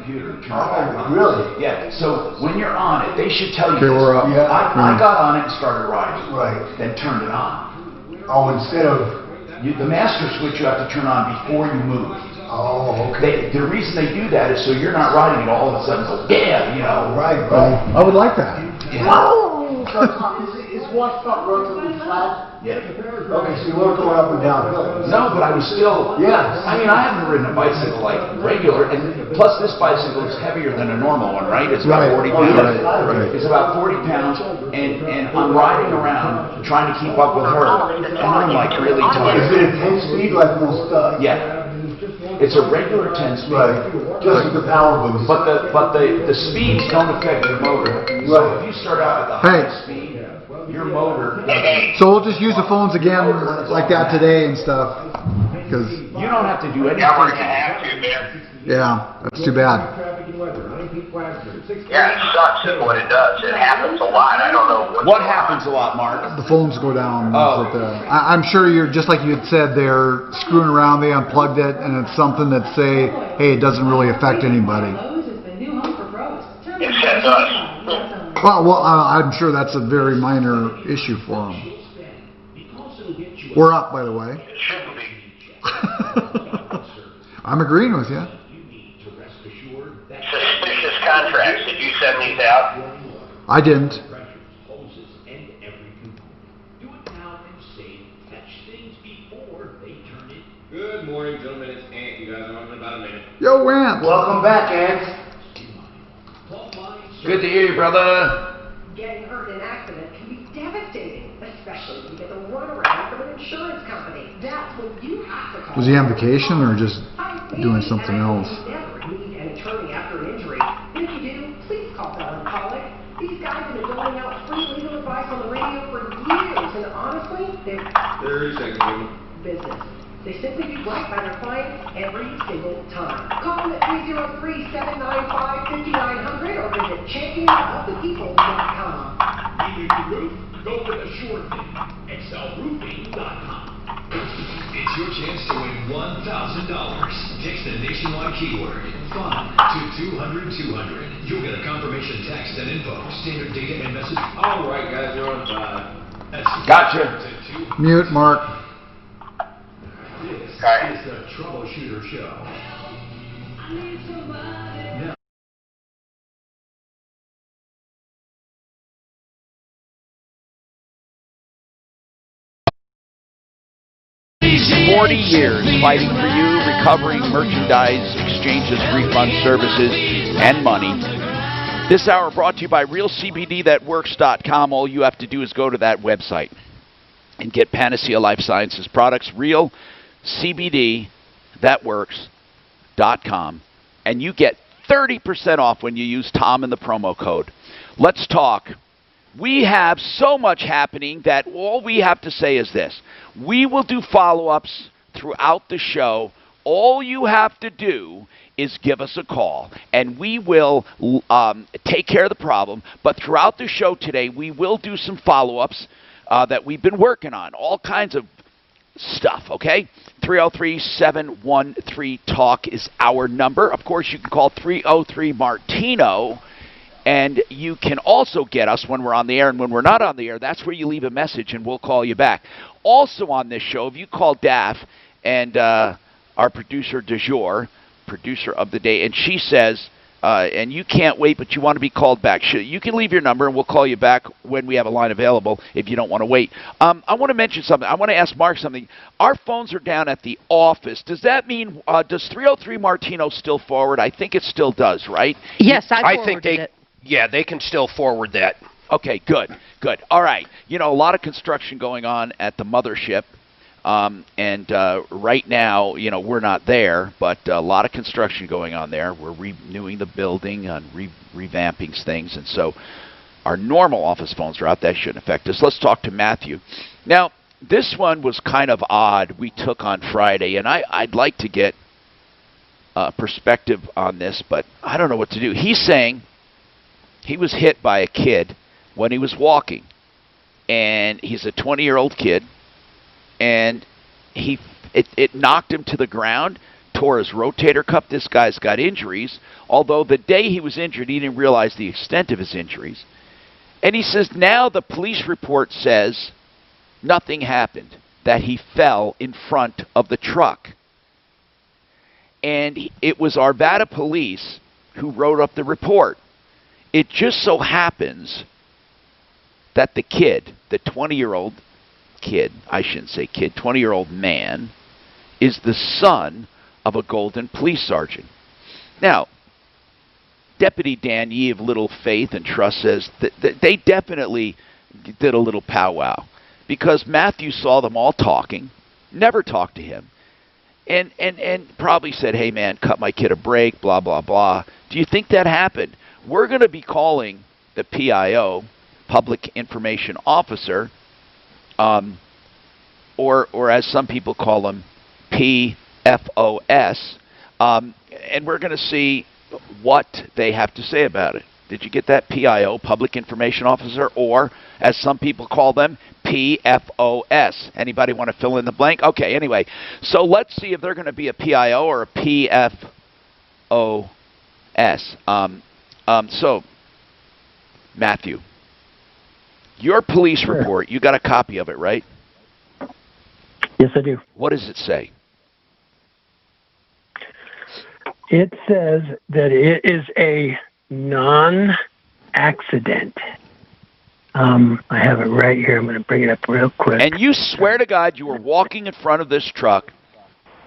computer. Turn it back on. Really? Yeah. So when you're on it, they should tell you. Okay, we're up. Yeah. I got on it and started riding. Right. Then turned it on. Oh, instead of... The master switch you have to turn on before you move. Oh, okay. The reason they do that is so you're not riding it all of a sudden go, yeah, you know. Right. I would like that. Yeah. Oh! So, is wash front relatively flat? Yeah. Okay, so you weren't going up and down hills? No, but I was still. Yeah. I mean, I haven't ridden a bicycle like regular, and plus this bicycle is heavier than a normal one, right? It's about 40 pounds. Right. It's about 40 pounds, and I'm riding around trying to keep up with her, and I'm like really Is tired. it a 10 speed like most? Yeah. It's a regular 10 speed. Right. Just with the power boost. But the speeds don't affect your motor. So if you start out at the highest speed, your motor. So we'll just use the phones again like that today and stuff. Because You don't have to do anything. Yeah, we're gonna have to, man. yeah, that's too bad. Yeah, it sucks is what it does. It happens a lot. I don't know What happens a lot, Mark? The phones go down. Oh. But, I'm sure you're just like you had said. They're screwing around. They unplugged it, and it's something that say, hey, it doesn't really affect anybody. It says us. Well, I'm sure that's a very minor issue for them. We're up, by the way. It shouldn't be. I'm agreeing with you. Suspicious contracts. Did you send these out? I didn't. Good morning, gentlemen. It's Ant. You guys are on in about a minute. Yo, Ant. Welcome back, Ant. Good to hear you, brother. Getting hurt in an accident can be devastating, especially when you get the runaround from an insurance company. That's when you have to call. Was he on vacation or just doing something else? You never need an attorney after an injury. If you do, please call Bell & Pollock. These guys have been doling out free legal advice on the radio for years, and honestly, they're 30 seconds. business. They simply do right by their clients every single time. Call them at 303-795-5900 or visit championofthepeople.com. Need a new roof? Go with a sure thing. ExcelRoofing.com. It's your chance to win $1,000. Text the nationwide keyword FUN to 200-200. You'll get a confirmation text and info, standard data and message. All right, guys, you're on 5. That's Gotcha. Mute, Mark. This Okay. is the Troubleshooter Show. Now, 40 years fighting for you, recovering merchandise, exchanges, refund services, and money. This hour brought to you by RealCBDThatWorks.com. All you have to do is go to that website and get Panacea Life Sciences products, RealCBDThatWorks.com, and you get 30% off when you use Tom in the promo code. Let's talk. We have so much happening that all we have to say is this. We will do follow-ups throughout the show. All you have to do is give us a call, and we will take care of the problem. But throughout the show today, we will do some follow-ups that we've been working on, all kinds of stuff, okay? 303-713-TALK is our number. Of course, you can call 303-MARTINO. And you can also get us when we're on the air, and when we're not on the air, that's where you leave a message, and we'll call you back. Also on this show, if you call Daph and our producer du jour, producer of the day, and she says, and you can't wait, but you want to be called back, you can leave your number, and we'll call you back when we have a line available if you don't want to wait. I want to mention something. I want to ask Mark something. Our phones are down at the office. Does that mean, does 303-MARTINO still forward? I think it still does, right? Yes, I forwarded it. Yeah, they can still forward that. Okay, good. All right. You know, a lot of construction going on at the mothership. And right now, you know, we're not there, but a lot of construction going on there. We're renewing the building and revamping things. And so our normal office phones are out. That shouldn't affect us. Let's talk to Matthew. Now, this one was kind of odd we took on Friday, and I'd like to get perspective on this, but I don't know what to do. He's saying he was hit by a kid when he was walking, and he's a 20-year-old kid, and it knocked him to the ground, tore his rotator cuff. This guy's got injuries, although the day he was injured, he didn't realize the extent of his injuries. And he says now the police report says nothing happened, that he fell in front of the truck. And it was Arvada police who wrote up the report. It just so happens that the kid, the 20-year-old kid, I shouldn't say kid, 20-year-old man, is the son of a Golden police sergeant. Now, Deputy Dan Yee of Little Faith and Trust says that they definitely did a little powwow because Matthew saw them all talking, never talked to him, and probably said, hey, man, cut my kid a break, blah, blah, blah. Do you think that happened? We're going to be calling the PIO, Public Information Officer, or as some people call them, PFOS, and we're going to see what they have to say about it. Did you get that? PIO, Public Information Officer, or as some people call them, PFOS. Anybody want to fill in the blank? Okay, anyway, so let's see if they're going to be a PIO or a PFOS. So, Matthew, your police report, you got a copy of it, right? Yes, I do. What does it say? It says that it is a non-accident. I have it right here. I'm going to bring it up real quick. And you swear to God you were walking in front of this truck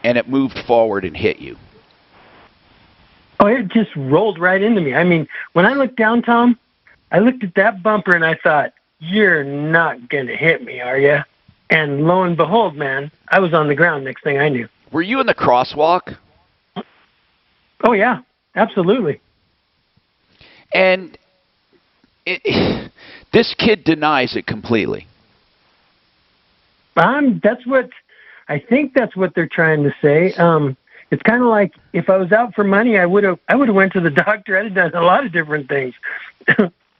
and it moved forward and hit you. Oh, it just rolled right into me. I mean, when I looked down, Tom, I looked at that bumper and I thought, you're not going to hit me, are you? And lo and behold, man, I was on the ground next thing I knew. Were you in the crosswalk? Oh, yeah, absolutely. And this kid denies it completely. That's what I think. That's what they're trying to say. It's kind of like if I was out for money, I would have went to the doctor. I'd have done a lot of different things.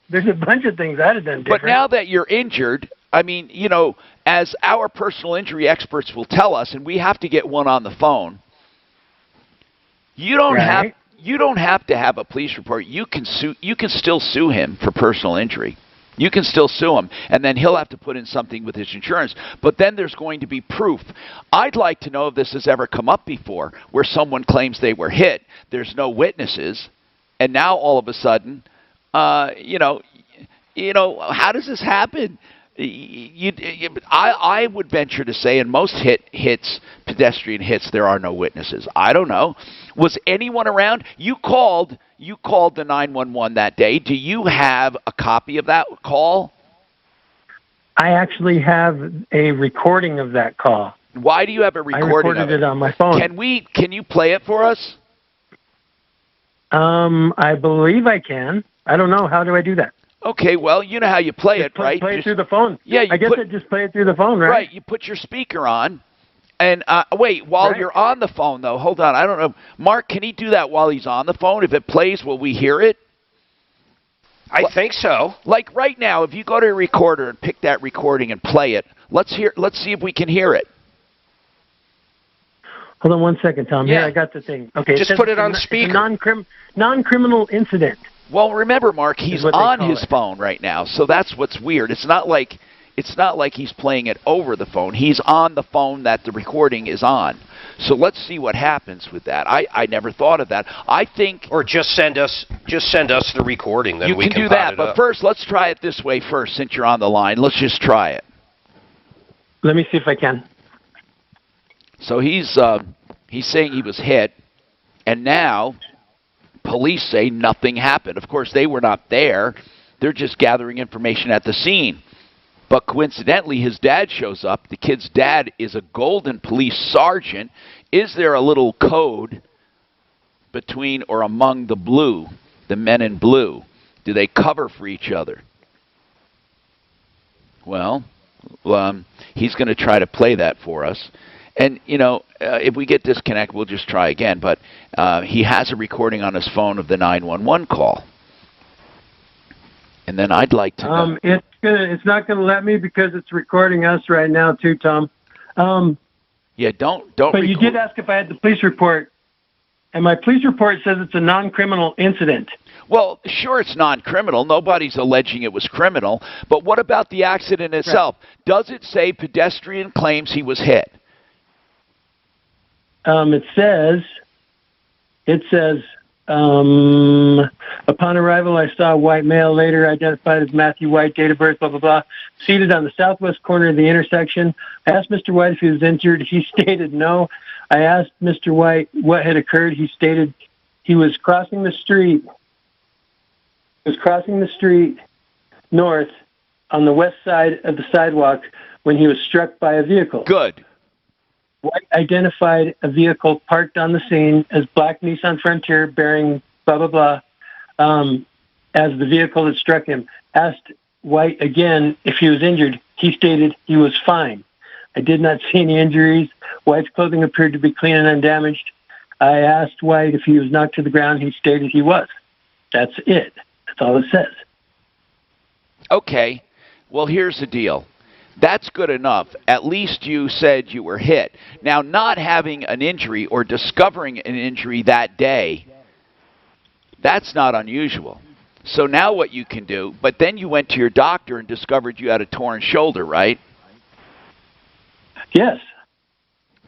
There's a bunch of things I'd have done different. But now that you're injured, I mean, you know, as our personal injury experts will tell us, and we have to get one on the phone. You don't have to have a police report. You can still sue him for personal injury. You can still sue him, and then he'll have to put in something with his insurance. But then there's going to be proof. I'd like to know if this has ever come up before, where someone claims they were hit. There's no witnesses, and now all of a sudden, you know, how does this happen? I would venture to say in most pedestrian hits, there are no witnesses. I don't know. Was anyone around? You called the 911 that day. Do you have a copy of that call? I actually have a recording of that call. Why do you have a recording of it? I recorded it on my phone. Can you play it for us? I believe I can. I don't know. How do I do that? Okay, well, you know how you play it, right? Play it through the phone. Yeah, I guess I just play it through the phone, right? Right, you put your speaker on. And wait, while you're on the phone, though, hold on. I don't know. Mark, can he do that while he's on the phone? If it plays, will we hear it? I think so. Like right now, if you go to a recorder and pick that recording and play it, let's see if we can hear it. Hold on 1 second, Tom. Yeah. Here, I got the thing. Okay, just put it on speaker. It's a non-criminal incident. Well, remember, Mark, he's on his phone right now, so that's what's weird. It's not like he's playing it over the phone. He's on the phone that the recording is on. So let's see what happens with that. I never thought of that. I think, or just send us the recording. Then we can do that. But first, let's try it this way first. Since you're on the line, let's just try it. Let me see if I can. So he's saying he was hit, and now police say nothing happened. Of course, they were not there. They're just gathering information at the scene. But coincidentally, his dad shows up. The kid's dad is a Golden police sergeant. Is there a little code between or among the men in blue? Do they cover for each other? Well, he's going to try to play that for us. And, you know, if we get disconnected, we'll just try again. But he has a recording on his phone of the 911 call. And then I'd like to know. It's not going to let me because it's recording us right now too, Tom. Yeah, don't. But you did ask if I had the police report. and my police report says it's a non-criminal incident. Well, sure, it's non-criminal. Nobody's alleging it was criminal. But what about the accident itself? Right. Does it say pedestrian claims he was hit? It says, upon arrival, I saw a white male, later identified as Matthew White, date of birth, blah, blah, blah, seated on the southwest corner of the intersection. I asked Mr. White if he was injured. He stated no. I asked Mr. White what had occurred. He stated he was crossing the street. North on the west side of the sidewalk when he was struck by a vehicle. Good. White identified a vehicle parked on the scene as black Nissan Frontier bearing blah, blah, blah, as the vehicle that struck him. Asked White again if he was injured. He stated he was fine. I did not see any injuries. White's clothing appeared to be clean and undamaged. I asked White if he was knocked to the ground. He stated he was. That's it. That's all it says. Okay. Well, here's the deal. That's good enough. At least you said you were hit. Now, not having an injury or discovering an injury that day, that's not unusual. So now what you can do, but then you went to your doctor and discovered you had a torn shoulder, right? Yes.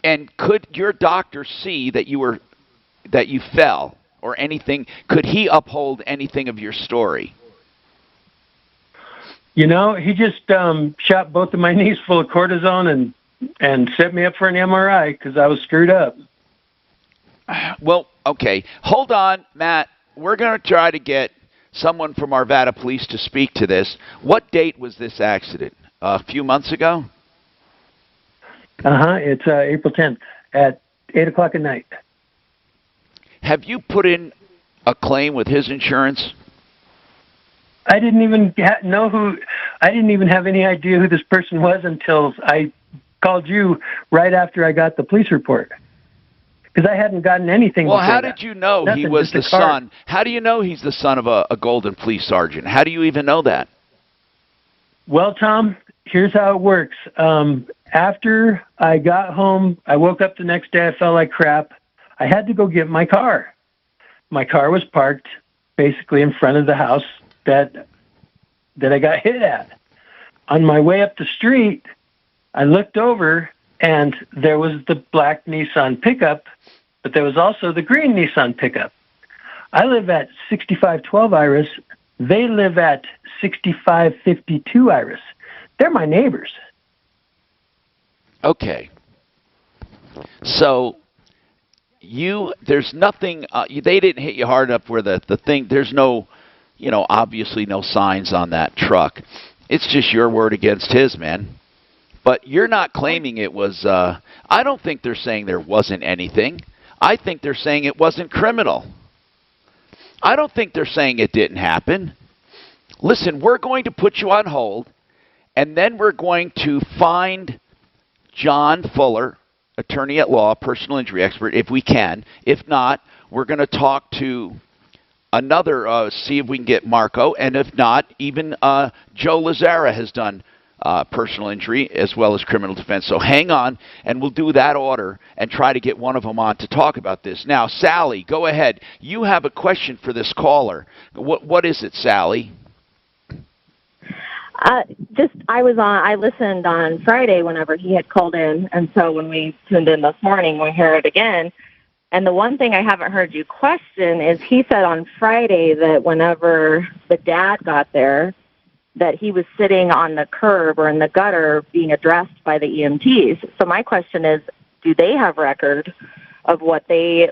And could your doctor see that you fell or anything? Could he uphold anything of your story? You know, he just shot both of my knees full of cortisone and set me up for an MRI because I was screwed up. Well, okay. Hold on, Matt. We're going to try to get someone from Arvada Police to speak to this. What date was this accident? A few months ago? It's April 10th at 8 o'clock at night. Have you put in a claim with his insurance? I didn't even I didn't even have any idea who this person was until I called you right after I got the police report. Because I hadn't gotten anything. Well, how did you know he was the son? How do you know he's the son of a Golden Police Sergeant? How do you even know that? Well, Tom, here's how it works. After I got home, I woke up the next day, I felt like crap. I had to go get my car. My car was parked basically in front of the house that I got hit at. On my way up the street, I looked over, and there was the black Nissan pickup, but there was also the green Nissan pickup. I live at 6512 Iris. They live at 6552 Iris. They're my neighbors. Okay. So there's nothing, they didn't hit you hard enough where the thing, there's no, obviously no signs on that truck. It's just your word against his, man. But you're not claiming it was, I don't think they're saying there wasn't anything. I think they're saying it wasn't criminal. I don't think they're saying it didn't happen. Listen, we're going to put you on hold, and then we're going to find John Fuller, attorney at law, personal injury expert, if we can. If not, we're going to talk to another, see if we can get Marco, and if not, even Joe Lazzara has done personal injury as well as criminal defense. So hang on, and we'll do that order and try to get one of them on to talk about this. Now, Sally, go ahead. You have a question for this caller. What is it, Sally? I listened on Friday whenever he had called in, and so when we tuned in this morning, we heard it again. And the one thing I haven't heard you question is he said on Friday that whenever the dad got there, that he was sitting on the curb or in the gutter being addressed by the EMTs. So my question is, do they have record of what they,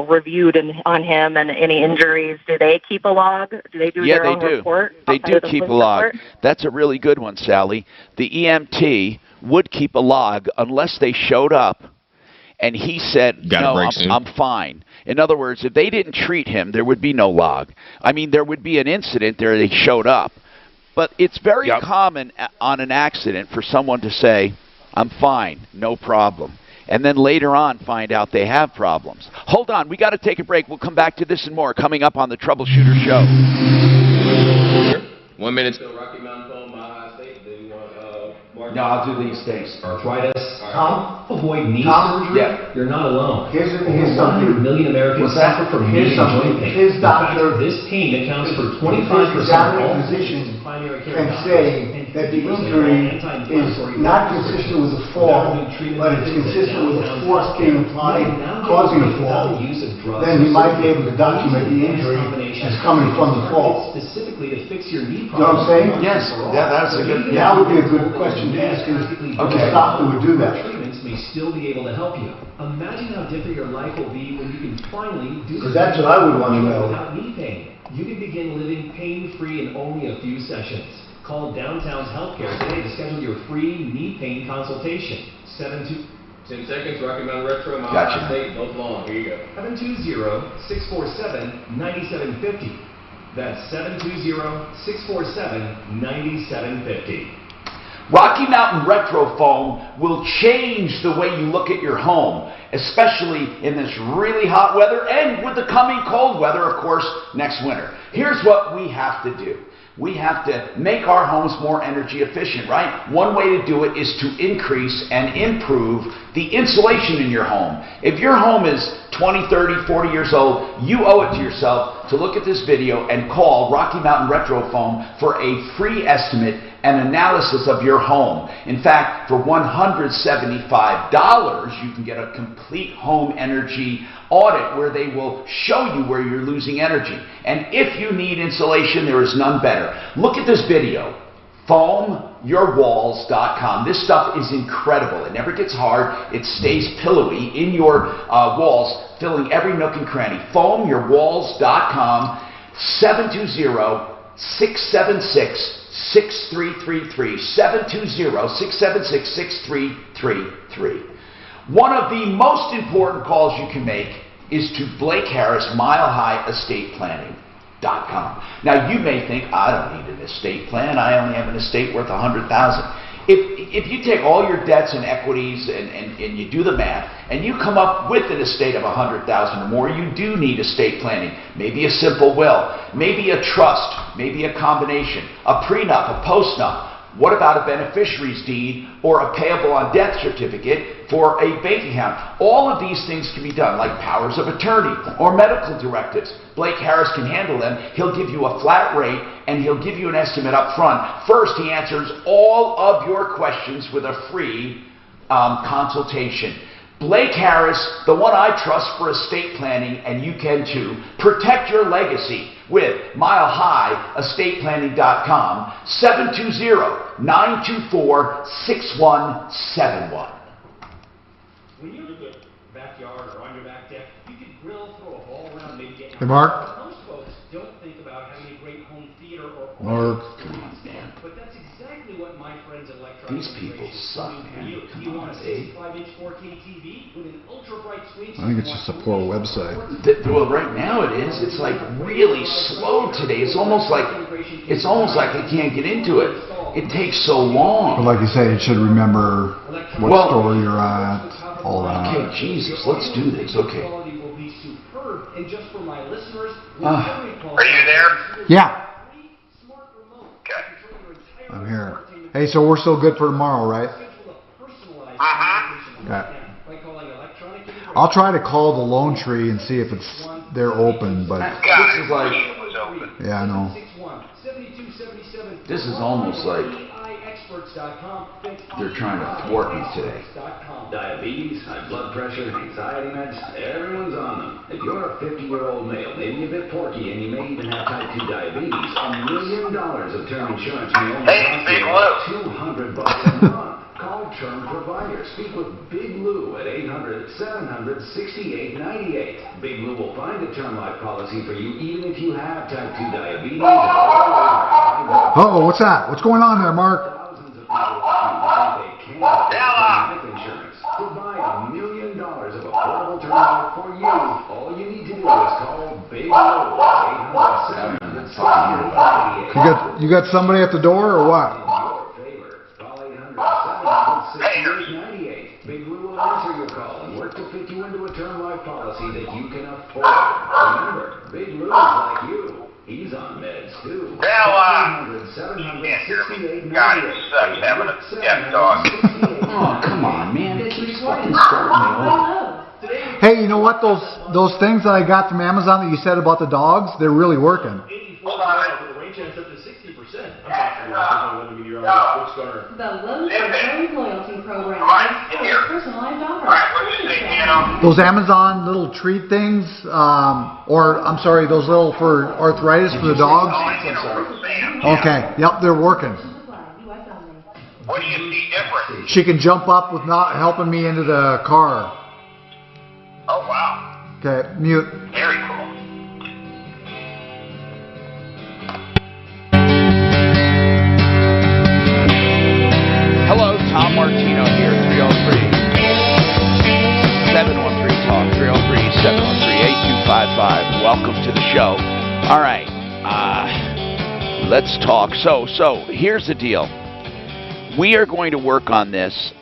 reviewed on him and any injuries? Do they keep a log? Do they do their own report? They do keep a log. That's a really good one, Sally. The EMT would keep a log unless they showed up and he said, no, I'm fine. In other words, if they didn't treat him, there would be no log. I mean, there would be an incident there, they showed up. But it's very common on an accident for someone to say, I'm fine, no problem. And then later on find out they have problems. Hold on, we got to take a break. We'll come back to this and more coming up on the Troubleshooter Show. 1 minute till Rocky Mountain Phone, Mile High State. Then we want No, I'll do these things. Arthritis. Tom? Avoid knee Tom? surgery? Yeah. You're not alone. Here's Over something. 100 million Americans What's that? suffer from Here's knee and something. joint pain. His In fact, doctor- this pain accounts for 25% His of examining all physician primary care can doctors say and that the 50% of injury anti-inflammatory is not drug consistent prescriptions. with a fall, Without new treatment but it's methods consistent with a downtown force being applied causing a fall, then he might be able to document the injury as coming from the fall. Specifically to fix your knee You know what I'm saying? Yes. Yeah, that's a good. That would be a good question to ask his doctor would do that. Treatments may still be able to help you. Imagine how different your life will be when you can finally do Because that's what I would want to know. without knee pain. You can begin living pain-free in only a few sessions. Call Downtown's Healthcare today to schedule your free knee pain consultation. 10 seconds, Rocky Mountain Retro, Mile Gotcha. High State, both long. Here you go. 720-647-9750. That's 720-647-9750. Rocky Mountain Retro Foam will change the way you look at your home, especially in this really hot weather and with the coming cold weather, of course, next winter. Here's what we have to do. We have to make our homes more energy efficient, right? One way to do it is to increase and improve the insulation in your home. If your home is 20, 30, 40 years old, you owe it to yourself to look at this video and call Rocky Mountain Retro Foam for a free estimate and analysis of your home. In fact, for $175, you can get a complete home energy audit where they will show you where you're losing energy. And if you need insulation, there is none better. Look at this video. FoamYourWalls.com. This stuff is incredible. It never gets hard. It stays pillowy in your walls, filling every nook and cranny. FoamYourWalls.com. 720-676-6333. 720-676-6333. One of the most important calls you can make is to Blake Harris, Mile High Estate Planning.com. Now you may think, I don't need an estate plan. I only have an estate worth $100,000. If you take all your debts and equities and you do the math and you come up with an estate of $100,000 or more, you do need estate planning. Maybe a simple will, maybe a trust, maybe a combination, a prenup, a postnup. What about a beneficiary's deed or a payable on death certificate for a bank account? All of these things can be done, like powers of attorney or medical directives. Blake Harris can handle them. He'll give you a flat rate and he'll give you an estimate up front. First, he answers all of your questions with a free consultation. Blake Harris, the one I trust for estate planning, and you can too. Protect your legacy with MileHighEstatePlanning.com, 720-924-6171. When you're in the backyard or on your back deck, you can grill, throw a ball around, maybe get... Hey, Mark. Most folks don't think about having a great home theater or... Mark. But that's exactly what my friends at Electronic These people suck, man. You want a 65-inch 4K TV with an ultra-bright screen... I think it's just a poor website. Well, right now it is. It's like really slow today. It's almost like I can't get into it. It takes so But long. like you say, you should remember what Well- store you're at, all that. Okay, Jesus, let's do this. Okay. Quality will be superb, and just for my listeners, Ah. Are you there? Yeah, smart remote. Okay. I'm here. Hey, so we're still good for tomorrow, right? Okay. I'll try to call the Lone Tree and see if they're open, but This is like, It was open. yeah, I know. this is almost like they're trying to thwart me today. Diabetes, high blood pressure, anxiety meds, everyone's on them. If you're a 50-year-old male, maybe a bit porky, and you may even have type 2 diabetes, $1 million of term insurance may only Hey, Big Lou. cost you $200 a month. Call Term Provider. Speak with Big Lou at 800-700-6898. Big Lou will find a term life policy for you even if you have type 2 diabetes or Uh-oh, what's that? What's going on there, Mark? thousands of people think they can't afford life insurance. Provide $1 million of affordable term life for you. All you need to do is call Big Lou at 800-700-6898. You got somebody at the door or what? Big Lou will answer your call and work to fit you into a term life policy that you can afford. Remember, Big Lou's like you. He's on meds too. God, it sucks having a deaf dog. Oh, come on, man. Keep fucking starting me off. Hey, you know what? Those things that I got from Amazon that you said about the dogs, they're really working. Hold on. The range chance up to 60%. The Lowe's Loyalty Program. Right, in here. Personalized offers. Right, what do you say, Piano? Those Amazon little treat things, or I'm sorry, those little for arthritis for the dogs. Okay, yep, they're working. What do you see different? She can jump up with not helping me into the car. Oh, wow. Okay, mute. Very cool. Hello, Tom Martino here, 303-713-TALK, 303-713-8255. Welcome to the show. All right, let's talk. So here's the deal. We are going to work on this.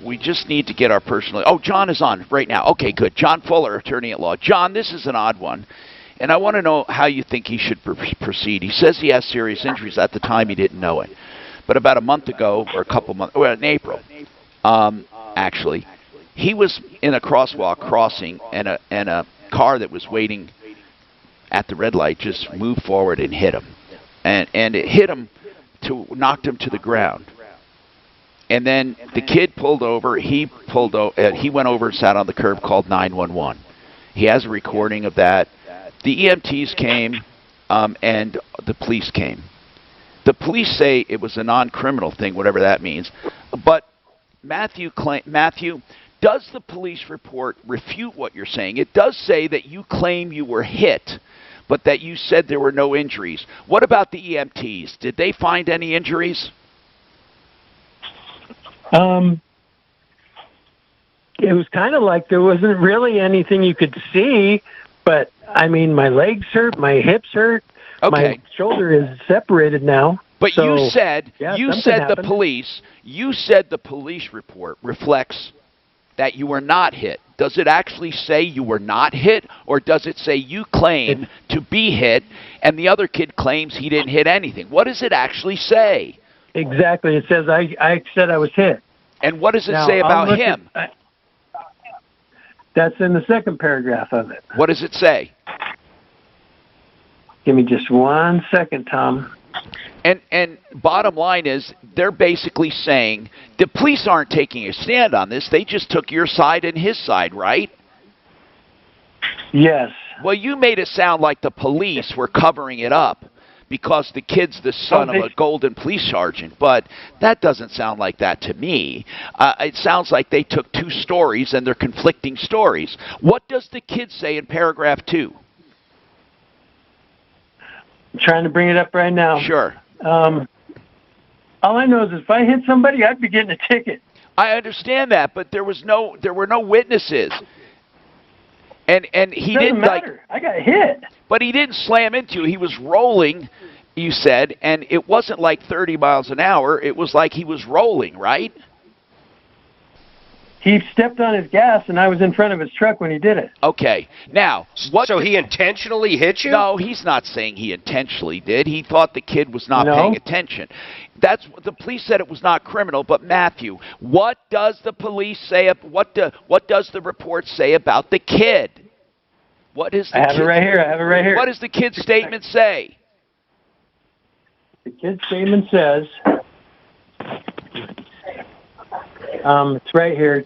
We just need to get our personal... Oh, John is on right now. Okay, good. John Fuller, attorney at law. John, this is an odd one, and I want to know how you think he should proceed. He says he has serious injuries. At the time, he didn't know it. But about a month ago, or a couple months... Well, in April, actually, he was in a crosswalk crossing, and a car that was waiting at the red light just moved forward and hit him. And it hit him, knocked him to the ground. And then the kid pulled over. He went over and sat on the curb, called 911. He has a recording of that. The EMTs came, and the police came. The police say it was a non-criminal thing, whatever that means. But Matthew, does the police report refute what you're saying? It does say that you claim you were hit, but that you said there were no injuries. What about the EMTs? Did they find any injuries? It was kind of like there wasn't really anything you could see, but I mean, my legs hurt, my hips hurt, my shoulder is separated now. But so, you said happened. the police report reflects that you were not hit. Does it actually say you were not hit, or does it say you claim to be hit and the other kid claims he didn't hit anything? What does it actually say? Exactly. It says I said I was hit. And what does it say about him? That's in the second paragraph of it. What does it say? Give me just 1 second, Tom. And bottom line is, they're basically saying the police aren't taking a stand on this. They just took your side and his side, right? Yes. Well, you made it sound like the police were covering it up because the kid's the son of a golden police sergeant, but that doesn't sound like that to me. It sounds like they took two stories and they're conflicting stories. What does the kid say in paragraph 2? I'm trying to bring it up right now. Sure. All I know is if I hit somebody, I'd be getting a ticket. I understand that, but there were no witnesses. And he didn't matter. I got hit. But he didn't slam into you. He was rolling, you said, and it wasn't like 30 miles an hour. It was like he was rolling, right? He stepped on his gas, and I was in front of his truck when he did it. Okay. Now, So he intentionally hit you? No, he's not saying he intentionally did. He thought the kid was not paying attention. That's the police said it was not criminal. But Matthew, what does the police say? What does the report say about the kid? What is the I have it right here. What does the kid's statement say? The kid's statement says, it's right here.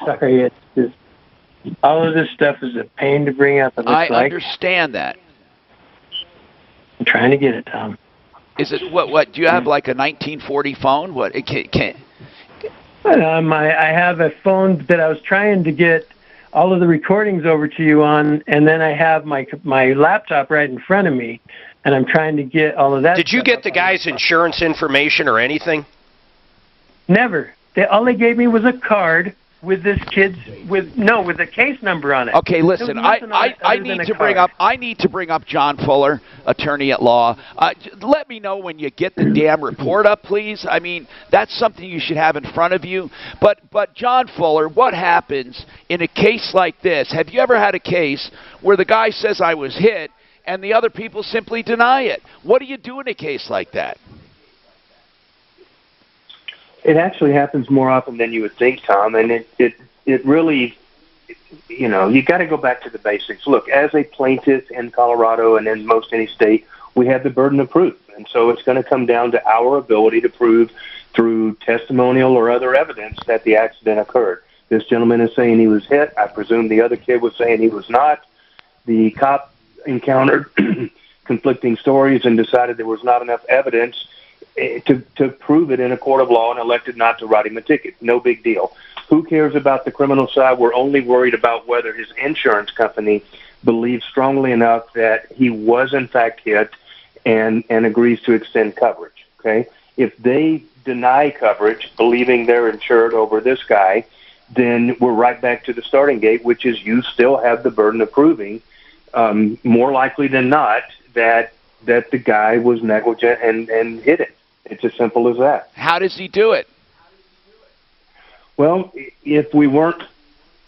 Sorry, it's just, all of this stuff is a pain to bring up. I understand that. I'm trying to get it, Tom. Is it what? Do you have like a 1940 phone? What? It can't. I have a phone that I was trying to get all of the recordings over to you on, and then I have my laptop right in front of me, and I'm trying to get all of that. Did you get the guy's insurance information or anything? Never. All they gave me was a card with this kid's with the case number on it. Okay, listen. I need to bring up John Fuller, attorney at law. Let me know when you get the damn report up, please. I mean, that's something you should have in front of you. But John Fuller, what happens in a case like this? Have you ever had a case where the guy says I was hit and the other people simply deny it? What do you do in a case like that? It actually happens more often than you would think, Tom, and it really, you got to go back to the basics. Look, as a plaintiff in Colorado and in most any state, we have the burden of proof, and so it's going to come down to our ability to prove through testimonial or other evidence that the accident occurred. This gentleman is saying he was hit. I presume the other kid was saying he was not. The cop encountered conflicting stories and decided there was not enough evidence to prove it in a court of law and elected not to write him a ticket. No big deal. Who cares about the criminal side? We're only worried about whether his insurance company believes strongly enough that he was in fact hit and agrees to extend coverage. Okay? If they deny coverage, believing they're insured over this guy, then we're right back to the starting gate, which is you still have the burden of proving, more likely than not, that the guy was negligent and hit it. It's as simple as that. How does he do it? Well, if we weren't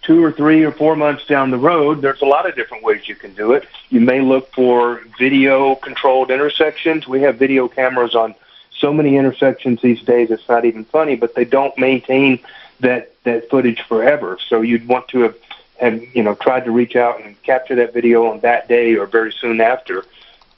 2 or 3 or 4 months down the road, there's a lot of different ways you can do it. You may look for video-controlled intersections. We have video cameras on so many intersections these days, it's not even funny, but they don't maintain that footage forever. So you'd want to have tried to reach out and capture that video on that day or very soon after.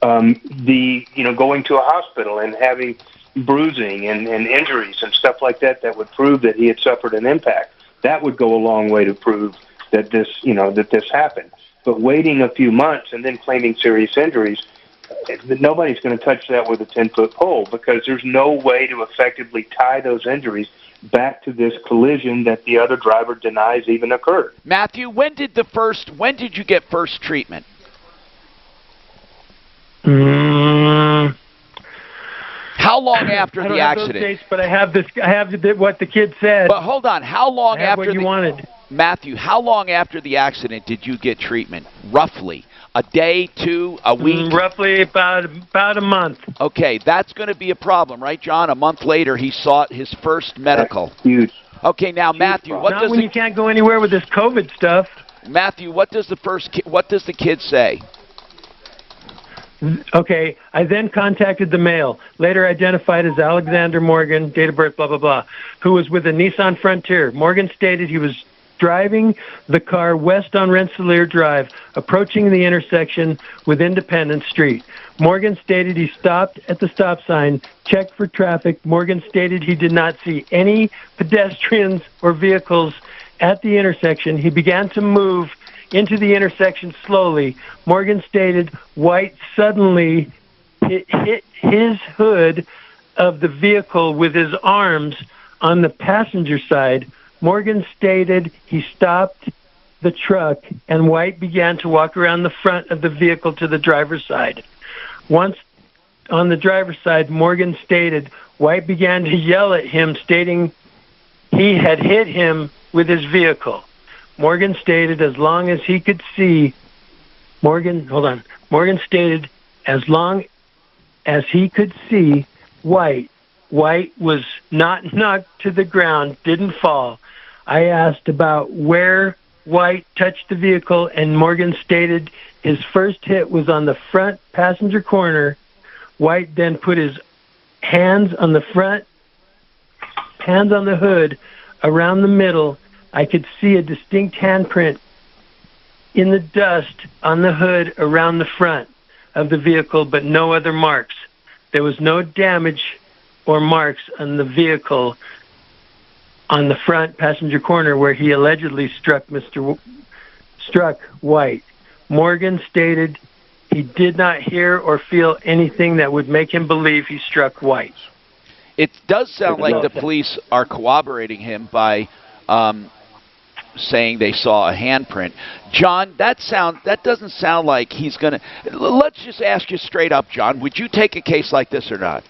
Going to a hospital and having bruising and injuries and stuff like that would prove that he had suffered an impact. That would go a long way to prove that this happened. But waiting a few months and then claiming serious injuries, nobody's going to touch that with a 10-foot pole because there's no way to effectively tie those injuries back to this collision that the other driver denies even occurred. Matthew, when did you get first treatment? How long after the accident? I don't have those dates, but I have what the kid said. But hold on, how long after what you wanted? Matthew, how long after the accident did you get treatment? Roughly. A day, 2, a week? Roughly about a month. Okay, that's going to be a problem, right, John? A month later, he sought his first medical. That's huge. Okay, now, Matthew, you can't go anywhere with this COVID stuff. Matthew, what does the kid say? Okay, I then contacted the male, later identified as Alexander Morgan, date of birth, blah, blah, blah, who was with a Nissan Frontier. Morgan stated he was driving the car west on Rensselaer Drive, approaching the intersection with Independence Street. Morgan stated he stopped at the stop sign, checked for traffic. Morgan stated he did not see any pedestrians or vehicles at the intersection. He began to move into the intersection slowly. Morgan stated White suddenly hit his hood of the vehicle with his arms on the passenger side. Morgan stated he stopped the truck and White began to walk around the front of the vehicle to the driver's side. Once on the driver's side, Morgan stated White began to yell at him, stating he had hit him with his vehicle. Morgan stated as long as he could see, Morgan stated as long as he could see White was not knocked to the ground, didn't fall. I asked about where White touched the vehicle, and Morgan stated his first hit was on the front passenger corner. White then put his hands on the front, hands on the hood, around the middle. I could see a distinct handprint in the dust on the hood around the front of the vehicle, but no other marks. There was no damage or marks on the vehicle on the front passenger corner where he allegedly struck White. Morgan stated he did not hear or feel anything that would make him believe he struck White. It does sound like the police are corroborating him by saying they saw a handprint. John, that doesn't sound like he's going to... Let's just ask you straight up, John. Would you take a case like this or not?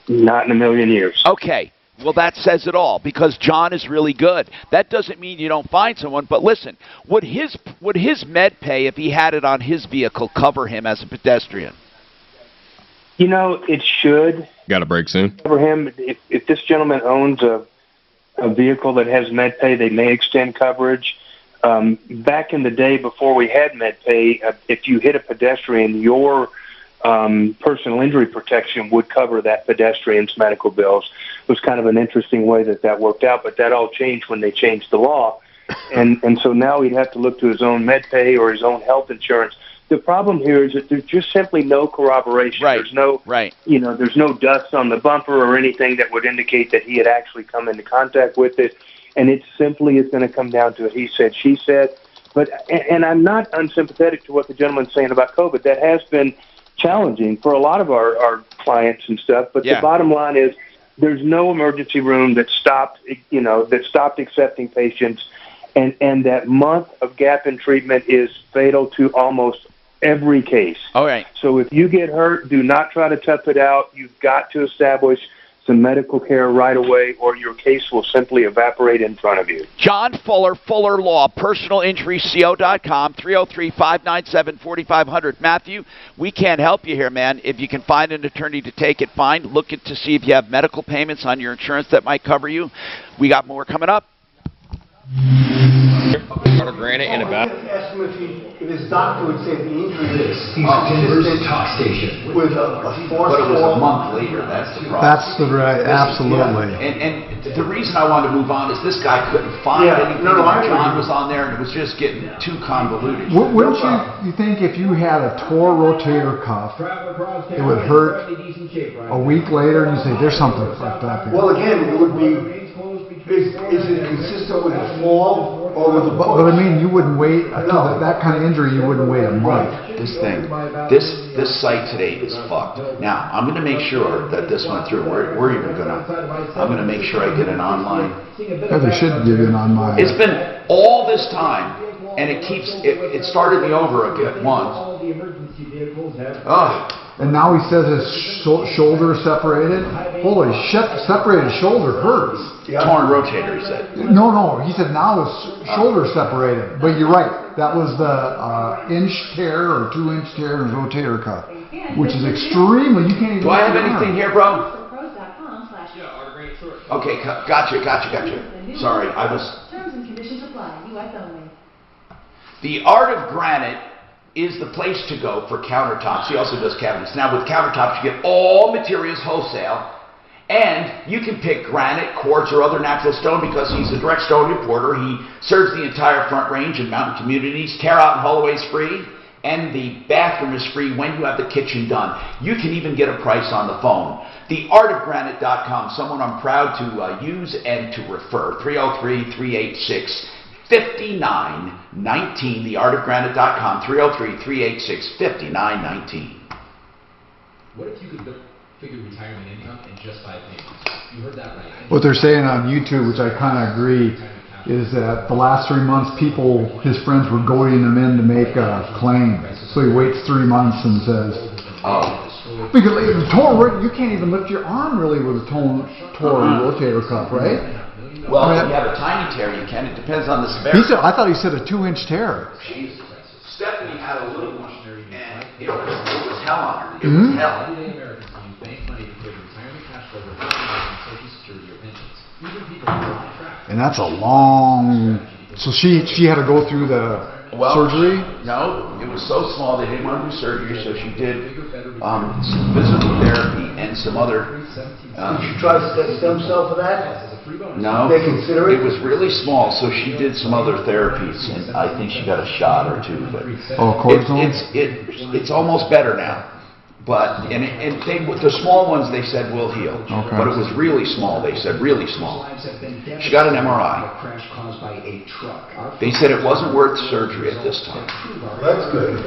Not in a million years. Okay. Well, that says it all, because John is really good. That doesn't mean you don't find someone, but listen, would his med pay, if he had it on his vehicle, cover him as a pedestrian? It should. Got a break soon. Cover him. If this gentleman owns a vehicle that has med pay, they may extend coverage. Back in the day before we had med pay, if you hit a pedestrian, your personal injury protection would cover that pedestrian's medical bills. It was kind of an interesting way that worked out, but that all changed when they changed the law. And so now he'd have to look to his own med pay or his own health insurance. The problem here is that there's just simply no corroboration. Right. There's no, there's no dust on the bumper or anything that would indicate that he had actually come into contact with it. And it simply is going to come down to a he said, she said. But, and I'm not unsympathetic to what the gentleman's saying about COVID. That has been challenging for a lot of our clients and stuff. But the bottom line is there's no emergency room that stopped accepting patients. And that month of gap in treatment is fatal to almost every case. All right. So if you get hurt, do not try to tough it out. You've got to establish some medical care right away, or your case will simply evaporate in front of you. John Fuller, Fuller Law, personalinjuryco.com, 303-597-4500. Matthew, we can't help you here, man. If you can find an attorney to take it, fine. Look to see if you have medical payments on your insurance that might cover you. We got more coming up. Granite in about. Ask him if his doctor would say the injury is Denver's talk station. With a force. But it was a month later. That's the problem. That's the right, absolutely. And the reason I wanted to move on is this guy couldn't find anything. John was on there, and it was just getting too convoluted. Wouldn't you think if you had a tore rotator cuff, it would hurt a week later, and you say there's something fucked up here? Well, again, it would be. Is it consistent with a fall or with a push? But I mean, you wouldn't wait that kind of injury. You wouldn't wait a month. This site today is fucked. Now I'm going to make sure that this went through. I'm going to make sure I get an online. Yeah, they should give you an online. It's been all this time, and it started me over again once. And now he says his shoulder separated. Holy shit, separated shoulder hurts. Torn rotator, he said. No, he said now his shoulder separated. But you're right. That was the inch tear or 2-inch tear in his rotator cuff, which is extremely. You can't even. Do I have anything here, bro? Okay, gotcha. Sorry, I was. Terms and conditions apply. U.S. only. The Art of Granite is the place to go for countertops. He also does cabinets. Now with countertops, you get all materials wholesale, and you can pick granite, quartz, or other natural stone because he's a direct stone importer. He serves the entire Front Range and mountain communities. Tear out and haul away is free, and the bathroom is free when you have the kitchen done. You can even get a price on the phone. TheArtofGranite.com, someone I'm proud to use and to refer. 303-386-5919. TheArtofGranite.com, 303-386-5919. What if you could figure retirement income in just 5 payments? You heard that right. What they're saying on YouTube, which I kind of agree, is that the last 3 months, his friends were goading him in to make a claim. So he waits 3 months and says, because you can't even lift your arm really with a torn rotator cuff, right? Well, if you have a tiny tear, you can. It depends on the severity. I thought he said a 2-inch tear. Jesus. Stephanie had a little one, and it was hell on her. It was hell. And that's a long. So she had to go through the surgery? No, it was so small they didn't want to do surgery, so she did some physical therapy and some other. Did you try stem cell for that? No, they consider it? It was really small, so she did some other therapies, and I think she got a shot or two. But cortisone? It's almost better now. But the small ones they said will heal. Okay. But it was really small. They said really small. She got an MRI. They said it wasn't worth surgery at this time. That's good.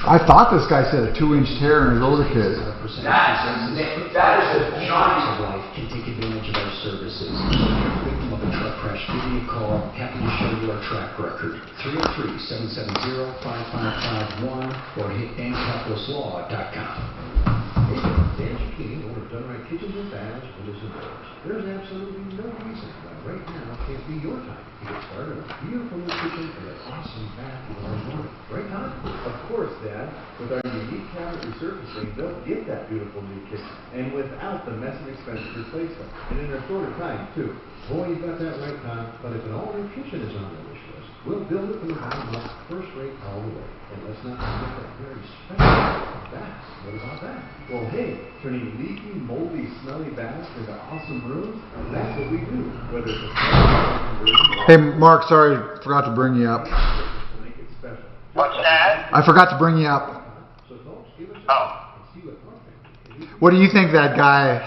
I thought this guy said a 2-inch tear in his rotator. That is a giant. Life can take advantage of our services. Victim of a truck crash, give me a call. Happy to show you our track record. 303-770-5551 or hit ncapitalslaw.com. Fancy cleaning, order done right kitchens and baths, windows and doors. There's absolutely no reason why right now can't be your time to get started on a beautiful new kitchen and an awesome bath tomorrow morning. Right, Tom? Of course, Dad. With our unique cabinet resurfacing, they'll get that beautiful new kitchen. And without the mess and expense to replace them. And in a shorter time, too. Boy, you got that right, Tom. But if an all-new kitchen is on the wish list, We'll build it from the bottom up, first rate all the way. And let's not forget that very special baths. What about that? Well, hey, turning leaky, moldy, smelly baths into awesome rooms, that's what we do. Whether it's a Hey, Mark, sorry, forgot to bring you up. What's that? I forgot to bring you up. Oh. What do you think that guy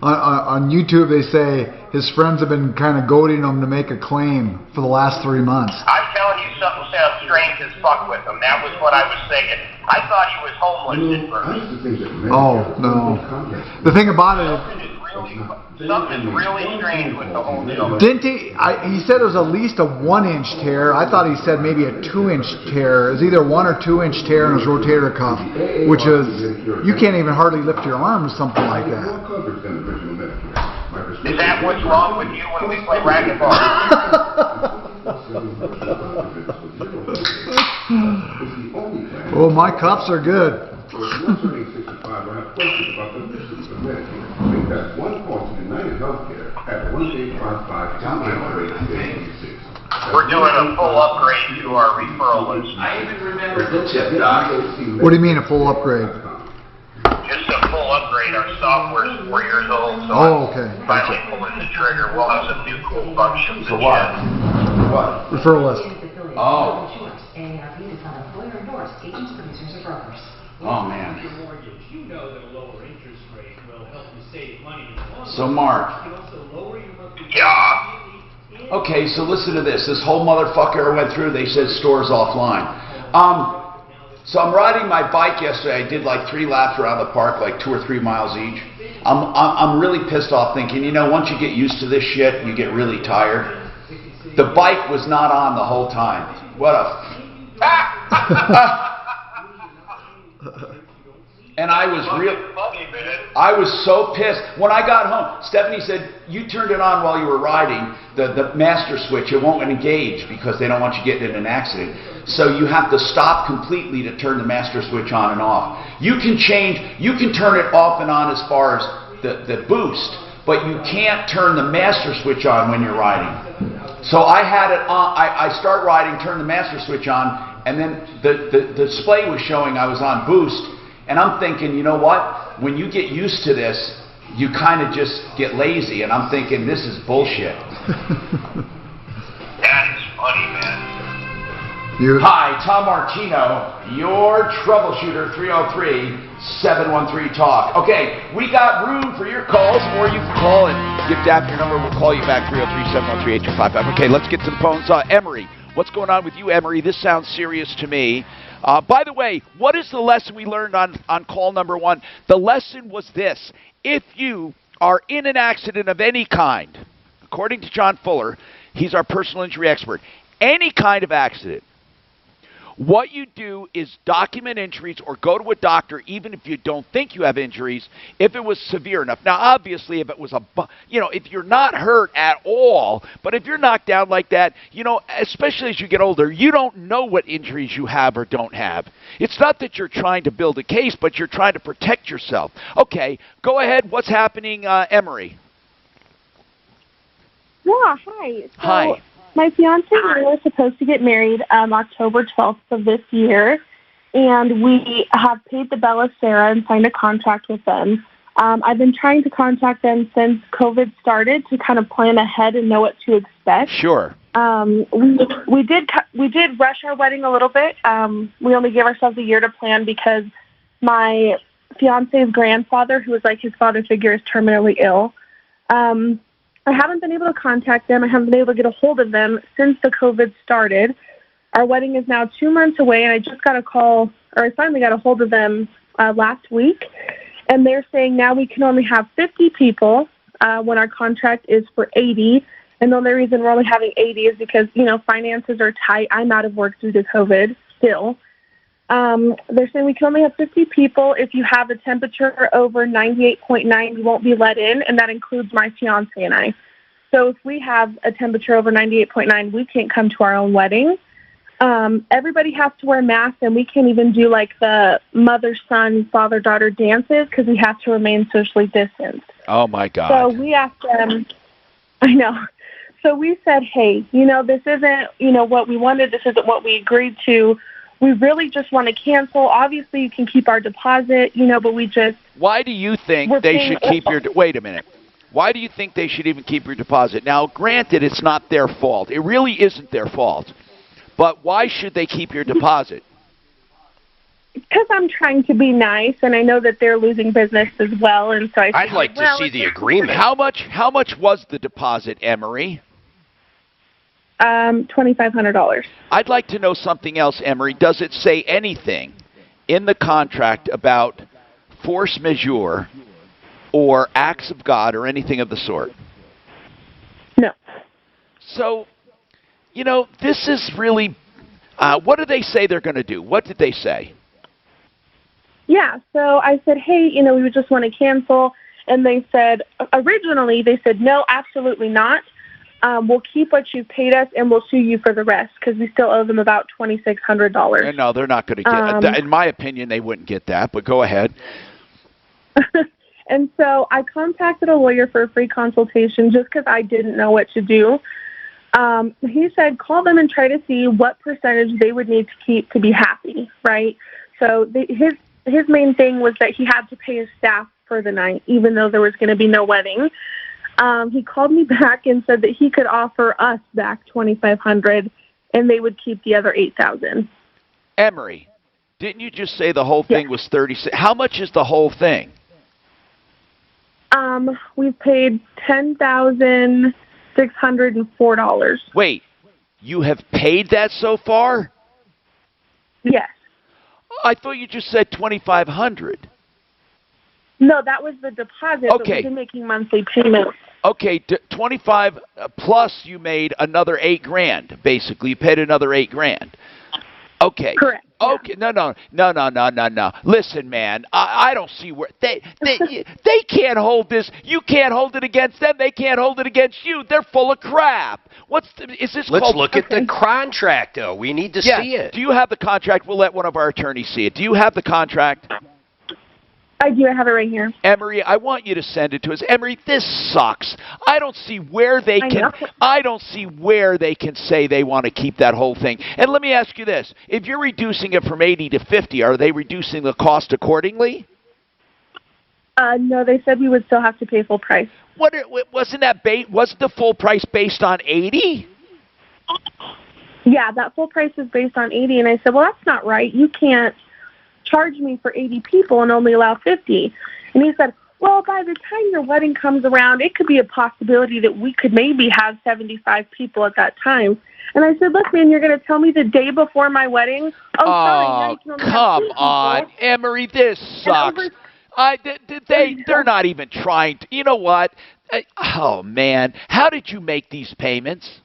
on YouTube? They say his friends have been kind of goading him to make a claim for the last 3 months. I'm telling you, something sounds strange as fuck with him. That was what I was thinking. I thought he was homeless at first. Oh no! The thing about it is, Something's really strange with the whole deal. didn't he? He said it was at least a 1-inch tear. I thought he said maybe a 2-inch tear. It was either 1 or 2-inch tear in his rotator cuff, which is you can't even hardly lift your arms, something like that. Is that what's wrong with you when we play racquetball? Well, my cuffs are good. We're doing a full upgrade to our referral list. I even remember the tip, Doc. What do you mean a full upgrade? Just a full upgrade. Our software's 4 years old, so okay. finally pulling the trigger. We'll have some new cool functions. For what? What? Referral list. Oh. AARP is not employer endorsed. Agents, producers, or brokers. Oh, man. You know that a lower interest rate will help you save money in the long run. So, Mark. You can also lower your monthly Yeah. Okay, so listen to this. This whole motherfucker I went through, they said stores offline. So I'm riding my bike yesterday. I did like 3 laps around the park, like 2 or 3 miles each. I'm really pissed off thinking, you know, once you get used to this shit, you get really tired. The bike was not on the whole time. What a... And I was I was so pissed. When I got home, Stephanie said, you turned it on while you were riding, the master switch. It won't engage because they don't want you getting in an accident. So you have to stop completely to turn the master switch on and off. You can turn it off and on as far as the boost, but you can't turn the master switch on when you're riding. So I had it on, I start riding, turn the master switch on, and then the display was showing I was on boost. And I'm thinking, you know what? When you get used to this, you kind of just get lazy. And I'm thinking, this is bullshit. That's funny, man. Hi, Tom Martino, your troubleshooter, 303-713-TALK. Okay, we got room for your calls, Or you can call and give Daphne your number. We'll call you back, 303-713-8255. Okay, let's get some phones. Emery, what's going on with you, Emery? This sounds serious to me. By the way, what is the lesson we learned on call number 1? The lesson was this. If you are in an accident of any kind, according to John Fuller, he's our personal injury expert, any kind of accident, what you do is document injuries or go to a doctor even if you don't think you have injuries if it was severe enough. Now, obviously, if it was if you're not hurt at all, but if you're knocked down like that, especially as you get older, you don't know what injuries you have or don't have. It's not that you're trying to build a case, but you're trying to protect yourself. Okay, go ahead. What's happening, Emery? Yeah, hi. Hi. My fiance and I were supposed to get married October 12th of this year, and we have paid the Bella Sarah and signed a contract with them. I've been trying to contact them since COVID started to kind of plan ahead and know what to expect. Sure. We did rush our wedding a little bit. We only gave ourselves a year to plan because my fiance's grandfather, who was like his father figure, is terminally ill. I haven't been able to contact them. I haven't been able to get a hold of them since the COVID started. Our wedding is now 2 months away, and I finally got a hold of them last week, and they're saying now we can only have 50 people when our contract is for 80, and the only reason we're only having 80 is because, finances are tight. I'm out of work due to COVID still. They're saying we can only have 50 people. If you have a temperature over 98.9, you won't be let in, and that includes my fiance and I. So if we have a temperature over 98.9, we can't come to our own wedding. Everybody has to wear masks, and we can't even do like the mother-son, father-daughter dances because we have to remain socially distanced. Oh, my God. So we asked them, I know. So we said, hey, this isn't, what we wanted. This isn't what we agreed to. We really just want to cancel. Obviously, you can keep our deposit, but we just... Why do you think they should keep your... Wait a minute. Why do you think they should even keep your deposit? Now, granted, it's not their fault. It really isn't their fault. But why should they keep your deposit? Because I'm trying to be nice, and I know that they're losing business as well, and so I'd like to see the agreement. How much was the deposit, Emery? $2,500. I'd like to know something else, Emery. Does it say anything in the contract about force majeure or acts of God or anything of the sort? No. So, this is really... what do they say they're going to do? What did they say? Yeah, so I said, hey, we would just want to cancel. And they said, originally, they said, no, absolutely not. We'll keep what you paid us, and we'll sue you for the rest because we still owe them about $2,600. No, they're not going to get in my opinion, they wouldn't get that, but go ahead. And so I contacted a lawyer for a free consultation just because I didn't know what to do. He said, call them and try to see what percentage they would need to keep to be happy, right? So his main thing was that he had to pay his staff for the night, even though there was going to be no wedding. He called me back and said that he could offer us back $2,500, and they would keep the other $8,000. Emery, didn't you just say the whole thing was $36,000? How much is the whole thing? We've paid $10,604. Wait, you have paid that so far? Yes. I thought you just said $2,500. No, that was the deposit. Okay. But we've been making monthly payments. Okay, 25 plus you made another $8,000. Basically, you paid another $8,000. Okay. Correct. Okay. No. Listen, man, I don't see where they can't hold this. You can't hold it against them. They can't hold it against you. They're full of crap. Is this? Let's look at the contract, though. We need to see it. Do you have the contract? We'll let one of our attorneys see it. Do you have the contract? I do. I have it right here. Emery, I want you to send it to us. Emery, this sucks. I don't see where they can say they want to keep that whole thing. And let me ask you this. If you're reducing it from 80 to 50, are they reducing the cost accordingly? No, they said we would still have to pay full price. Wasn't the full price based on 80? Yeah, that full price is based on 80, and I said, well, that's not right. You can't charge me for 80 people and only allow 50. And he said, well, by the time your wedding comes around, it could be a possibility that we could maybe have 75 people at that time. And I said, look, man, you're going to tell me the day before my wedding? Oh, sorry, come on, Emery, this sucks. They're not even trying to. You know what? Oh, man. How did you make these payments?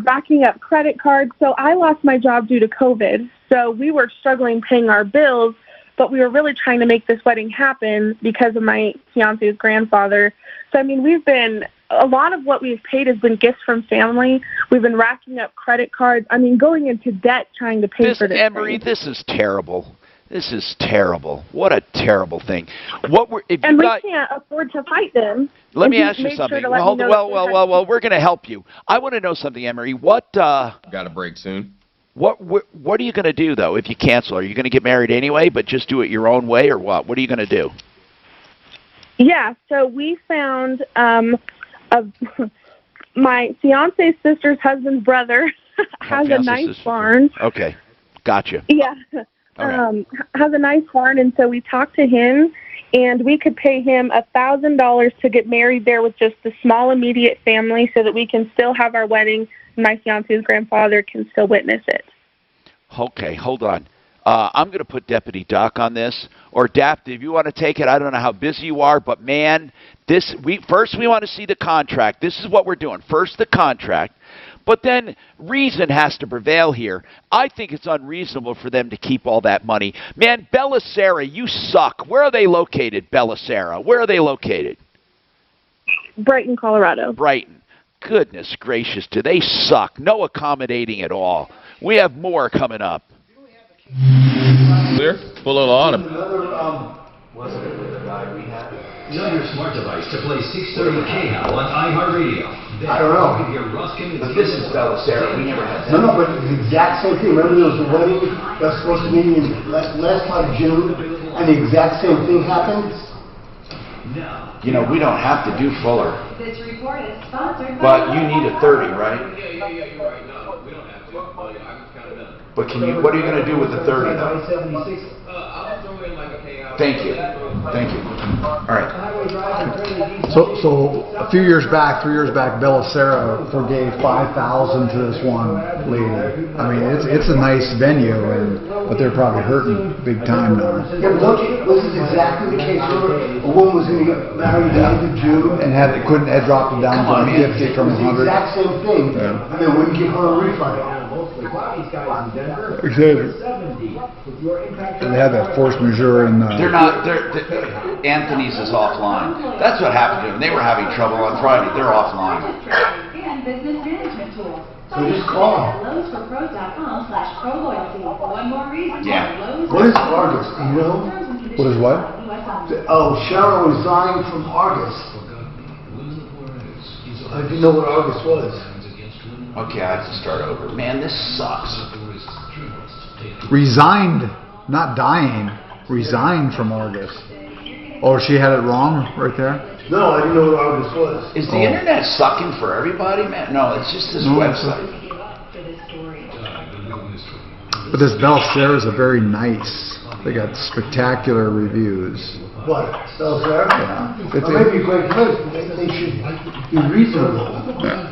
Backing up credit cards. So I lost my job due to COVID. So we were struggling paying our bills, but we were really trying to make this wedding happen because of my fiance's grandfather. So, a lot of what we've paid has been gifts from family. We've been racking up credit cards. Going into debt trying to pay for this. Emery, this is terrible. This is terrible. What a terrible thing. We can't afford to fight them. Let me ask you something. Well, we're going to help you. I want to know something, Emery. Got a break soon. What are you going to do, though, if you cancel? Are you going to get married anyway, but just do it your own way, or what? What are you going to do? Yeah, so we found my fiance's sister's husband's brother has a nice barn. Okay, gotcha. Yeah. Okay. Has a nice barn, and so we talked to him, and we could pay him $1,000 to get married there with just the small immediate family so that we can still have our wedding and my fiance's grandfather can still witness it. Okay, hold on. I'm going to put Deputy Doc on this, or Dap, if you want to take it. I don't know how busy you are, but man, first we want to see the contract. This is what we're doing. First the contract. But then reason has to prevail here. I think it's unreasonable for them to keep all that money. Man, Bellicera, you suck. Where are they located, Bellicera? Where are they located? Brighton, Colorado. Brighton. Goodness gracious, do they suck. No accommodating at all. We have more coming up. Clear? Full on. Wasn't it with the guy we had? Tell your smart device to play 630 KHOW on iHeartRadio. Then I don't know. you can hear Russ But this is Belisara. We never had that. No, but it's the exact same thing. Remember there was a wedding that was supposed to be in last part of June, and the exact same thing happened? You know, we don't have to do Fuller, This report is sponsored by... but you need a 30, right? Yeah, you're right. No, we don't have to. I'm kind of done. But can you? What are you going to do with the 30 though? I'll throw in like a payout. Thank you. Thank you. All right. So a few years back, 3 years back, Belisara forgave $5,000 to this one lady. I mean, it's a nice venue, but they're probably hurting big time now. Yeah, but this is exactly the case. Remember, a woman was going to get married at the end of June. And had dropped it down to 50 from 100. The exact same thing, Yeah. and they wouldn't give her a refund. Exactly. And they had that force majeure in. They're not. Anthony's is offline. That's what happened to them. They were having trouble on Friday. They're offline. And business management tools. So just call them. Lowe'sForPros.com/ProLoyalty. One more reason. Yeah. What is Argus? Do you know? What is what? Oh, Cheryl resigned from Argus. I didn't know what Argus was. Okay, I have to start over. Man, this sucks. Resigned, not dying. Resigned from Argus. Oh, she had it wrong right there? No, I didn't know what Argus was. Is the internet sucking for everybody, man? No, it's just this website. But this Belisara is a very nice. They got spectacular reviews. What? Belisara? Yeah. Well, maybe a great place, but they should be reasonable.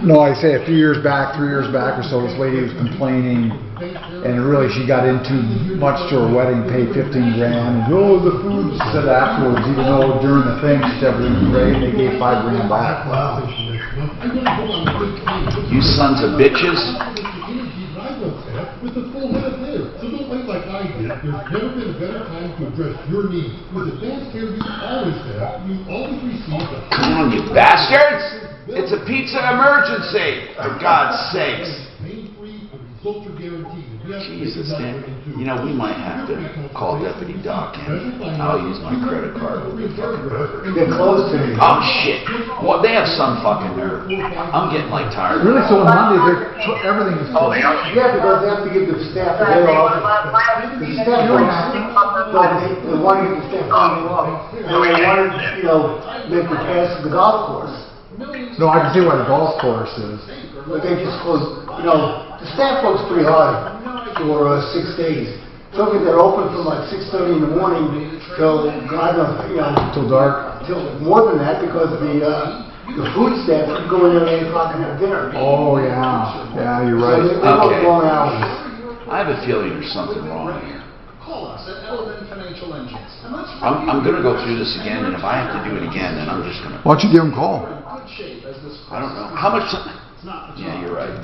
No, I say a few years back, 3 years back or so, this lady was complaining, and really she got into much to her wedding, paid $15,000, and the food, she said afterwards, even though during the thing she said everything was great, they gave $5,000 back. Wow. You sons of bitches. With a full head of hair. So don't wait like I did. There's never been a better time to address your needs. With advanced hair you always have, you always receive the... Come on, you bastards! It's a pizza emergency! For God's sakes. Pain-free and results are guaranteed. Jesus, man. You know, we might have to call Deputy Doc in. I'll use my credit card with the fucking burger. They're closed today. Oh, shit. Well, they have some fucking nerve. I'm getting, like, tired. Really, so on Monday, everything is closed. Yeah, because they have to give the staff a day off. The staff they want to get the staff time off. And they want to, make the pass to the golf course. No, I can see why the golf course is. But they just close, the staff works pretty hard for 6 days. So if they're open from like 6:30 in the morning till, I don't know, Till dark. till more than that because the food staff could go in there at 8 o'clock and have dinner. Oh, yeah. Yeah, you're right. So they work long hours. I have a feeling there's something wrong here. Call us at Element Financial Engines. I'm going to go through this again, and if I have to do it again, then I'm just going to... Why don't you give them a call? I don't know. How much... Yeah, you're right.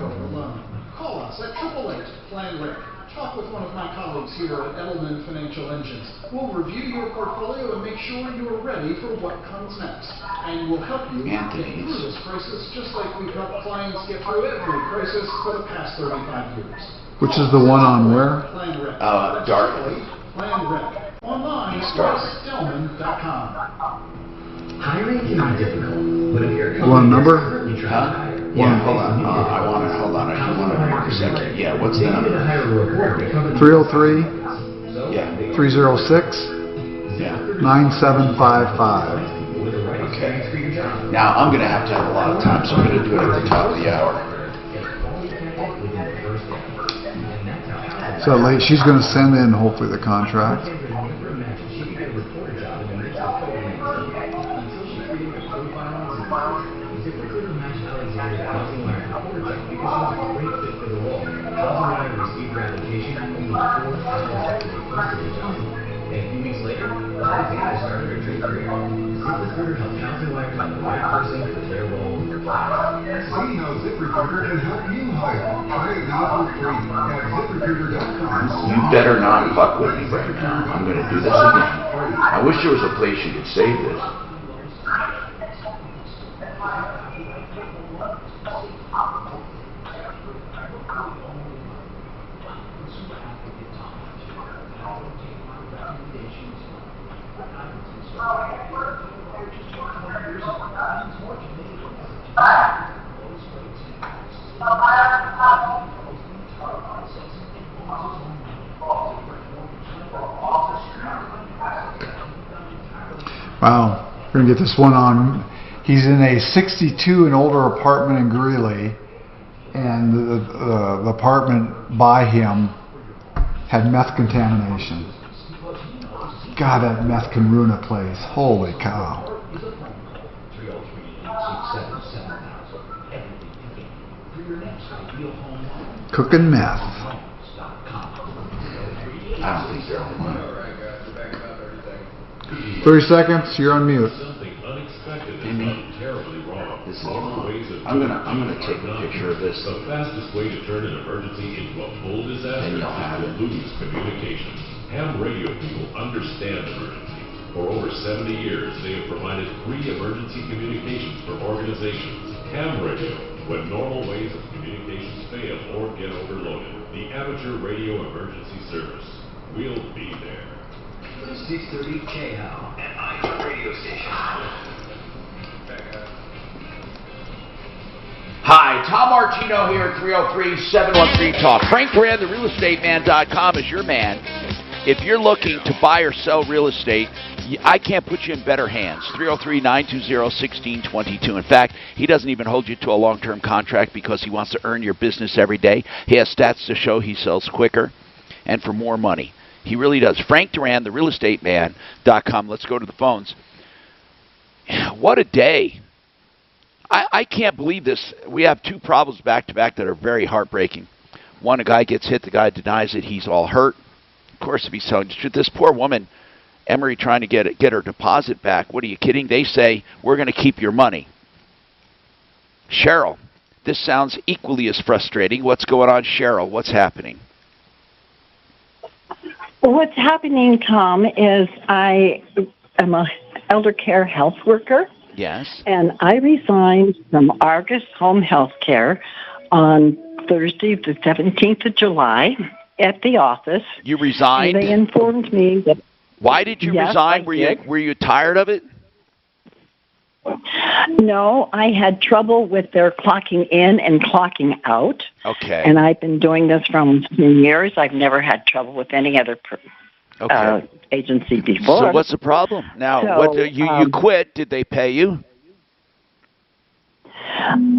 Call us at 888-PLAN-RIC. Talk with one of my colleagues here at Edelman Financial Engines. We'll review your portfolio and make sure you're ready for what comes next. And we'll help you get through this crisis just like we've helped clients get through every crisis for the past 35 years. Which is the one on where? PLAN-RIC. Dark. PLAN-RIC. Online at RussElman.com. Hiring can be difficult, but if you're One number? Huh? Yeah, hold on. Hold on. I just want to hear a second. Yeah, what's the number? 303 Yeah. 306 Yeah. 9755. Okay. Now, I'm going to have a lot of time, so I'm going to do it at the top of the hour. So late, she's going to send in hopefully the contract. See how ZipRecruiter can help you hire. Try it now for free at ZipRecruiter.com. You better not fuck with me right now. I'm going to do this again. I wish there was a place you could save this. Wow, we're gonna get this one on. He's in a 62 and older apartment in Greeley, and the apartment by him had meth contamination. God, that meth can ruin a place. Holy cow. Cooking meth. I don't think they're online. 30 seconds, you're on mute. This is I'm gonna take a picture of this. The fastest way to turn an emergency into a full disaster is to lose communications. Ham radio people understand emergencies. For over 70 years, they have provided free emergency communications for organizations. Ham radio, when normal ways of communications fail or get overloaded. The Amateur Radio Emergency Service. We'll be there. 630 KHOW and iHeart Radio Station. Hi, Tom Martino here at 303-713-TALK. Frank Duran, therealestateman.com is your man. If you're looking to buy or sell real estate, I can't put you in better hands. 303-920-1622. In fact, he doesn't even hold you to a long-term contract because he wants to earn your business every day. He has stats to show he sells quicker and for more money. He really does. Frank Duran, therealestateman.com. Let's go to the phones. What a day. I can't believe this. We have two problems back-to-back that are very heartbreaking. One, a guy gets hit. The guy denies it. He's all hurt. Of course, if he's telling the truth, this poor woman, Emery, trying to get her deposit back. What are you kidding? They say, we're going to keep your money. Cheryl, this sounds equally as frustrating. What's going on, Cheryl? What's happening? What's happening, Tom, is I am an elder care health worker. Yes. And I resigned from Argus Home Health Care on Thursday, the 17th of July, at the office. You resigned? And they informed me that... Why did you resign? Were you tired of it? No, I had trouble with their clocking in and clocking out. Okay. And I've been doing this for almost 10 years. I've never had trouble with any other agency before. So what's the problem? Now, So, you quit. Did they pay you?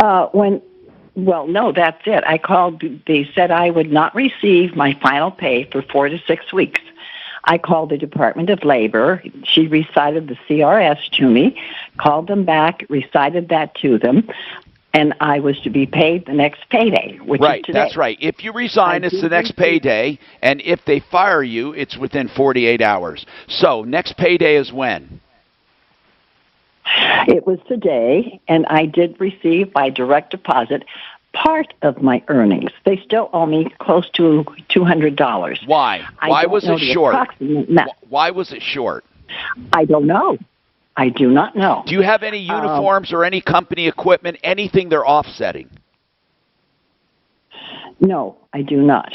Well, no, that's it. I called. They said I would not receive my final pay for 4 to 6 weeks. I called the Department of Labor. She recited the CRS to me, called them back, recited that to them, and I was to be paid the next payday, which is today. That's right. If you resign, it's the next payday, and if they fire you, it's within 48 hours. So next payday is when? It was today, and I did receive by direct deposit part of my earnings. They still owe me close to $200. Why? Why was it short? Why was it short? I don't know. I do not know. Do you have any uniforms or any company equipment, anything they're offsetting? No, I do not.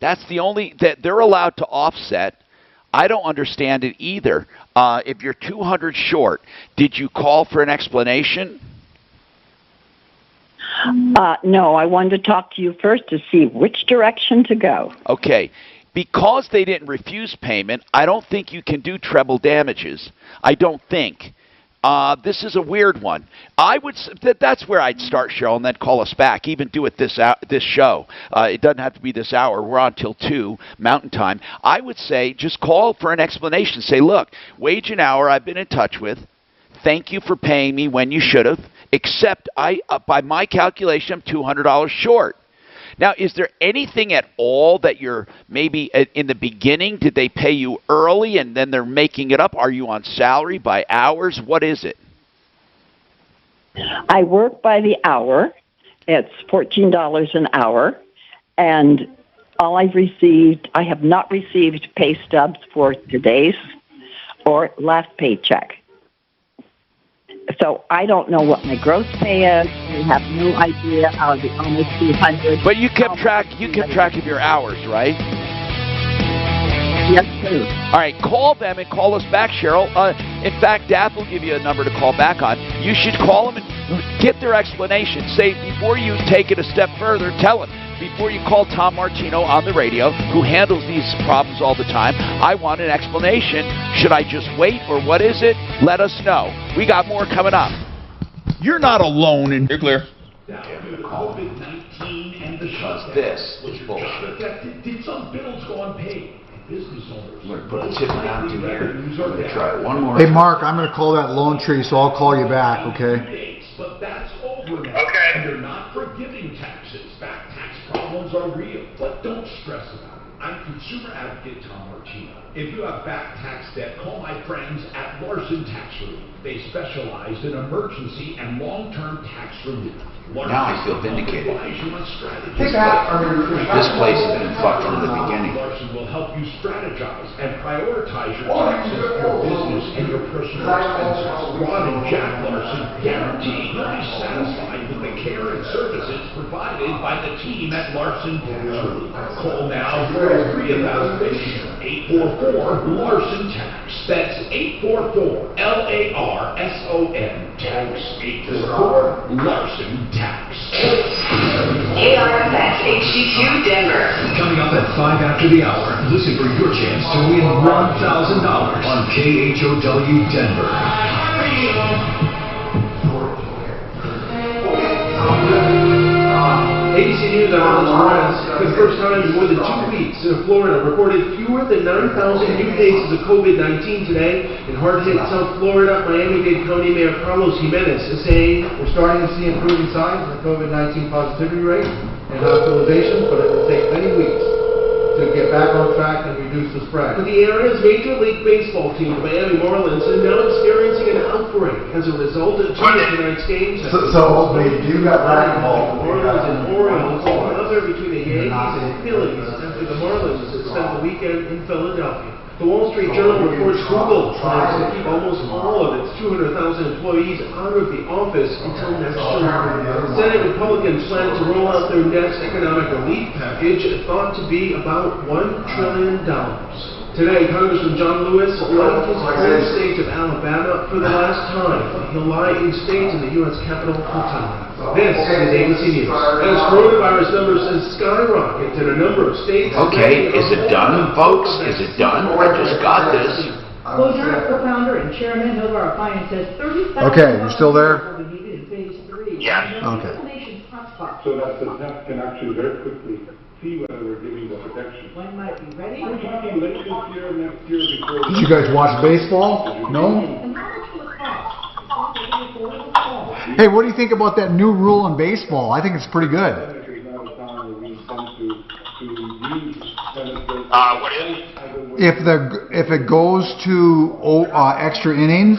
That's the only that they're allowed to offset. I don't understand it either. If you're 200 short, did you call for an explanation? No, I wanted to talk to you first to see which direction to go. Okay. Because they didn't refuse payment, I don't think you can do treble damages. I don't think. This is a weird one. That's where I'd start, Cheryl, and then call us back. Even do it this show. It doesn't have to be this hour. We're on till 2 Mountain Time. I would say just call for an explanation. Say, look, wage and hour I've been in touch with. Thank you for paying me when you should have. Except by my calculation, I'm $200 short. Now, is there anything at all that you're maybe in the beginning, did they pay you early and then they're making it up? Are you on salary by hours? What is it? I work by the hour. It's $14 an hour. And all I've received, I have not received pay stubs for today's or last paycheck. So I don't know what my gross pay is. I have no idea how the almost 200. But you kept track of your hours, right? Yes, please. All right, call them and call us back, Cheryl. In fact, Daph will give you a number to call back on. You should call them and get their explanation. Say, before you take it a step further, tell them, before you call Tom Martino on the radio, who handles these problems all the time, I want an explanation. Should I just wait, or what is it? Let us know. We got more coming up. You're not alone in... You're clear. COVID-19 and the shutdown. This is bullshit. Did some bills go unpaid? Business owners. I'm going to put a tip down to here. I'm going to try it one more. Hey, Mark, I'm going to call that Lone Tree, so I'll call you back, okay? But that's over now. Okay. And they're not forgiving taxes. Back tax problems are real, but don't stress about it. I'm consumer advocate Tom Martino. If you have back tax debt, call my friends at Larson Tax Relief. They specialize in emergency and long-term tax relief. Now I feel vindicated. This place has been fucked from the beginning. Larson will help you strategize and prioritize your taxes, your business, and your personal expenses. Ron and Jack Larson guarantee you'll be satisfied with the care and services provided by the team at Larson Tax Relief. Call now for a free evaluation. 844-LARSON TAX. That's 844-LARSON TAX. 844-LARSON TAX. KRFX HD2 Denver. Coming up at 5 after the hour, listen for your chance to win $1,000 on KHOW Denver. ABC News, I'm Alan Lawrence. For the first time in more than 2 weeks, Florida recorded fewer than 9,000 new cases of COVID-19 today. In hard-hit South Florida, Miami-Dade County Mayor Carlos Jimenez is saying, we're starting to see improving signs in the COVID-19 positivity rate and hospitalizations, but it will take many weeks to get back on track and reduce the spread. The area's Major League Baseball team, the Miami Marlins, is now experiencing an outbreak as a result of two of tonight's games. So they do got racquetball. Marlins and Orioles, another between the Yankees and Phillies after the Marlins had spent the weekend in Philadelphia. The Wall Street Journal reports Google tries to keep almost all of its 200,000 employees out of the office until next July. Senate Republicans plan to roll out their next economic relief package, thought to be about $1 trillion. Today, Congressman John Lewis left his home state of Alabama for the last time. He'll lie in state in the U.S. Capitol Hotel. This is ABC News. As coronavirus numbers have skyrocketed in a number of states... Okay, is it done, folks? Is it done? I just got this. Closure co-founder and chairman Hilvar Appliance says 30,000... Okay, you still there? ...will be needed in phase 3. Yes. Okay. So that the test can actually very quickly see whether we're giving the protection. When might be ready? We're talking late this year, next year, before... Did you guys watch baseball? No? And how much will it cost? Hey, what do you think about that new rule in baseball? I think it's pretty good. What is? If it goes to extra innings,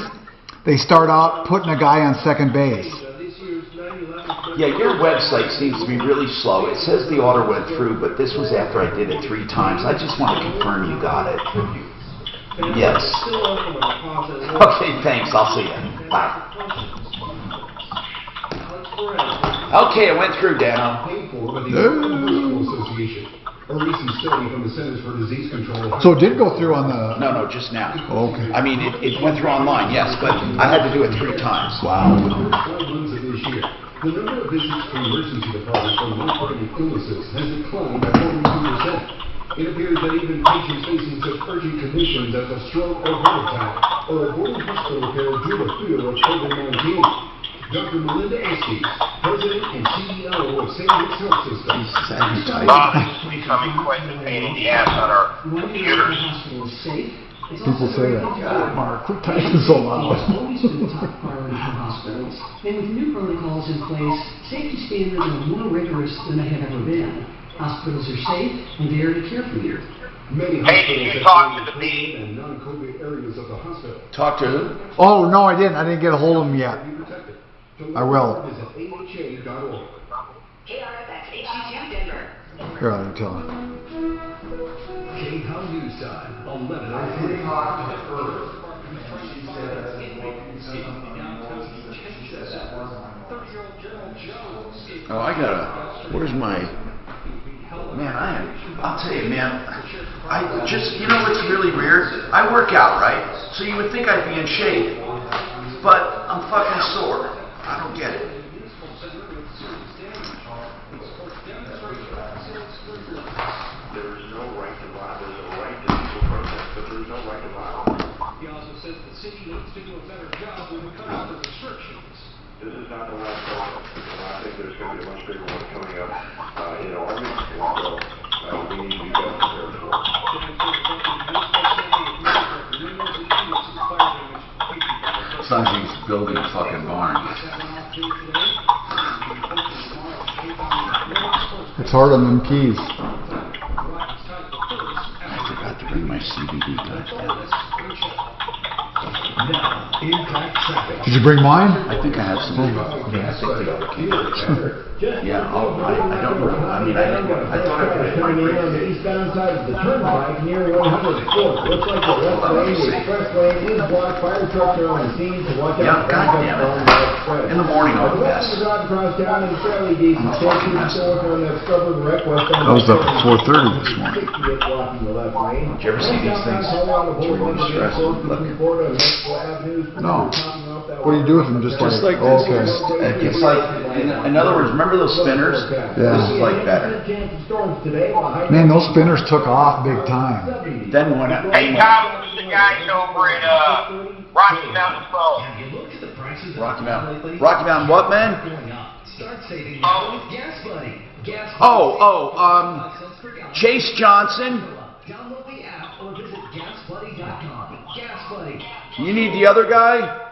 they start out putting a guy on second base. Yeah, your website seems to be really slow. It says the order went through, but this was after I did it 3 times. I just want to confirm you got it. Yes. Okay, thanks. I'll see you. Bye. Okay, it went through, Dano. A recent study from the Centers for Disease Control. So it did go through on the... No, just now. Okay. I mean, it went through online, yes, but I had to do it 3 times. Wow. The number of visits to emergency departments for life-threatening illnesses has declined by 42%. It appears that even patients facing such urgent conditions as a stroke or heart attack are avoiding hospital care due to fear of COVID-19. Dr. Melinda Estes, President and CEO of St. Luke's Health System. This is becoming quite the pain in the ass on our computers. People say that. God, Mark, quit typing so loud. It's always been a top priority for hospitals. And with new protocols in place, safety standards are more rigorous than they have ever been. Hospitals are safe and there to care for you. Hey, did you talk to the bee? And non-COVID areas of the hospital. Talk to who? Oh, no, I didn't. I didn't get a hold of him yet. I will. KRFX HD2 Denver. Here, I'll tell him. KHOW News Time, 11:03. Oh, I gotta. Where's my? Man, I'll tell you, man. You know what's really weird? I work out, right? So you would think I'd be in shape, but I'm fucking sore. I don't get it. There is no right to violate. There's a right to peaceful protest, but there is no right to violence. He also says the city needs to do a better job with the cutoff of restrictions. This is not the last protest, and I think there's going to be a much bigger one coming up in August, and so we need to be better prepared for it. Sounds like he's building a fucking barn. It's hard on them keys. I forgot to bring my CBD guys. Did you bring mine? I think I have some. Yeah, I think they all came. Yeah, I don't know. I mean, I thought I put it in my on the eastbound side of the turnpike near 104. Looks like the left lane, the express lane is blocked. Fire trucks are on the scene to watch out. Goddamn it. In the morning, I'll best. Drive across town in fairly decent shape. On that stubborn wreck westbound. I was up at 4:30 this morning. Blocking the left lane. Did you ever see these things? It's really stressful. No. What do you do with them? Just like oh, okay. It's like, in other words, remember those spinners? Yeah. This is like better. Man, those spinners took off big time. Then when Hey, Tom, this is the guys over at Rocky Mountain Phone. Rocky Mountain. Rocky Mountain what, man? Start saving with Gas Buddy. Chase Johnson. Download the app or visit gasbuddy.com. Gas Buddy. You need the other guy?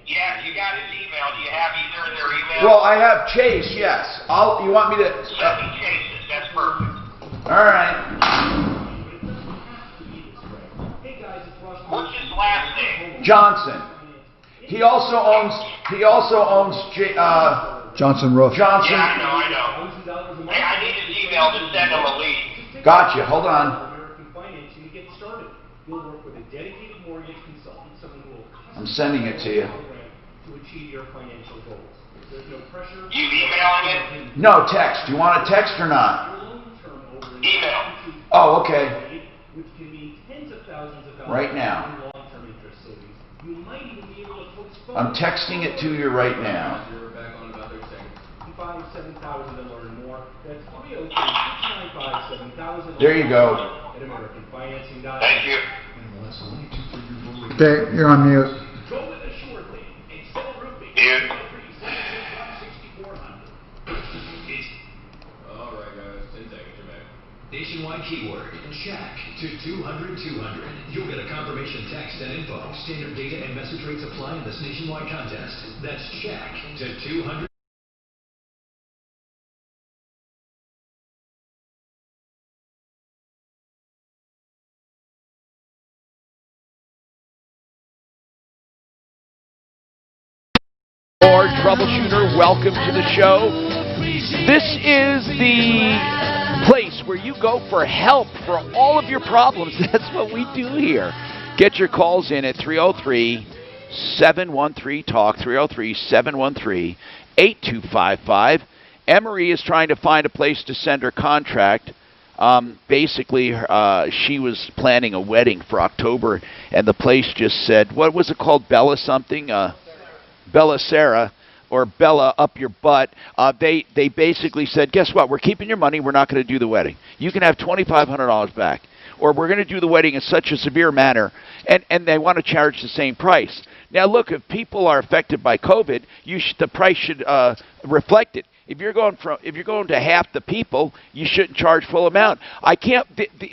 Yeah, you got his email. Do you have either of their emails? Well, I have Chase, yes. You want me to... Let me chase it. That's perfect. All right. What's his last name? Johnson. He also owns Johnson Roof. Johnson. Yeah, I know. Hey, I need his email to send him a lead. Gotcha. Hold on. American Financing to get started. We'll work with a dedicated mortgage consultant, someone who will I'm sending it to you. to achieve your financial goals. There's no pressure. You emailing it? No, text. Do you want a text or not? Email. Oh, okay. Which can mean tens of thousands of dollars Right now. in long-term interest savings. You might even be able to postpone. I'm texting it to you right now. You're back on about 30 seconds. 7,000 and learn more. That's 303-695-7000. There you go. At AmericanFinancing.com. Thank you. Okay, you're on mute. Go with Assuredly. Excel Roofing. Mute. All right, guys. 10 seconds. You're back. Nationwide keyword, check to 200-200. You'll get a confirmation text and info. Standard data and message rates apply in this nationwide contest. That's check to 200. Lord Troubleshooter, welcome to the show. This is the place where you go for help for all of your problems. That's what we do here. Get your calls in at 303-713-TALK, 303-713-8255. Emery is trying to find a place to send her contract. Basically, she was planning a wedding for October, and the place just said, what was it called, Bella something? Bella Sarah, or Bella up your butt. They basically said, guess what? We're keeping your money. We're not going to do the wedding. You can have $2,500 back. Or we're going to do the wedding in such a severe manner, and they want to charge the same price. Now, look, if people are affected by COVID, the price should reflect it. If you're going to half the people, you shouldn't charge full amount. I can't.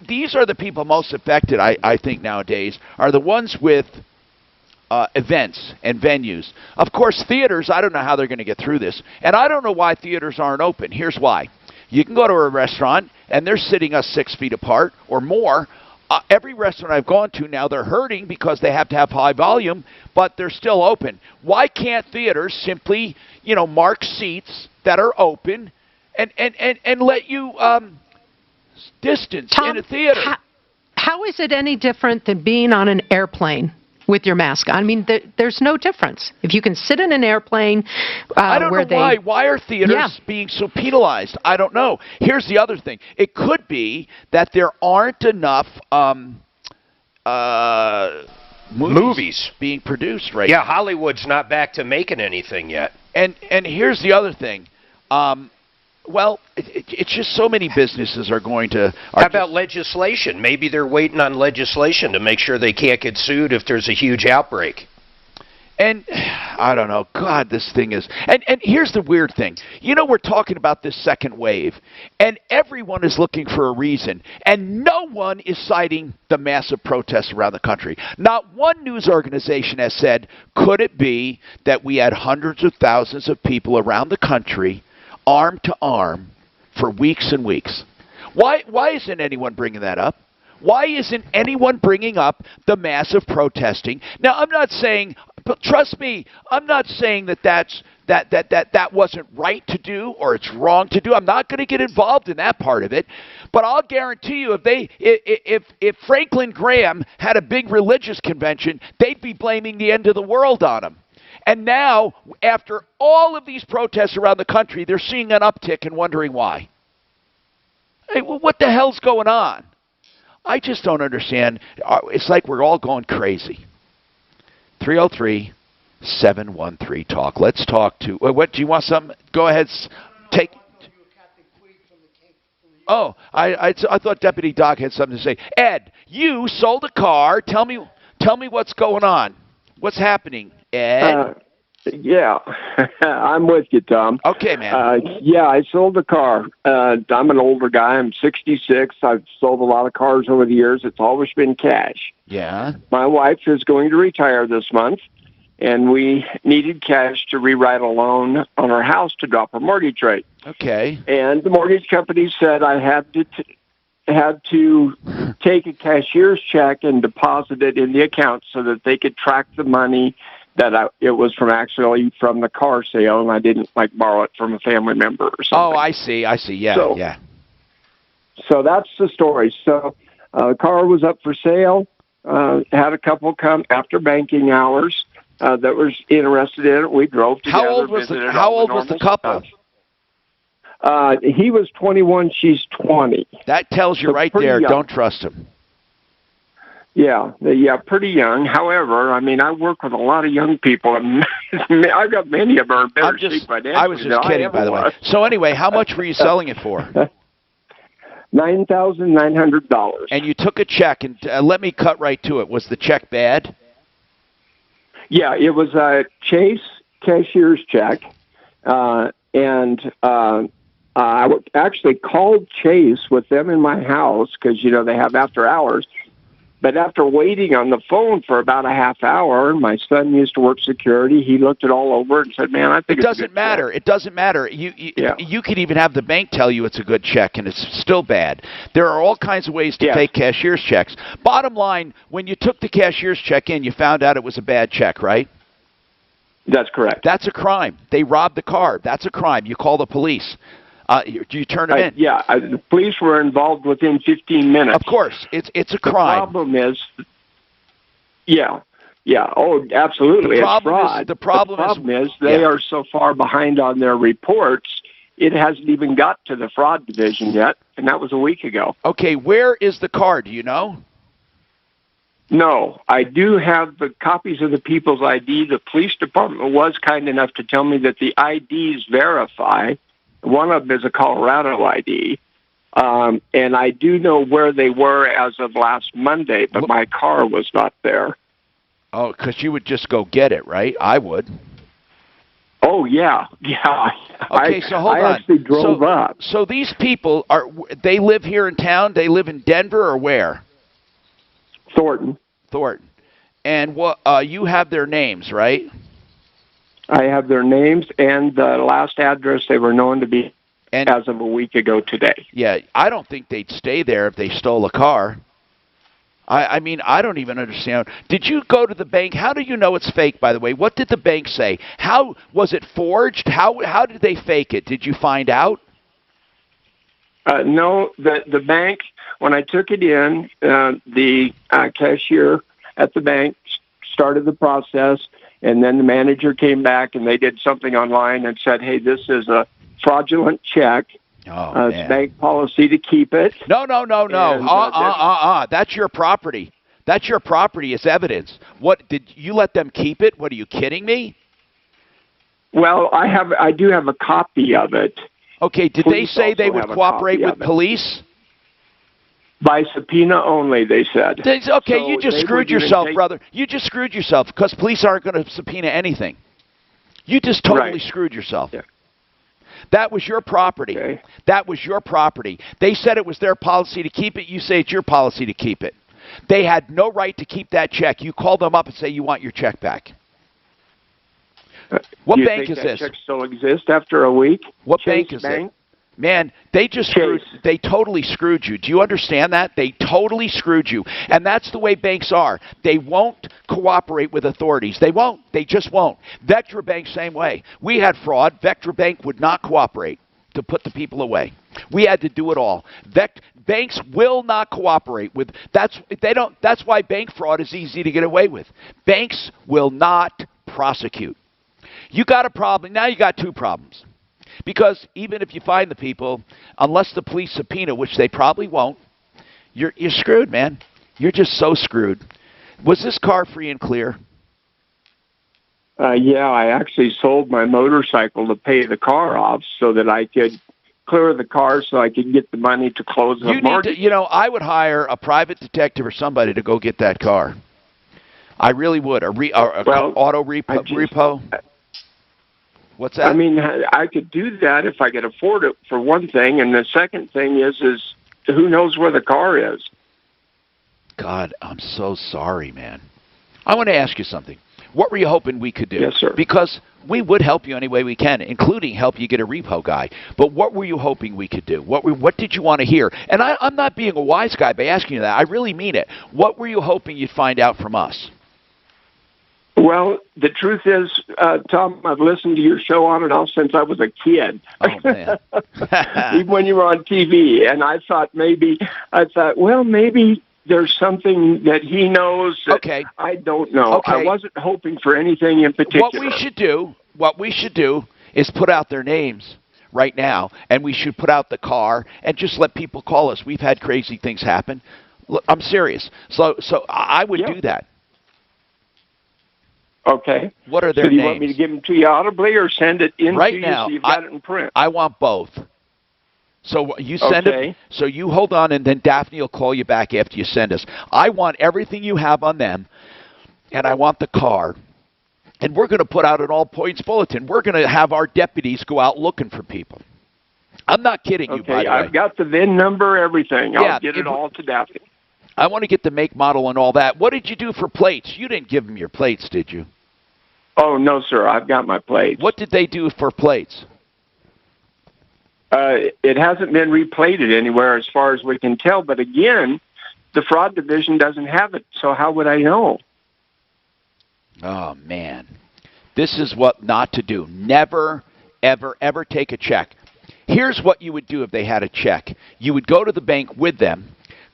These are the people most affected. I think nowadays are the ones with events and venues. Of course, theaters, I don't know how they're going to get through this. And I don't know why theaters aren't open. Here's why. You can go to a restaurant, and they're sitting us 6 feet apart or more. Every restaurant I've gone to now, they're hurting because they have to have high volume, but they're still open. Why can't theaters simply, mark seats that are open and let you distance Tom, in a theater? How is it any different than being on an airplane? with your mask on. I mean, there's no difference. If you can sit in an airplane I don't know why. Why are theaters Yeah. being so penalized? I don't know. Here's the other thing. It could be that there aren't enough movies being produced right now. Yeah, Hollywood's not back to making anything yet. And here's the other thing. Well, it's just so many businesses are going to... How about legislation? Maybe they're waiting on legislation to make sure they can't get sued if there's a huge outbreak. And I don't know. God, this thing is... And here's the weird thing. You know, we're talking about this second wave, and everyone is looking for a reason, and no one is citing the massive protests around the country. Not one news organization has said, could it be that we had hundreds of thousands of people around the country arm to arm for weeks and weeks? Why isn't anyone bringing that up? Why isn't anyone bringing up the massive protesting? Now, I'm not saying, but trust me, I'm not saying that wasn't right to do or it's wrong to do. I'm not going to get involved in that part of it. But I'll guarantee you, if Franklin Graham had a big religious convention, they'd be blaming the end of the world on him. And now, after all of these protests around the country, they're seeing an uptick and wondering why. Hey, well, what the hell's going on? I just don't understand. It's like we're all going crazy. 303-713-TALK. Let's talk to... What, do you want some? Go ahead. Take... Oh, I thought Deputy Doc had something to say. Ed, you sold a car. Tell me what's going on. What's happening, Ed? Yeah, I'm with you, Tom. Okay, man. Yeah, I sold a car. I'm an older guy. I'm 66. I've sold a lot of cars over the years. It's always been cash. Yeah. My wife is going to retire this month, and we needed cash to rewrite a loan on our house to drop our mortgage rate. Okay. And the mortgage company said I had to take a cashier's check and deposit it in the account so that they could track the money that it was actually from the car sale, and I didn't borrow it from a family member or something. Oh, I see. Yeah, yeah. So that's the story. So the car was up for sale. Had a couple come after banking hours that was interested in it. We drove together. How old was the couple? He was 21. She's 20. That tells you right there. Young. Don't trust him. Yeah, pretty young. However, I mean, I work with a lot of young people, and I've got many of them are better shape financially. I was just kidding, by the way. So anyway, how much were you selling it for? $9,900. And you took a check, and let me cut right to it. Was the check bad? Yeah, it was a Chase cashier's check, and I actually called Chase with them in my house because they have after hours. But after waiting on the phone for about a half hour, my son used to work security. He looked it all over and said, "Man, I think it doesn't matter. It doesn't matter. You could even have the bank tell you it's a good check, and it's still bad. There are all kinds of ways to take cashier's checks. Bottom line, when you took the cashier's check in, you found out it was a bad check, right? That's correct. That's a crime. They robbed the car. That's a crime. You call the police. You turn it in. Yeah, the police were involved within 15 minutes. Of course, it's a crime. The problem is, oh, absolutely, it's fraud. The problem is they are so far behind on their reports, it hasn't even got to the fraud division yet, and that was a week ago. Okay, where is the car? Do you know? No, I do have the copies of the people's ID. The police department was kind enough to tell me that the IDs verify. One of them is a Colorado ID, and I do know where they were as of last Monday, but my car was not there. Oh, because you would just go get it, right? I would. Oh, yeah. Okay, so hold on. I actually drove up. So these people, they live here in town? They live in Denver or where? Thornton. And you have their names, right? I have their names and the last address they were known to be as of a week ago today. Yeah, I don't think they'd stay there if they stole a car. I mean, I don't even understand. Did you go to the bank? How do you know it's fake, by the way? What did the bank say? How was it forged? How did they fake it? Did you find out? No, the bank, when I took it in, the cashier at the bank started the process, and then the manager came back and they did something online and said, hey, this is a fraudulent check. It's bank policy to keep it. No. That's your property. That's your property as evidence. What, did you let them keep it? What, are you kidding me? Well, I do have a copy of it. Okay, did they say they would cooperate with police? By subpoena only, they said. Okay, so you just screwed yourself, take... brother. You just screwed yourself because police aren't going to subpoena anything. You just totally screwed yourself. Yeah. That was your property. Okay. That was your property. They said it was their policy to keep it. You say it's your policy to keep it. They had no right to keep that check. You call them up and say you want your check back. What bank is this? Check still exists after a week? What bank is it? Man, they just they totally screwed you. Do you understand that? They totally screwed you. And that's the way banks are. They won't cooperate with authorities. They won't. They just won't. Vectra Bank, same way. We had fraud. Vectra Bank would not cooperate to put the people away. We had to do it all. Banks will not cooperate with that's why bank fraud is easy to get away with. Banks will not prosecute. You got a problem. Now you got two problems. Because even if you find the people, unless the police subpoena, which they probably won't, you're screwed, man. You're just so screwed. Was this car free and clear? Yeah, I actually sold my motorcycle to pay the car off so that I could clear the car so I could get the money to close the mortgage. I would hire a private detective or somebody to go get that car. I really would. Auto repo. What's that? I mean, I could do that if I could afford it, for one thing. And the second thing is who knows where the car is? God, I'm so sorry, man. I want to ask you something. What were you hoping we could do? Yes, sir. Because we would help you any way we can, including help you get a repo guy. But what were you hoping we could do? What did you want to hear? And I'm not being a wise guy by asking you that. I really mean it. What were you hoping you'd find out from us? Well, the truth is, Tom, I've listened to your show on and off since I was a kid. Oh, man. Even when you were on TV. And I thought, maybe there's something that he knows that I don't know. Okay. I wasn't hoping for anything in particular. What we should do is put out their names right now, and we should put out the car and just let people call us. We've had crazy things happen. Look, I'm serious. So I would do that. Okay. What are their names? Do you want me to give them to you audibly or send it in right to now, you so you've got it in print? I want both. So you send it. So you hold on, and then Daphne will call you back after you send us. I want everything you have on them, and I want the car. And we're going to put out an all-points bulletin. We're going to have our deputies go out looking for people. I'm not kidding you, by the way. I've got the VIN number, everything. I'll get it all to Daphne. I want to get the make, model, and all that. What did you do for plates? You didn't give them your plates, did you? Oh, no, sir. I've got my plates. What did they do for plates? It hasn't been replated anywhere as far as we can tell. But again, the fraud division doesn't have it. So how would I know? Oh, man. This is what not to do. Never, ever, ever take a check. Here's what you would do if they had a check. You would go to the bank with them,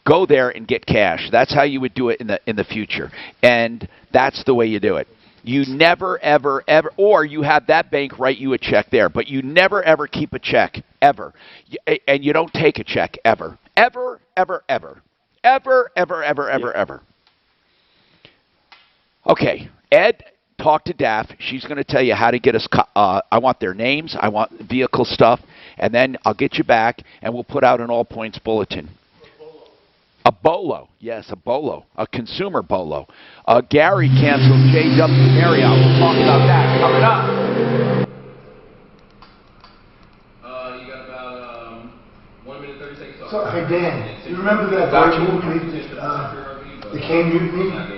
go there and get cash. That's how you would do it in the future. And that's the way you do it. You never, ever, ever, or you have that bank write you a check there, but you never, ever keep a check, ever. And you don't take a check, ever. Ever, ever, ever. Ever, ever, ever, ever, ever. Okay, Ed, talk to Daph. She's going to tell you how to get us, I want their names, I want vehicle stuff, and then I'll get you back, and we'll put out an all-points bulletin. A bolo, yes, a bolo, a consumer bolo. Gary canceled JW Marriott. We'll talk about that coming up. You got about 1 minute 30 seconds. So, hey Dan, you remember that great movie, The Came Mutiny?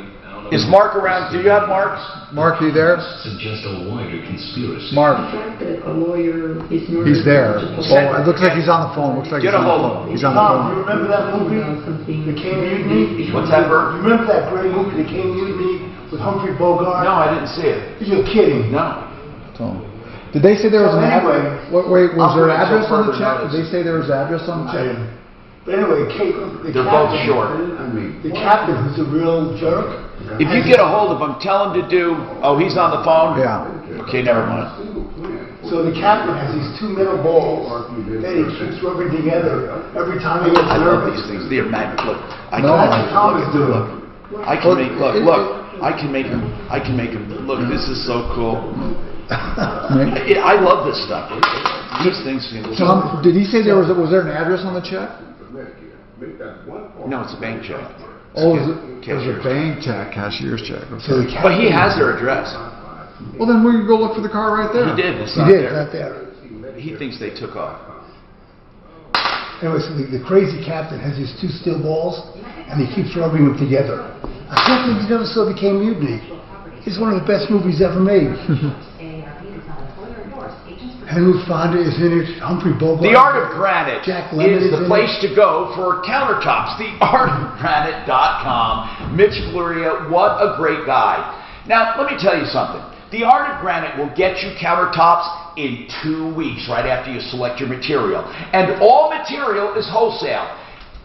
Is Mark around? Do you have Mark? Mark, are you there? Suggest a wider conspiracy. Mark. A lawyer is He's there. Oh, it looks like he's on the phone. Looks like he's on the phone. He's on the phone. You remember that movie, The Came Mutiny? What's that, Bert? You remember that great movie, The Came Mutiny, with Humphrey Bogart? No, I didn't see it. You're kidding. No. Did they say there was an address? Wait, was there an address on the check? Did they say there was an address on the check? But anyway, They're both short. The captain, who's a real jerk. If you get a hold of him, tell him to do. Oh, he's on the phone. Yeah. Okay, never mind. So the captain has these two metal balls that he keeps rubbing together every time he gets I love nervous. these things. They're magnet. Look, I No, that's what Tom is doing. Look, I can make. Look. I can make him. I can make him. Look, this is so cool. I love this stuff. These things. Tom, did he say there was there an address on the check? No, it's a bank check. Oh, it was a bank check, cashier's check. Okay. But he has their address. Well, then we can go look for the car right there. He did. It's He not did, there. right there. He thinks they took off. Anyway, so the crazy captain has these two steel balls, and he keeps rubbing them together. I can't believe he never saw The Became Mutiny. It's one of the best movies ever made. Henry Fonda is in it, Humphrey Bogart. The Art of Granite Jack Lemmon is the in place it. to go for countertops. TheArtOfGranite.com. Mitch Floria, what a great guy. Now, let me tell you something. The Art of Granite will get you countertops in 2 weeks, right after you select your material. And all material is wholesale.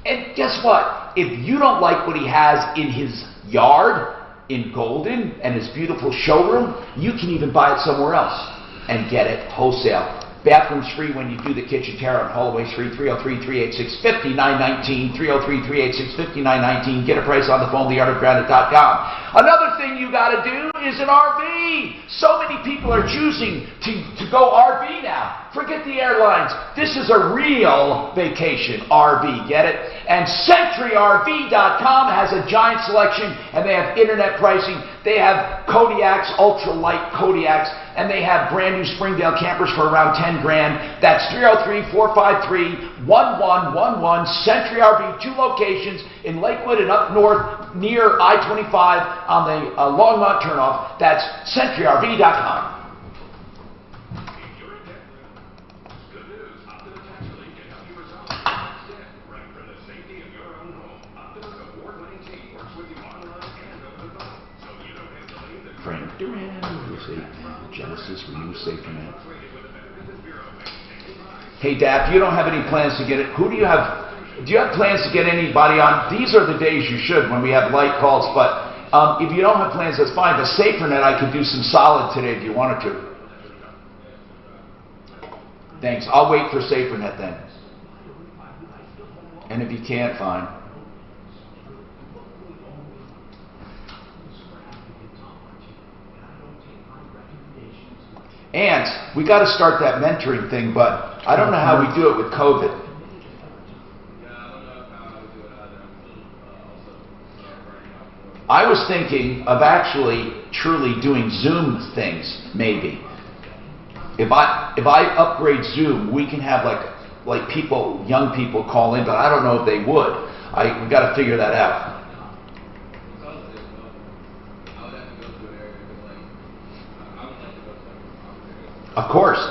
And guess what? If you don't like what he has in his yard, in Golden, and his beautiful showroom, you can even buy it somewhere else and get it wholesale. Bathrooms free when you do the kitchen tear out. Hallways free. 303-386-5919. 303-386-5919. Get a price on the phone. TheArtOfGranite.com. Another thing you got to do is an RV. So many people are choosing to go RV now. Forget the airlines. This is a real vacation RV. Get it? And SentryRV.com has a giant selection, and they have internet pricing. They have Kodiaks, ultralight Kodiaks, and they have brand new Springdale campers for around 10 grand. That's 303-453-1111. Century RV, 2 locations in Lakewood and up north near I-25 on the Longmont turnoff. That's CentryRV.com. Frank Duran, Genesis, Renew SafetyNet. Hey, Dap, you don't have any plans to get it. Who do you have? Do you have plans to get anybody on? These are the days you should when we have light calls, but if you don't have plans, that's fine. But SafetyNet, I could do some solid today if you wanted to. Thanks. I'll wait for SafetyNet then. And if you can't, fine. And we got to start that mentoring thing, but I don't know how we do it with COVID. I was thinking of actually truly doing Zoom things, maybe. If I upgrade Zoom, we can have like people, young people call in, but I don't know if they would. We got to figure that out. Of course.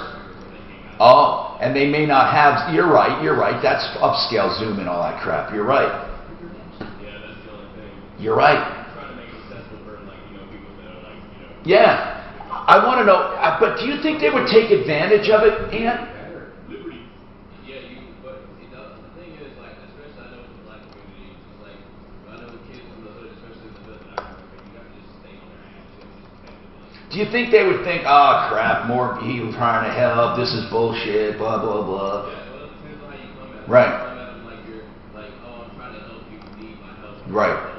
Oh, and they may not have. You're right. That's upscale Zoom and all that crap. You're right. You're right. Yeah. I want to know, but do you think they would take advantage of it, Ian? Do you think they would think, oh crap, more people trying to help, this is bullshit, blah, blah, blah. Right. Right.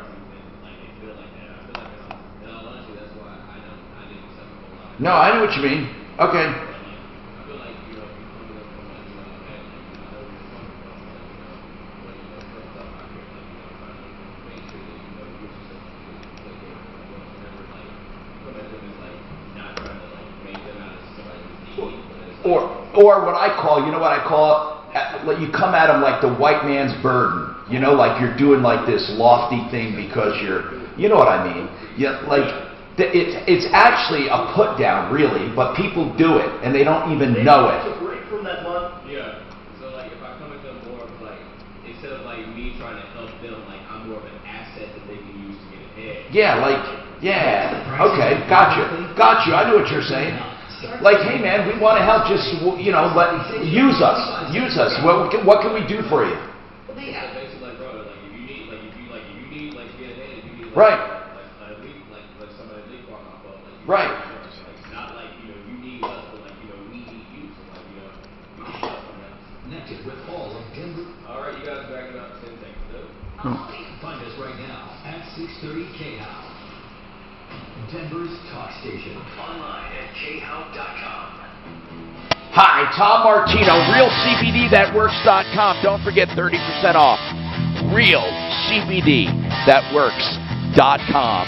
No, I know what you mean. Okay. Or what I call, you know what I call it? You come at them like the white man's burden. You know, like you're doing like this lofty thing because you know what I mean. It's actually a put down, really, but people do it and they don't even know it. Take a break from that month. Yeah. So like if I come at them more of like, instead of like me trying to help them, like I'm more of an asset that they can use to get ahead. Yeah, okay, got you. I know what you're saying. Like, hey man, we want to help. Just use us. What can we do for you? the app. Basically, like, bro, like if you need, like, to get ahead, if you need, Right. like a leak, like somebody leak on off of, like, you Right. need insurance. Like, not like, you need us, but like, we need you. So like, we need stuff on that. Connected with all of Denver. All right, you guys back it up. Same thing. Find us right now at 630 KHOW. Denver's talk station. Online at khow.com. Hi, Tom Martino, RealCBDThatWorks.com. Don't forget 30% off. RealCBDThatWorks.com.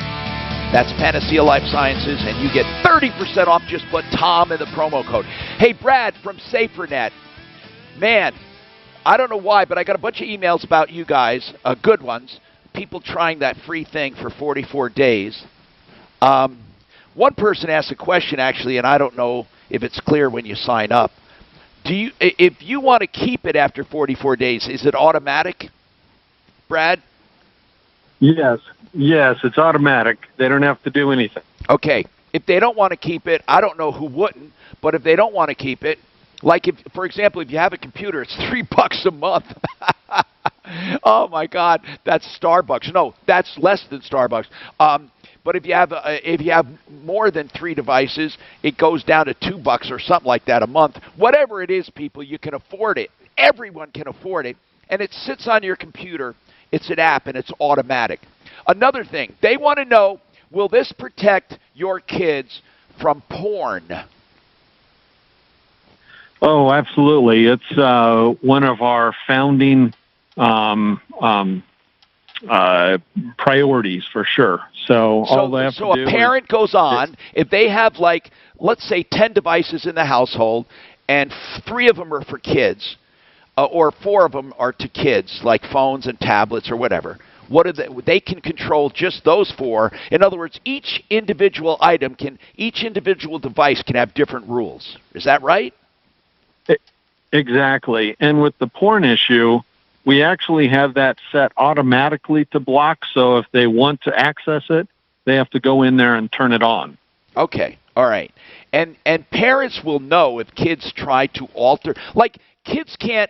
That's Panacea Life Sciences, and you get 30% off. Just put Tom in the promo code. Hey, Brad from SaferNet. Man, I don't know why, but I got a bunch of emails about you guys, good ones, people trying that free thing for 44 days. One person asked a question, actually, and I don't know if it's clear when you sign up. If you want to keep it after 44 days, is it automatic, Brad? Yes, it's automatic. They don't have to do anything. Okay. If they don't want to keep it, I don't know who wouldn't, but if they don't want to keep it, like, if, for example, if you have a computer, it's $3 a month. Oh, my God. That's Starbucks. No, that's less than Starbucks. But if you have more than 3 devices, it goes down to $2 or something like that a month. Whatever it is, people, you can afford it. Everyone can afford it. And it sits on your computer. It's an app, and it's automatic. Another thing, they want to know, will this protect your kids from porn? Oh, absolutely. It's one of our founding priorities for sure. So all they have to do a parent goes on, if they have, like, let's say 10 devices in the household, and 3 of them are for kids, or 4 of them are to kids, like phones and tablets or whatever. They can control just those 4. In other words, each individual device can have different rules. Is that right? Exactly. And with the porn issue, we actually have that set automatically to block. So if they want to access it, they have to go in there and turn it on. Okay. All right. And parents will know if kids try to alter. Like, kids can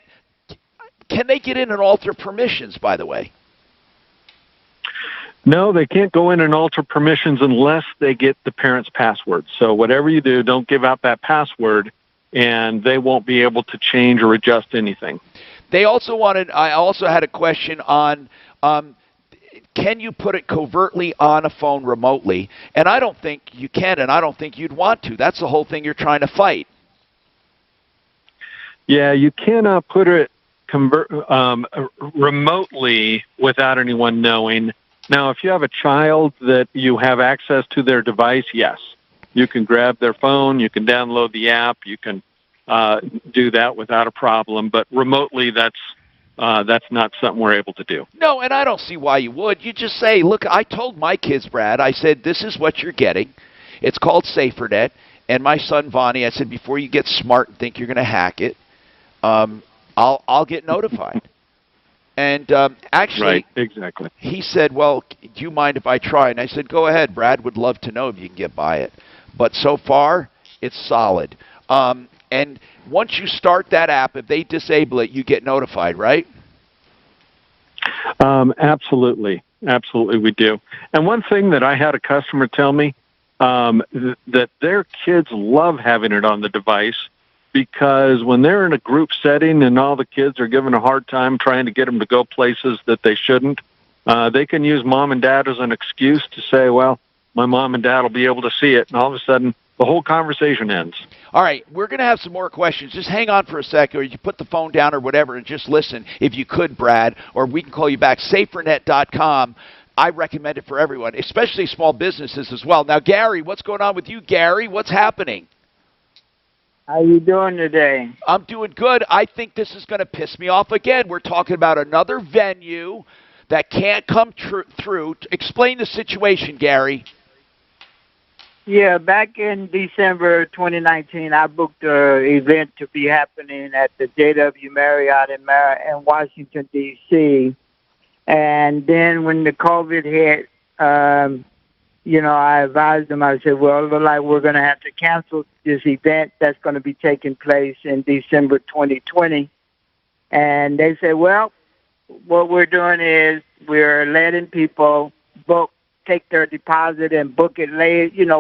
they get in and alter permissions, by the way? No, they can't go in and alter permissions unless they get the parent's password. So whatever you do, don't give out that password, and they won't be able to change or adjust anything. I also had a question on, can you put it covertly on a phone remotely? And I don't think you can, and I don't think you'd want to. That's the whole thing you're trying to fight. Yeah, you cannot put it remotely without anyone knowing. Now, if you have a child that you have access to their device, yes. You can grab their phone, you can download the app, you can do that without a problem. But remotely, that's not something we're able to do. No, and I don't see why you would. You just say, look, I told my kids, Brad, I said, this is what you're getting. It's called SaferNet. And my son, Vonnie, I said, before you get smart and think you're going to hack it, I'll get notified. And actually, right, exactly. He said, well, do you mind if I try? And I said, go ahead. Brad would love to know if you can get by it. But so far, it's solid. And once you start that app, if they disable it, you get notified, right? Absolutely. Absolutely, we do. And one thing that I had a customer tell me, that their kids love having it on the device, because when they're in a group setting and all the kids are given a hard time trying to get them to go places that they shouldn't, they can use mom and dad as an excuse to say, well, my mom and dad will be able to see it. And all of a sudden, the whole conversation ends. All right, we're going to have some more questions. Just hang on for a second, or you put the phone down or whatever, and just listen if you could, Brad, or we can call you back. SaferNet.com. I recommend it for everyone, especially small businesses as well. Now, Gary, what's going on with you, Gary? What's happening? How you doing today? I'm doing good. I think this is going to piss me off again. We're talking about another venue that can't come through. Explain the situation, Gary. Yeah, back in December 2019, I booked an event to be happening at the JW Marriott in Washington, D.C. And then when the COVID hit, I advised them, I said, well, it looks like we're going to have to cancel this event that's going to be taking place in December 2020. And they said, well, what we're doing is we're letting people take their deposit and book it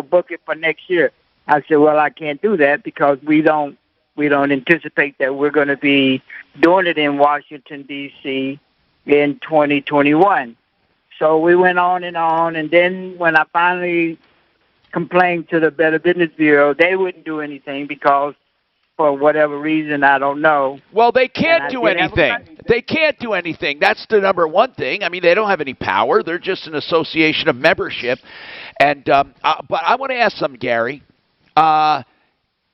book it for next year. I said, well, I can't do that because we don't anticipate that we're going to be doing it in Washington, D.C. in 2021. So we went on, and then when I finally complained to the Better Business Bureau, they wouldn't do anything because for whatever reason, I don't know. Well, they can't do anything. They can't do anything. That's the number one thing. I mean, they don't have any power. They're just an association of membership. And but I want to ask something, Gary.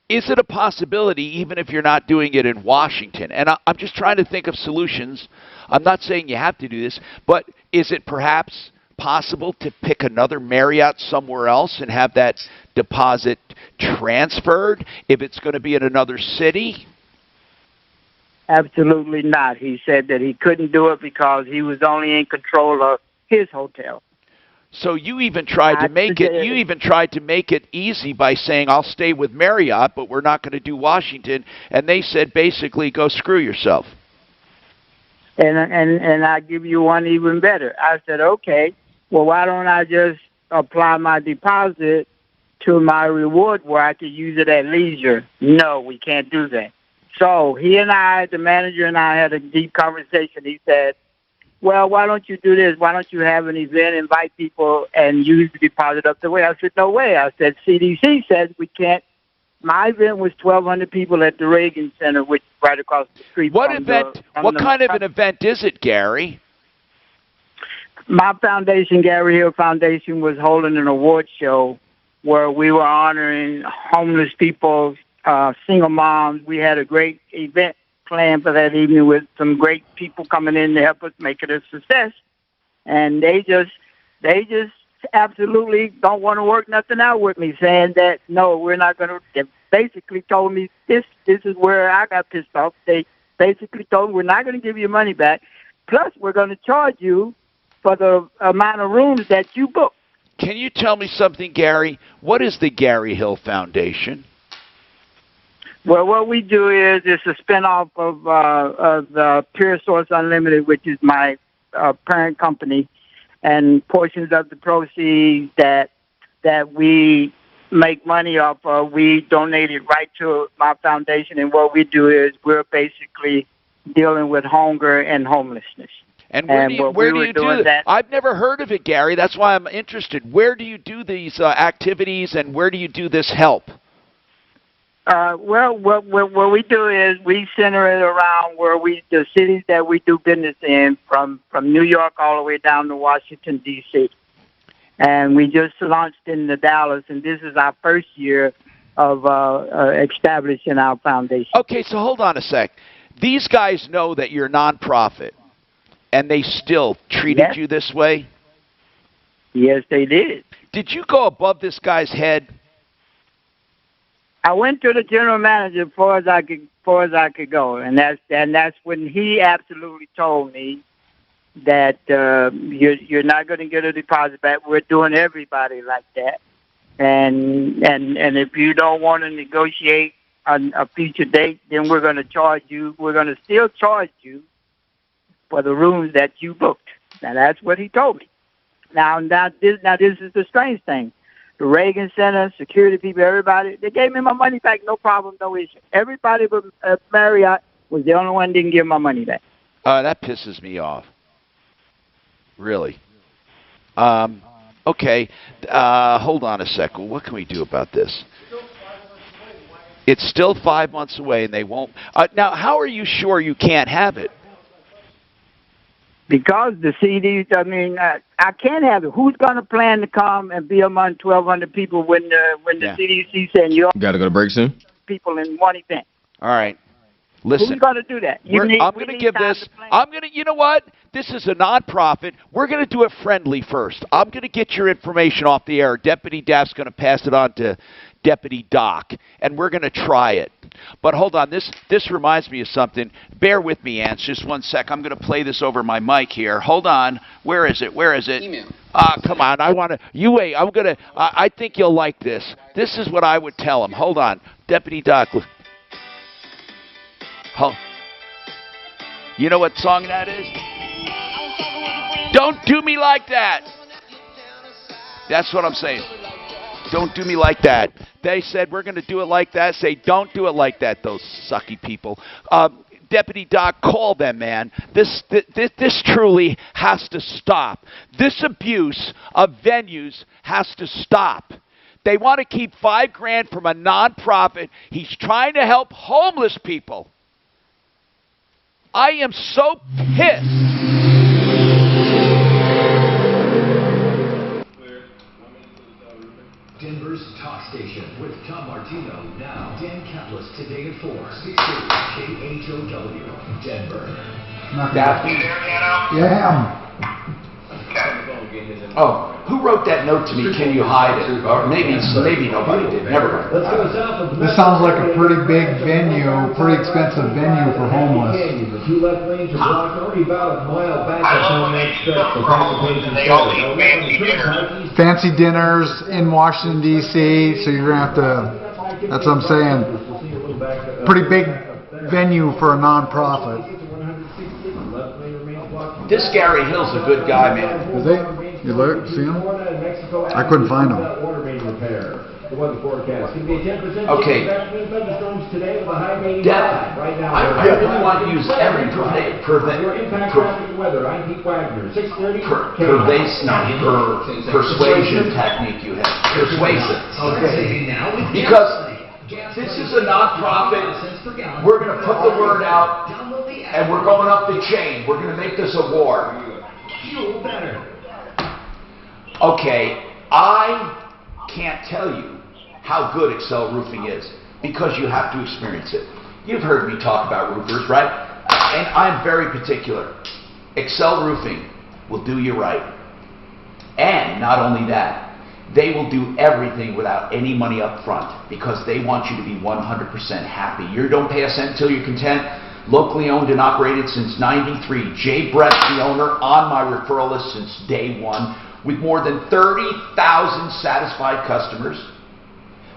Is it a possibility, even if you're not doing it in Washington? And I'm just trying to think of solutions. I'm not saying you have to do this, but is it perhaps possible to pick another Marriott somewhere else and have that deposit transferred if it's going to be in another city? Absolutely not. He said that he couldn't do it because he was only in control of his hotel. So you even tried to make it. You even tried to make it easy by saying, "I'll stay with Marriott, but we're not going to do Washington." And they said, basically, "Go screw yourself." And I give you one even better. I said, "Okay, well, why don't I just apply my deposit to my reward where I could use it at leisure?" No, we can't do that. So he and I, the manager and I, had a deep conversation. He said, well, why don't you do this? Why don't you have an event, invite people, and use the deposit up the way? I said, no way. I said, CDC says we can't. My event was 1,200 people at the Reagan Center, which is right across the street. What event? What kind of an event is it, Gary? My foundation, Gary Hill Foundation, was holding an award show where we were honoring homeless people, single moms. We had a great event planned for that evening with some great people coming in to help us make it a success. And they just absolutely don't want to work nothing out with me, saying that, no, we're not going to. They basically told me this is where I got pissed off. They basically told me we're not going to give you money back. Plus, we're going to charge you for the amount of rooms that you book. Can you tell me something, Gary? What is the Gary Hill Foundation? Well, what we do is it's a spinoff of Pure Source Unlimited, which is my parent company, and portions of the proceeds that we make money off of, we donate it right to my foundation. And what we do is we're basically dealing with hunger and homelessness. And where do you do that? I've never heard of it, Gary. That's why I'm interested. Where do you do these activities, and where do you do this help? Well, what we do is we center it around the cities that we do business in, from New York all the way down to Washington, D.C. And we just launched in the Dallas, and this is our first year of establishing our foundation. Okay, so hold on a sec. These guys know that you're a nonprofit, and they still treated you this way? Yes, they did. Did you go above this guy's head? I went to the general manager as far as I could go, and that's when he absolutely told me that you're not going to get a deposit back. We're doing everybody like that, and if you don't want to negotiate a future date, then we're going to charge you. We're going to still charge you for the rooms that you booked. Now that's what he told me. Now this is the strange thing. The Reagan Center, security people, everybody, they gave me my money back, no problem, no issue. Everybody but Marriott was the only one that didn't give my money back. That pisses me off. Really. Okay. Hold on a second. What can we do about this? It's still 5 months away, and they won't. Now, how are you sure you can't have it? Because the CDs, I can't have it. Who's going to plan to come and be among 1,200 people when the CDC saying you got to go to break soon? People in one event? All right. Listen. Who's going to do that? I'm going to give this. You know what? This is a nonprofit. We're going to do it friendly first. I'm going to get your information off the air. Deputy Daff's going to pass it on to Deputy Doc, and we're going to try it. But hold on, this reminds me of something. Bear with me, Ants, just 1 sec. I'm going to play this over my mic here. Hold on. Where is it? Email. Come on. I want to. You wait. I'm going to. I think you'll like this. This is what I would tell him. Hold on, Deputy Doc. You know what song that is? Don't do me like that. That's what I'm saying. Don't do me like that. They said we're going to do it like that. Say, don't do it like that, those sucky people. Deputy Doc, call them, man. This truly has to stop. This abuse of venues has to stop. They want to keep $5 grand from a nonprofit. He's trying to help homeless people. I am so pissed. Denver's talk station with Tom Martino now. Dan Catless today at 4. 630 KHOW Denver. Daphne? Yeah. Oh, who wrote that note to me? Can you hide it? Or maybe nobody did. Never mind. This sounds like a pretty big venue, pretty expensive venue for homeless. The two left lanes are blocked only about a mile back on that stretch. Fancy dinners in Washington, D.C., so you're going to have to, that's what I'm saying, pretty big venue for a nonprofit. This Gary Hill's a good guy, man. Is he? You look, see him? I couldn't find him. Okay. Deb, I really want to use every persuasion technique you have. Persuasive. Because this is a nonprofit. We're going to put the word out, and we're going up the chain. We're going to make this a war. Okay, I can't tell you how good Excel Roofing is because you have to experience it. You've heard me talk about roofers, right? And I'm very particular. Excel Roofing will do you right. And not only that, they will do everything without any money up front because they want you to be 100% happy. You don't pay a cent until you're content. Locally owned and operated since '93. Jay Brett, the owner, on my referral list since day one, with more than 30,000 satisfied customers.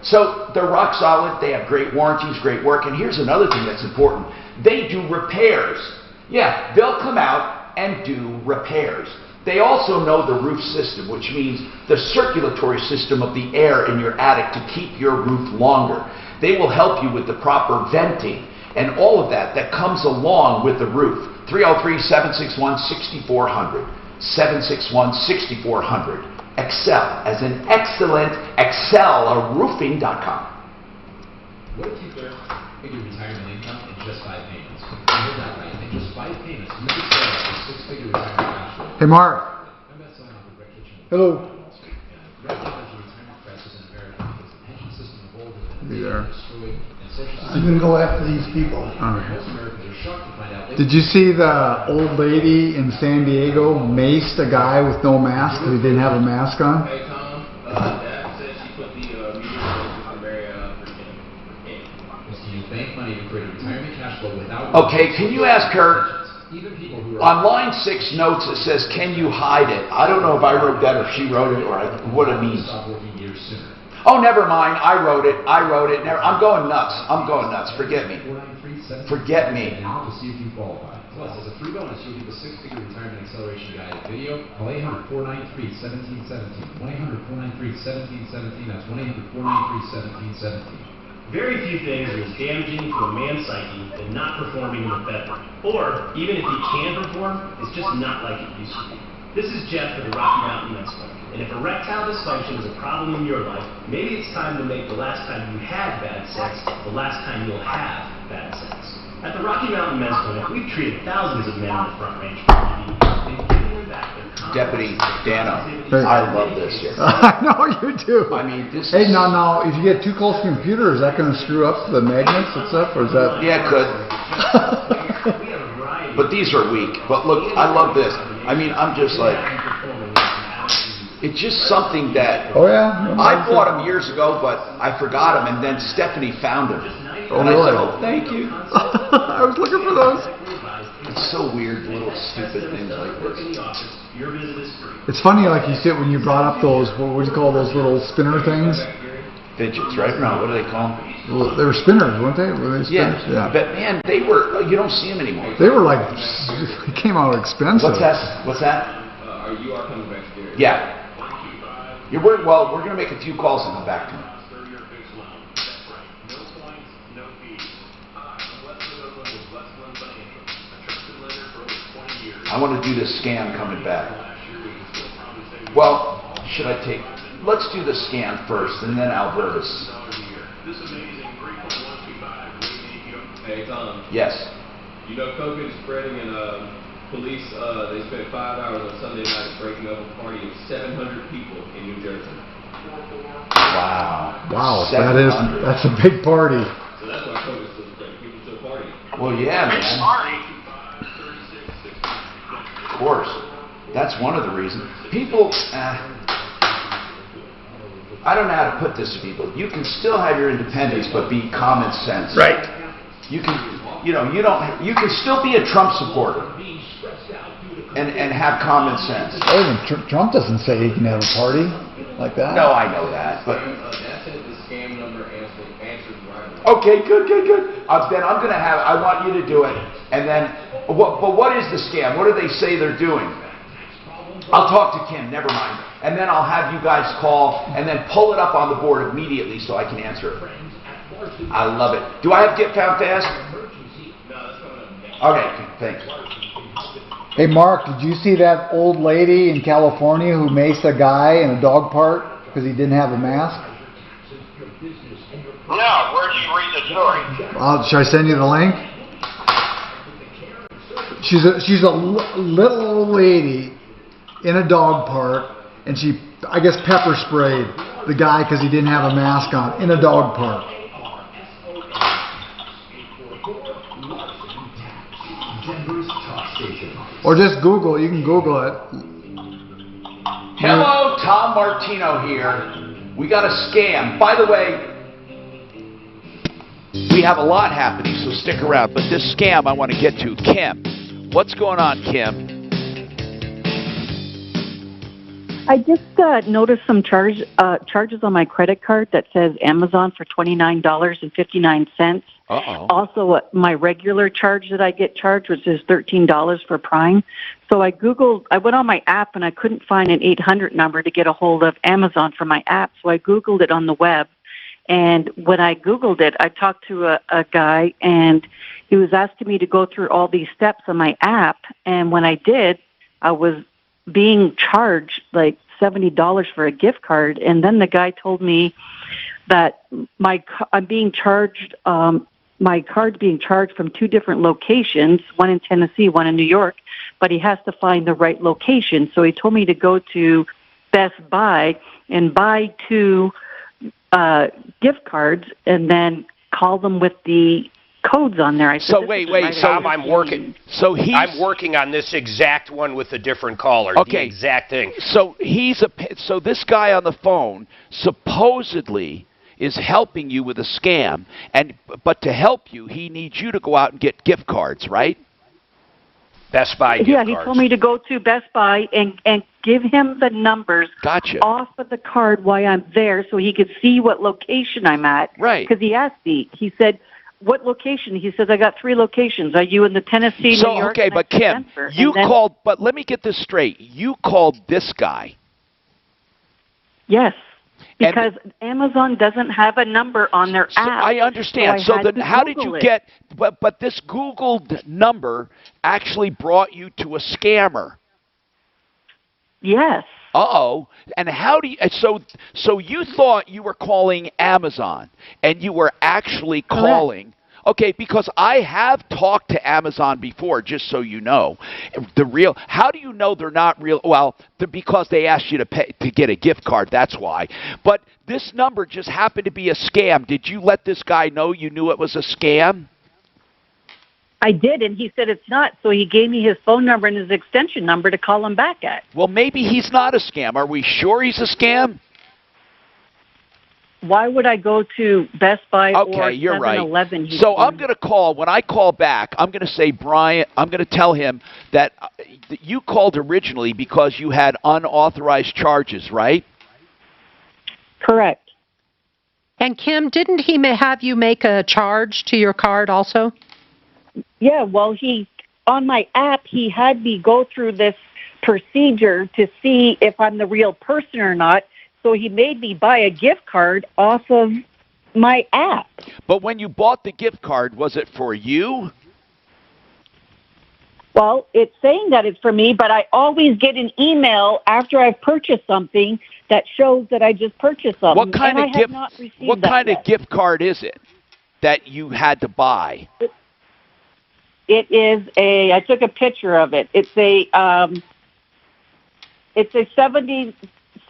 So they're rock solid. They have great warranties, great work. And here's another thing that's important. They do repairs. Yeah, they'll come out and do repairs. They also know the roof system, which means the circulatory system of the air in your attic to keep your roof longer. They will help you with the proper venting and all of that comes along with the roof. 303-761-6400. 761-6400. Excel, as in excellent, excelroofing.com. What if you figure your retirement income in just 5 payments? You heard that right. In just 5 payments, you could sell a 6-figure retirement cash flow. Hey, Mark. I'm best-selling author Greg Kitchen. Hello. Greg Kitchen's retirement crisis in America because the pension system evolved and You there? destroyed, and social I'm going to go after these people. Most Americans are shocked to find out. Did you see the old lady in San Diego maced a guy with no mask because he didn't have a mask on? Hey, Tom, Dad said she put the meter in the very You bank money to create a retirement cash flow without... Okay, can you ask her, on line 6 notes it says, can you hide it? I don't know if I wrote that or she wrote it or what it means. Oh, never mind. I wrote it. Never. I'm going nuts. Forget me. Forget me. Now to see if you qualify. Plus, as a free bonus, you'll get the 6-figure retirement acceleration guided video. Call 800-493-1717. 1-800-493-1717. That's 1-800-493-1717. Very few things are as damaging to a man's psyche than not performing in the bedroom. Or, even if he can perform, it's just not like it used to be. This is Jeff for the Rocky Mountain Men's Clinic. And if erectile dysfunction is a problem in your life, maybe it's time to make the last time you had bad sex the last time you'll have bad sex. At the Rocky Mountain Men's Clinic, we've treated thousands of men on the Front Range for and giving them back their Deputy Dano, I love this here. I know you do. I mean, this Hey, is... now, if you get too close to the computer, is that going to screw up the magnets and stuff, or is that... Yeah, it could. But these are weak. But look, I love this. I mean, I'm just like... It's just something that... Oh, yeah? I bought them years ago, but I forgot them, and then Stephanie found them. Oh, and really? I said, oh, thank you. I was looking for those. It's so weird, little stupid things like this. It's funny, like you said, when you brought up those, what would you call those little spinner things? Fidgets, right? No, what do they call them? Well, they were spinners, weren't they? Were they spinners? Yeah. But man, they were, you don't see them anymore. They were like, they came out expensive. What's that? You are coming back to Gary. Yeah. Well, we're going to make a few calls and come back to him. I want to do this scam coming back. Well, let's do the scam first, and then Albertus. Hey, Tom. Yes. You know COVID is spreading, and police, they spent 5 hours on Sunday night breaking up a party of 700 people in New Jersey. Wow. Wow, that's a big party. So that's why COVID's still spreading. People still party. Well, yeah, man. Of course. That's one of the reasons. People, I don't know how to put this to people. You can still have your independence, but be common sense. Right. You can, you can still be a Trump supporter and have common sense. Trump doesn't say he can have a party like that. No, I know that, but. That's it. The scam number answers right away. Okay, good. Then I'm going to I want you to do it. And then, but what is the scam? What do they say they're doing? I'll talk to Kim, never mind. And then I'll have you guys call and then pull it up on the board immediately so I can answer it. I love it. Do I have Get Found Fast? Okay, thanks. Hey, Mark, did you see that old lady in California who maced a guy in a dog park because he didn't have a mask? No, where'd you read the story? Should I send you the link? She's a little old lady in a dog park, and she, I guess, pepper sprayed the guy because he didn't have a mask on in a dog park. Or just Google. You can Google it. Hello, Tom Martino here. We got a scam. By the way, we have a lot happening, so stick around. But this scam I want to get to. Kim, what's going on, Kim? I just noticed some charges on my credit card that says Amazon for $29.59. Uh-oh. Also, my regular charge that I get charged, which is $13 for Prime. So I went on my app and I couldn't find an 800 number to get a hold of Amazon for my app. So I Googled it on the web. And when I Googled it, I talked to a guy, and he was asking me to go through all these steps on my app. And when I did, I was being charged like $70 for a gift card. And then the guy told me that I'm being charged, my card's being charged from 2 different locations, one in Tennessee, one in New York, but he has to find the right location. So he told me to go to Best Buy and buy 2 gift cards and then call them with the codes on there. I said, so wait, Tom, I'm working. So I'm working on this exact one with a different caller. Okay. The exact thing. So so this guy on the phone supposedly is helping you with a scam, but to help you, he needs you to go out and get gift cards, right? Best Buy gift cards. He told me to go to Best Buy and give him the numbers off of the card while I'm there so he could see what location I'm at. Right. Because he asked me, he said, what location? He says, I got 3 locations. Are you in the Tennessee, New York? Okay, but Kim, you called, but let me get this straight. You called this guy. Yes. Because Amazon doesn't have a number on their app. I understand. So then how did you get, but this Googled number actually brought you to a scammer. Yes. Uh-oh. And how do you, so you thought you were calling Amazon, and you were actually calling. Okay, because I have talked to Amazon before, just so you know. How do you know they're not real? Well, because they asked you to pay to get a gift card, that's why. But this number just happened to be a scam. Did you let this guy know you knew it was a scam? I did, and he said it's not, so he gave me his phone number and his extension number to call him back at. Well, maybe he's not a scam. Are we sure he's a scam? Why would I go to Best Buy or 7-Eleven? Right. So I'm going to call. When I call back, I'm going to say, Brian, I'm going to tell him that you called originally because you had unauthorized charges, right? Correct. And Kim, didn't he have you make a charge to your card also? Yeah, well, on my app, he had me go through this procedure to see if I'm the real person or not. So he made me buy a gift card off of my app. But when you bought the gift card, was it for you? Well, it's saying that it's for me, but I always get an email after I've purchased something that shows that I just purchased something. What kind of gift? What kind of gift card is it that you had to buy? It is a. I took a picture of it. It's a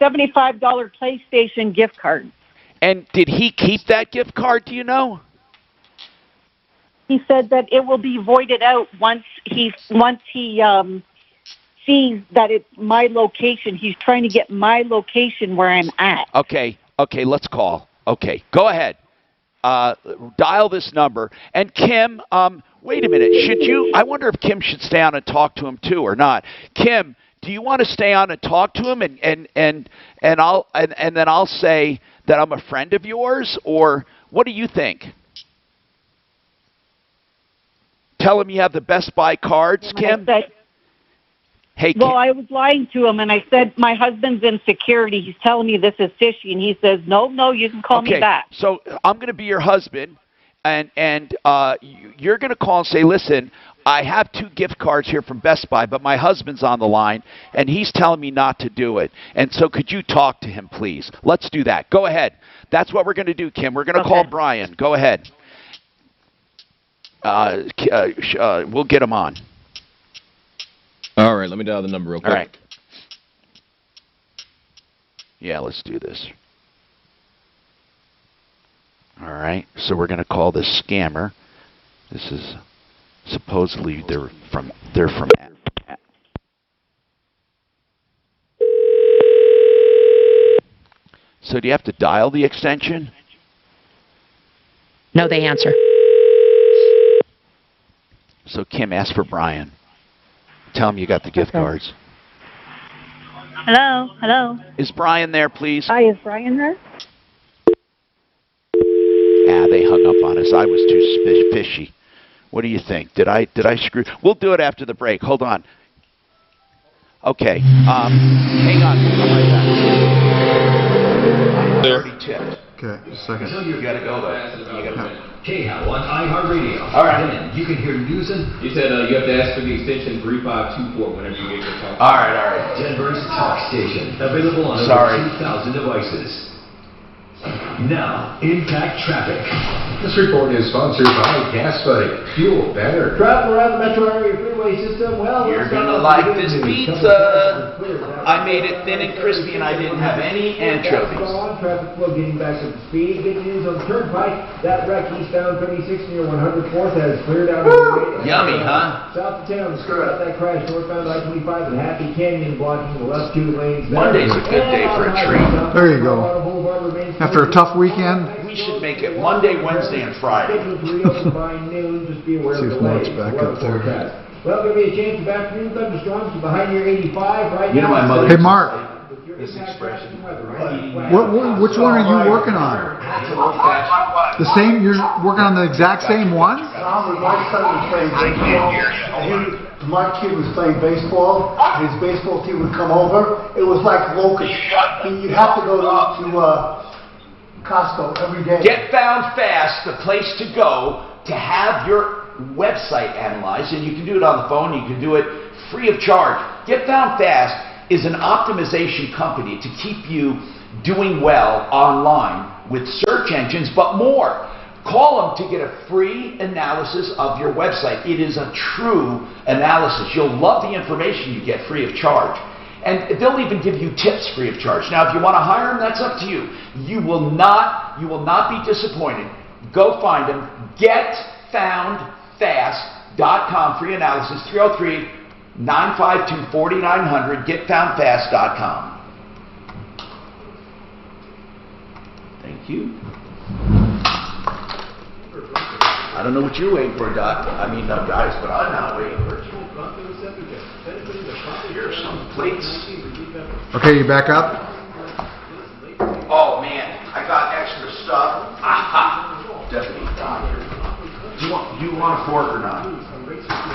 $75 PlayStation gift card. And did he keep that gift card? Do you know? He said that it will be voided out once he sees that it's my location. He's trying to get my location where I'm at. Okay, let's call. Okay, go ahead. Dial this number. And Kim, wait a minute. Should you? I wonder if Kim should stay on and talk to him too or not. Kim, do you want to stay on and talk to him and then I'll say that I'm a friend of yours, or what do you think? Tell him you have the Best Buy cards, Kim. Hey, Kim. Well, I was lying to him, and I said my husband's in security. He's telling me this is fishy, and he says, no, you can call me back. So I'm going to be your husband, and you're going to call and say, listen, I have 2 gift cards here from Best Buy, but my husband's on the line, and he's telling me not to do it. And so could you talk to him, please? Let's do that. Go ahead. That's what we're going to do, Kim. We're going to call Brian. Go ahead. We'll get him on. All right, let me dial the number real quick. All right. Yeah, let's do this. All right, so we're going to call this scammer. This is supposedly they're from. So do you have to dial the extension? No, they answer. So Kim, ask for Brian. Tell him you got the gift cards. Hello. Is Brian there, please? Hi, is Brian there? Yeah, they hung up on us. I was too fishy. What do you think? Did I screw? We'll do it after the break. Hold on. Okay. Hang on. I'm right back. I'm already tipped. Okay, just a second. You gotta go though. You gotta KHOW on iHeartRadio. All right. Then you can hear news and... You said you have to ask for the extension 3524 whenever you get your call. All right. Denver's talk station. Available on over 2,000 devices. Now, Impact Traffic. This report is sponsored by Gas Buddy. Fuel better. Travel around the metro area freeway system, well... You're going to like this pizza. I made it thin and crispy, and I didn't have any anchovies. Traffic flow getting back up to speed. Good news on the turnpike. That wreck eastbound 36 near 104th has cleared out of the way. Yummy, huh? South of town, screw out that crash northbound I-25 and Happy Canyon blocking the left 2 lanes. Monday's a good day for a treat. There you go. After a tough weekend. We should make it Monday, Wednesday, and Friday. See if Mark's back up there. Well, there'll be a chance of afternoon thunderstorms behind your 85 right You know now. my mother. Hey, Mark. This expression. Which one are you working on? The same? You're working on the exact same one? My son was playing baseball. My kid was playing baseball. His baseball team would come over. It was like locusts. You'd have to go to Costco every day. Get Found Fast, the place to go to have your website analyzed, and you can do it on the phone. You can do it free of charge. Get Found Fast is an optimization company to keep you doing well online with search engines, but more. Call them to get a free analysis of your website. It is a true analysis. You'll love the information you get free of charge. And they'll even give you tips free of charge. Now, if you want to hire them, that's up to you. You will not be disappointed. Go find them. GetFoundFast.com. Free analysis, 303-952-4900. GetFoundFast.com. Thank you. I don't know what you're waiting for, Doc. Guys, but I'm not waiting for it. Here's some plates. Okay, you back up? Oh man, I got extra stuff. Definitely. Do you want a fork or not?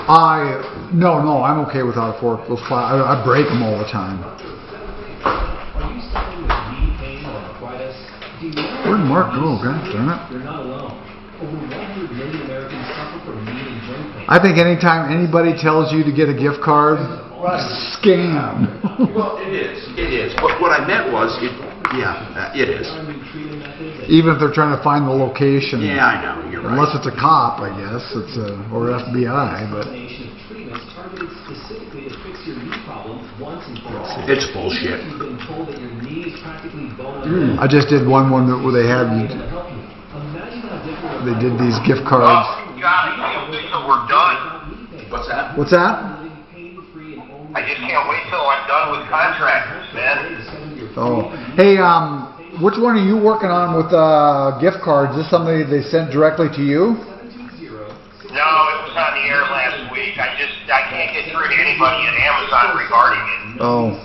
I No, I'm okay without a fork. I break them all the time. Are you suffering with knee pain or arthritis? Do you Where'd Mark go? God darn it. You're not alone. Over 100 million Americans suffer from knee and joint pain. I think anytime anybody tells you to get a gift card, scam. Well, it is. It is. But what I meant was, it is. Even if they're trying to find the location. Yeah, I know. You're right. Unless it's a cop, I guess. It's or FBI, but. It's bullshit. I just did one where they had they did these gift cards. Oh, God, I can't wait till we're done. What's that? What's that? I just can't wait till I'm done with contractors, man. Oh, hey, which one are you working on with gift cards? Is this somebody they sent directly to you? No, it was on the air last week. I can't get through to anybody at Amazon regarding it. Oh.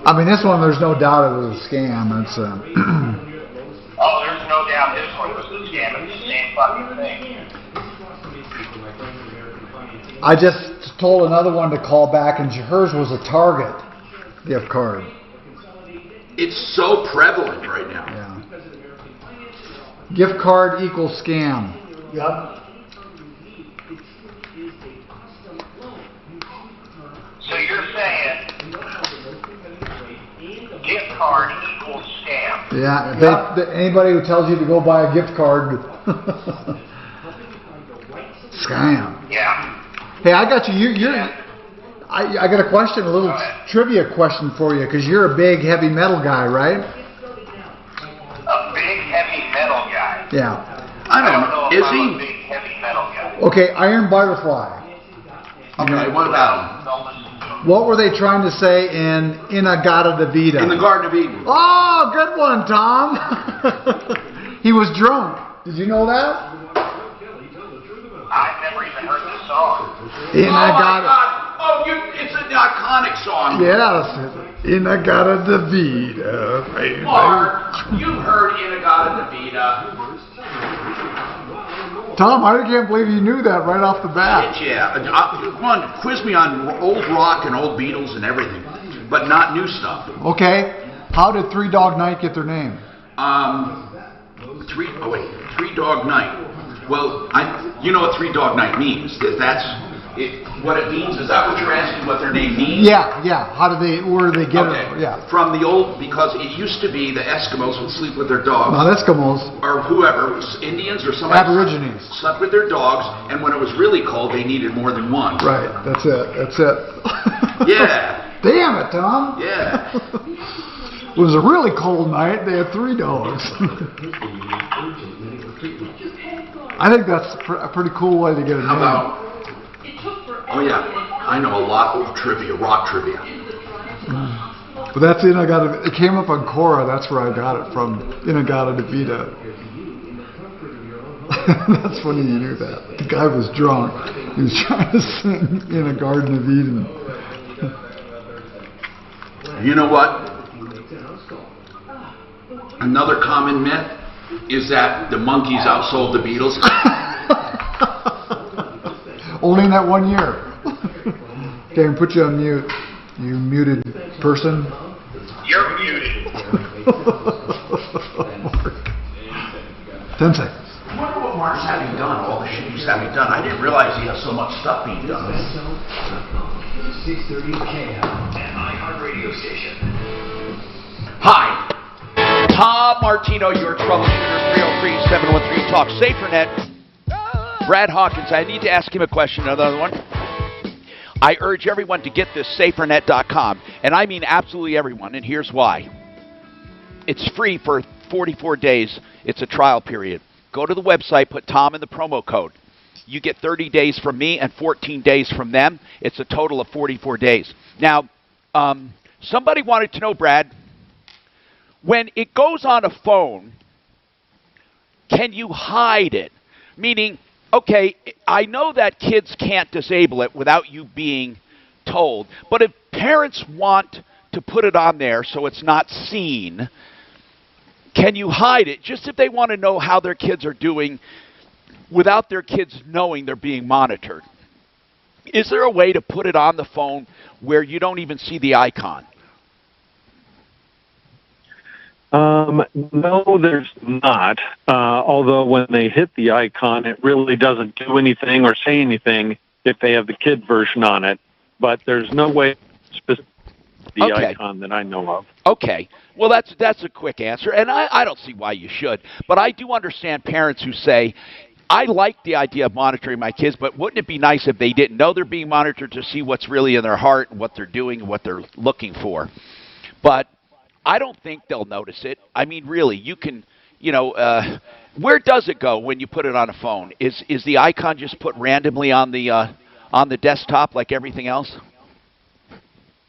I mean, this one, there's no doubt it was a scam. It's Oh, there's no doubt this one was a scam. It's the same fucking thing. I just told another one to call back, and hers was a Target gift card. It's so prevalent right now. Yeah. Gift card equals scam. Yep. So you're saying gift card equals scam? Yeah. Anybody who tells you to go buy a gift card, scam. Yeah. Hey, I got you. I got a question, a little trivia question for you, because you're a big heavy metal guy, right? A big heavy metal guy? Yeah. I don't know if I'm a big heavy metal guy. Okay, Iron Butterfly. Okay, what about him? What were they trying to say in Inagata de Vida? In the Garden of Eden. Oh, good one, Tom. He was drunk. Did you know that? I've never even heard the song. Oh, it's an iconic song. Yes. Inagata de Vida. Baby. Mark, you've heard Inagata de Vida. Tom, I can't believe you knew that right off the bat. Yeah. Come on, quiz me on old rock and old Beatles and everything, but not new stuff. Okay. How did Three Dog Night get their name? Three Dog Night. Well, you know what Three Dog Night means. That's it. What it means, is that what you're asking, what their name means? Yeah. Where did they get it? Yeah. From the old, because it used to be the Eskimos would sleep with their dogs. Not Eskimos. Or whoever, Indians or somebody. Aborigines. Slept with their dogs, and when it was really cold, they needed more than one. Right, that's it. Yeah. Damn it, Tom. Yeah. It was a really cold night. They had 3 dogs. I think that's a pretty cool way to get a name. How about? Oh yeah, I know a lot of trivia, rock trivia. But that's Inagata. It came up on Quora. That's where I got it from. Inagata de Vida. That's funny you knew that. The guy was drunk. He was trying to sing in a Garden of Eden. You know what? Another common myth is that the Monkees outsold the Beatles. Only in that 1 year. Okay, I'm put you on mute. You muted person. You're muted. 10 seconds. I wonder what Mark's having done, all the shit he's having done. I didn't realize he has so much stuff being done. 630 KM, an iHeartRadio station. Hi. Tom Martino, your troubleshooter, 303-713-TALK. SaferNet. Brad Hawkins, I need to ask him a question, another one. I urge everyone to get this, SaferNet.com. And I mean absolutely everyone, and here's why. It's free for 44 days. It's a trial period. Go to the website, put Tom in the promo code. You get 30 days from me and 14 days from them. It's a total of 44 days. Now, somebody wanted to know, Brad, when it goes on a phone, can you hide it? Meaning, okay, I know that kids can't disable it without you being told, but if parents want to put it on there so it's not seen, can you hide it? Just if they want to know how their kids are doing without their kids knowing they're being monitored. Is there a way to put it on the phone where you don't even see the icon? No, there's not. Although when they hit the icon, it really doesn't do anything or say anything if they have the kid version on it. But there's no way specific the icon that I know of. Okay. Well, that's a quick answer, and I don't see why you should. But I do understand parents who say, I like the idea of monitoring my kids, but wouldn't it be nice if they didn't know they're being monitored to see what's really in their heart and what they're doing and what they're looking for? But I don't think they'll notice it. I mean, really, you can, where does it go when you put it on a phone? Is the icon just put randomly on the desktop like everything else?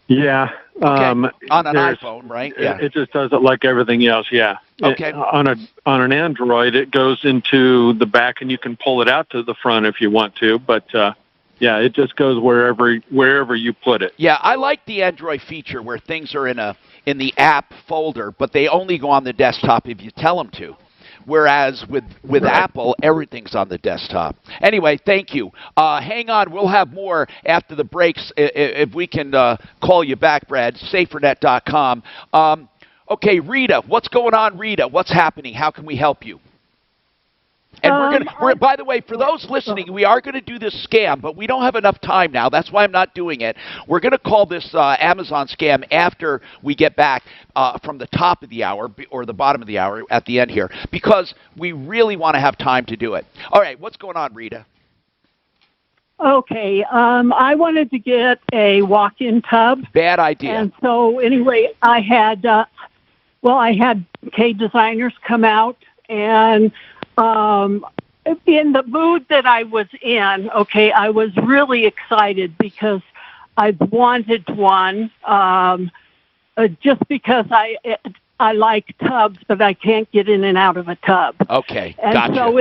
Yeah. On an iPhone, right? Yeah. It just does it like everything else. Yeah. Okay. On an Android, it goes into the back, and you can pull it out to the front if you want to. But yeah, it just goes wherever you put it. Yeah, I like the Android feature where things are in the app folder, but they only go on the desktop if you tell them to. Whereas with right. Apple, everything's on the desktop. Anyway, thank you. Hang on. We'll have more after the breaks if we can call you back, Brad. Safernet.com. Okay, Rita. What's going on, Rita? What's happening? How can we help you? And by the way, for those listening, we are going to do this scam, but we don't have enough time now. That's why I'm not doing it. We're going to call this Amazon scam after we get back from the top of the hour or the bottom of the hour at the end here, because we really want to have time to do it. All right, what's going on, Rita? Okay, I wanted to get a walk-in tub. Bad idea. And so anyway, I had K designers come out, and in the mood that I was in, okay, I was really excited because I've wanted one, just because I like tubs, but I can't get in and out of a tub. Okay, and gotcha. So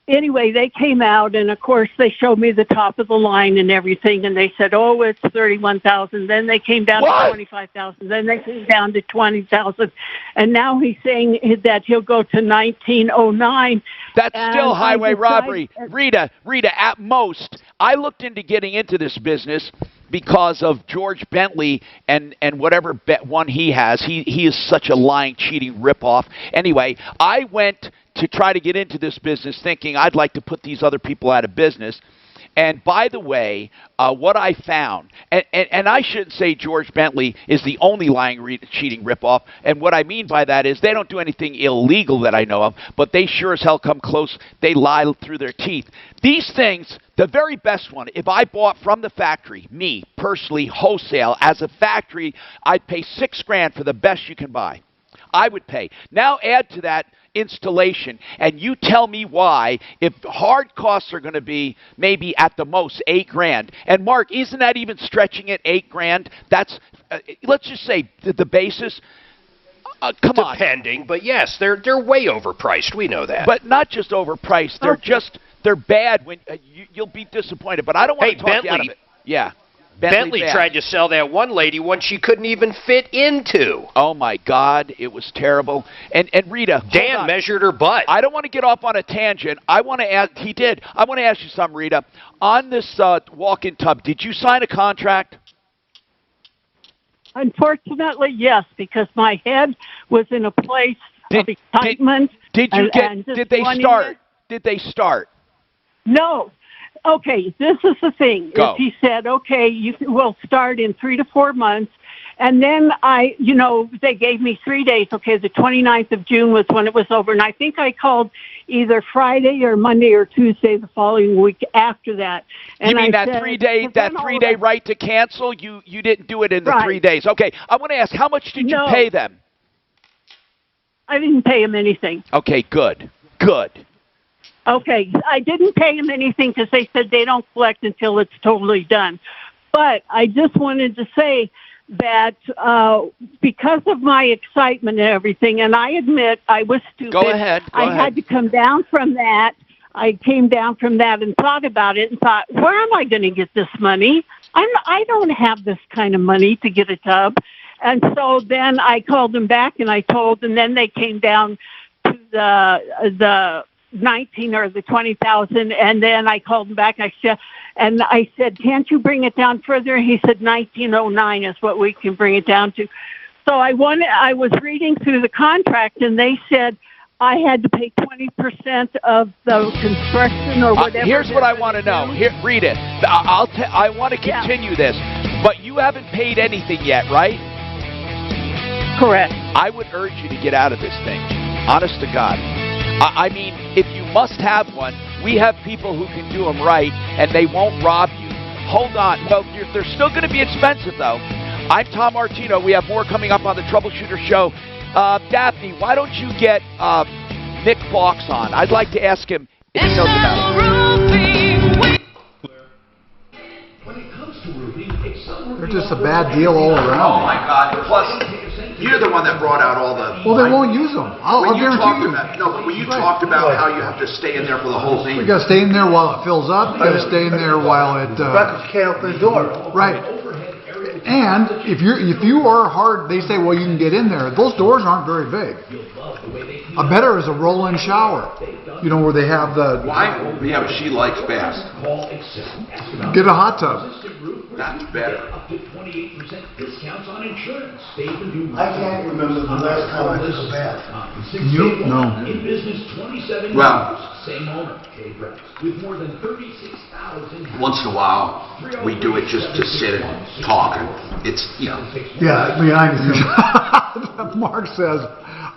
anyway, they came out, and of course they showed me the top of the line and everything, and they said, "Oh, it's 31,000." Then they came down to 25,000. Then they came down to 20,000, and now he's saying that he'll go to 1909. That's still highway robbery, Rita. At most, I looked into getting into this business because of George Bentley and whatever one he has. He is such a lying, cheating ripoff. Anyway, I went to try to get into this business thinking I'd like to put these other people out of business. And by the way, what I found, and I shouldn't say George Bentley is the only lying, cheating ripoff, and what I mean by that is they don't do anything illegal that I know of, but they sure as hell come close. They lie through their teeth. These things, the very best one, if I bought from the factory, me, personally, wholesale, as a factory, I'd pay $6,000 for the best you can buy. I would pay. Now add to that installation, and you tell me why, if hard costs are going to be maybe at the most $8,000. And Mark, isn't that even stretching it, $8,000? That's let's just say the basis. Come on. Depending, but yes, they're way overpriced. We know that. But not just overpriced. They're bad. When you'll be disappointed. But I don't want to talk you out of it. Yeah. Bentley tried to sell that one lady one she couldn't even fit into. Oh, my God. It was terrible. And Rita. Dan measured her butt. I don't want to get off on a tangent. I want to ask. He did. I want to ask you something, Rita. On this walk-in tub, did you sign a contract? Unfortunately, yes, because my head was in a place of excitement. Did they start? Did they start? No. Okay, this is the thing. Go. He said, okay, you will start in 3 to 4 months. And then they gave me 3 days. Okay, the 29th of June was when it was over. And I think I called either Friday or Monday or Tuesday the following week after that. And you mean that 3 day right to cancel? You didn't do it in the 3 days. Okay, I want to ask, how much did you pay them? I didn't pay them anything. Okay, good. Okay, I didn't pay them anything because they said they don't collect until it's totally done. But I just wanted to say that because of my excitement and everything, and I admit I was stupid. Go ahead. I had to come down from that. I came down from that and thought about it and thought, where am I going to get this money? I don't have this kind of money to get a tub. And so then I called them back and I told them, then they came down to 19 or the 20,000, and then I called him back. I said, can't you bring it down further? He said 1909 is what we can bring it down to. So I was reading through the contract, and they said I had to pay 20% of the construction or whatever. Here's what I want to know. Here, read it. I want to continue this, but you haven't paid anything yet, right? Correct. I would urge you to get out of this thing. Honest to God. I mean, if you must have one, we have people who can do them right, and they won't rob you. Hold on. Well, they're still going to be expensive, though. I'm Tom Martino. We have more coming up on the Troubleshooter Show. Daphne, why don't you get Nick Fox on? I'd like to ask him if he knows about it. They're just a bad deal all around. Oh my God! Plus, you're the one that brought out all the. Well, they won't use them. I'll guarantee you. When you talked about how you have to stay in there for the whole thing. You got to stay in there while it fills up. You got to stay in there while it. Because you can't open the door. Right. And if you are hard, they say, well, you can get in there. Those doors aren't very big. A better is a roll-in shower. You know, where they have the. Why? Yeah, but she likes baths. Get a hot tub. That's better. I can't remember the last time I took a bath. You? No. Well, same owner, with more than 36,000. Once in a while, we do it just to sit and talk, and it's, you know. Yeah, behind the scenes. Mark says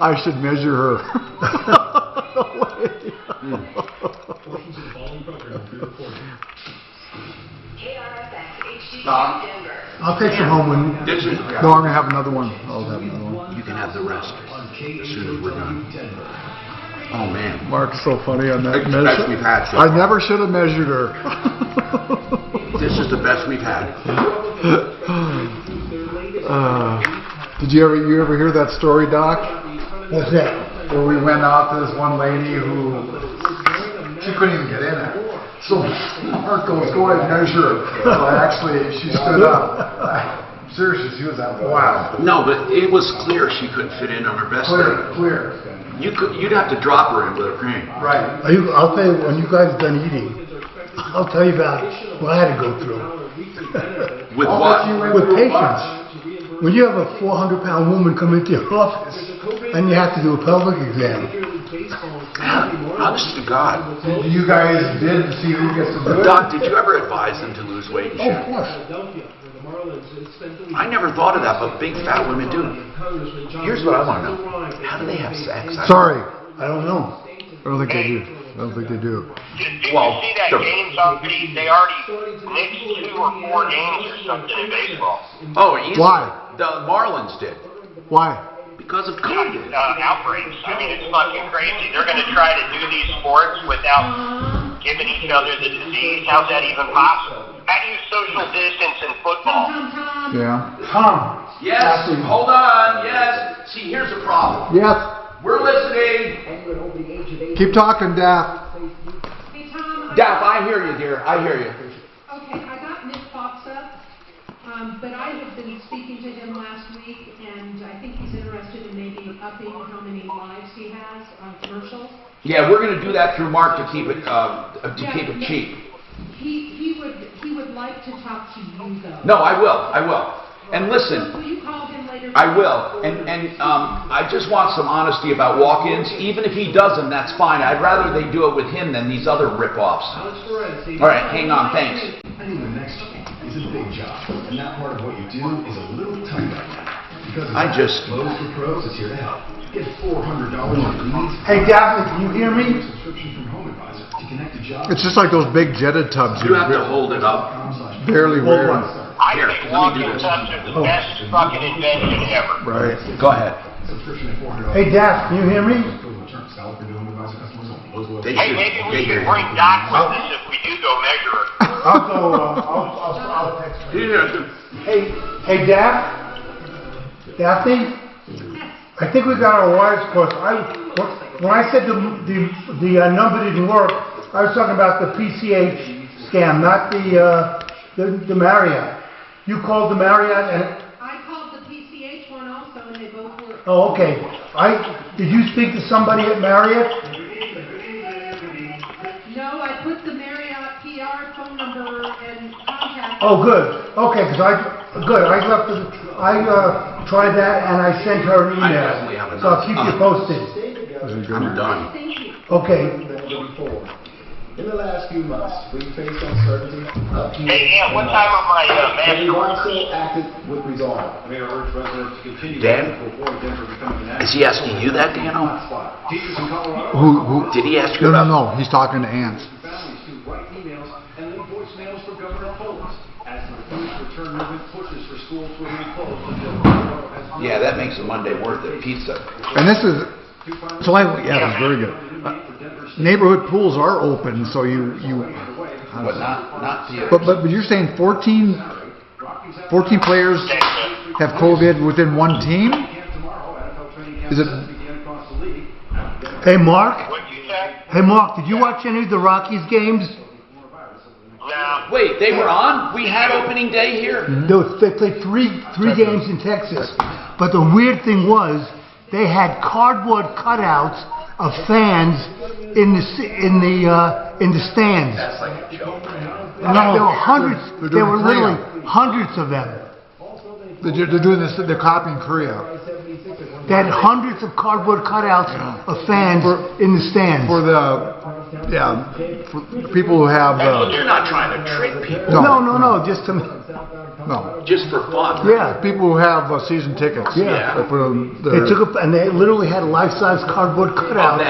I should measure her. I'll take some home when. No, I'm gonna have another one. I'll have another one. You can have the rest as soon as we're done. Oh man, Mark's so funny on that. It's the best we've had. So I never should have measured her. This is the best we've had. Did you ever hear that story, Doc? What's that? Where we went out to this one lady who she couldn't even get in there. So Mark goes, go ahead and measure her. Well, actually, she stood up. Seriously, she was that. Wow. No, but it was clear she couldn't fit in on her best thing. Clear. You'd have to drop her in with a crane. Right. I'll tell you, when you guys are done eating, I'll tell you about what I had to go through. With what? With patients. When you have a 400-pound woman come into your office and you have to do a pelvic exam. Honest to God. You guys did see who gets to do it? Doc, did you ever advise them to lose weight and shit? Of course. I never thought of that, but big fat women do. Here's what I want to know. How do they have sex? Sorry. I don't know. I don't think they do. I don't think they do. Did you see that games on Pete? They already mixed 2 or 4 games or something in baseball. Oh, easy. Why? The Marlins did. Why? Because of COVID. Outbreaks. I mean, it's fucking crazy. They're going to try to do these sports without giving each other the disease. How's that even possible? How do you social distance in football? Yeah. Tom. Yes. Hold on. Yes. See, here's the problem. Yes. We're listening. Keep talking, Daph. Hey, Tom. Daph, I hear you, dear. I hear you. Okay, I got Nick Fox up, but I have been speaking to him last week, and I think he's interested in maybe upping how many lives he has on commercials. Yeah, we're going to do that through Mark to keep it cheap. He would like to talk to you though. No, I will. And listen, will you call him later? I will. And I just want some honesty about walk-ins. Even if he does them, that's fine. I'd rather they do it with him than these other rip-offs. All right, hang on. Thanks. I think the next is a big job, and that part of what you do is a little tight right now. Because Lowe's for Pros is here to help. Get $400 on leads. Hey, Daphne, can you hear me? Subscription from Home Advisor to connect to jobs. It's just like those big jetted tubs. You have to hold it up. Barely wear. I think walk-in touch is the best fucking invention ever. Right. Go ahead. Hey, Daph, can you hear me? Hey, maybe we should bring Doc with us if we do go measure her. I'll text you. Hey, Daphne? I think we got our wires crossed. When I said the number didn't work, I was talking about the PCH scam, not the Marriott. You called the Marriott and... I called the PCH one also, and they both worked. Oh, okay. Did you speak to somebody at Marriott? Oh, good. Okay, because I tried that and I sent her an email. So I'll keep you posted. I'm done. Okay. In the last few months, we faced uncertainty, Hey, Ant, what time are my but we mass also acted with resolve. Mayor urged residents to continue Dan? before Denver becoming an Is he asking you that, Dano? Teachers in Colorado Who? Did he ask you No, about? no, no. He's talking to Ants. families to write emails and leave voicemails for Governor Polis as the Refuse Return movement pushes for schools to remain closed until Colorado has Yeah, that makes a Monday worth of pizza. And this is, so yeah, it's very good. Neighborhood pools are open, so you. But not the. But you're saying 14 players have COVID within one team? Is it? Hey, Mark? What'd you say? Hey, Mark, did you watch any of the Rockies games? No. Wait, they were on? We had opening day here? They played three games in Texas. But the weird thing was, they had cardboard cutouts of fans in the stands. That's like a joke. No, there were hundreds. There were literally hundreds of them. They're doing this. They're copying Korea. They had hundreds of cardboard cutouts of fans in the stands. For people who have. You're not trying to trick people. No, just to. No. Just for fun. Yeah. People who have season tickets. Yeah. They took up and they literally had a life-size cardboard cutout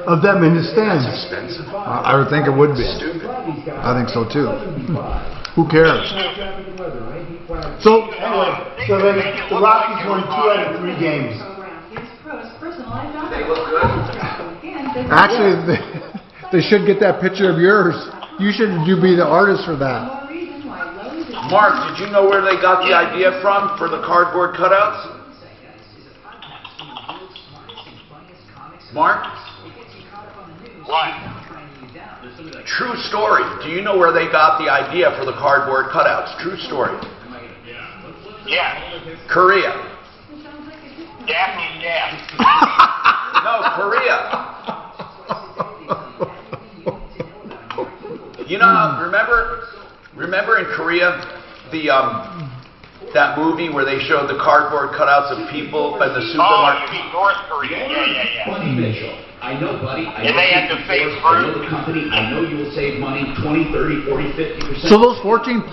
of them in the stands. That's expensive. I would think it would be. Stupid. I think so too. Who cares? So anyway, the Rockies won 2 out of 3 games. They look good. Actually, they should get that picture of yours. You be the artist for that. Mark, did you know where they got the idea from for the cardboard cutouts? Mark? What? True story. Do you know where they got the idea for the cardboard cutouts? True story. Yeah. Korea. Daphne's dad. No, Korea. You know how, remember in Korea, that movie where they showed the cardboard cutouts of people in the supermarket? Oh, you mean North Korea. Yeah. Buddy Mitchell. I know, buddy. And they had to face I know the company. I know you will save money 20, 30, 40, 50%. So those 14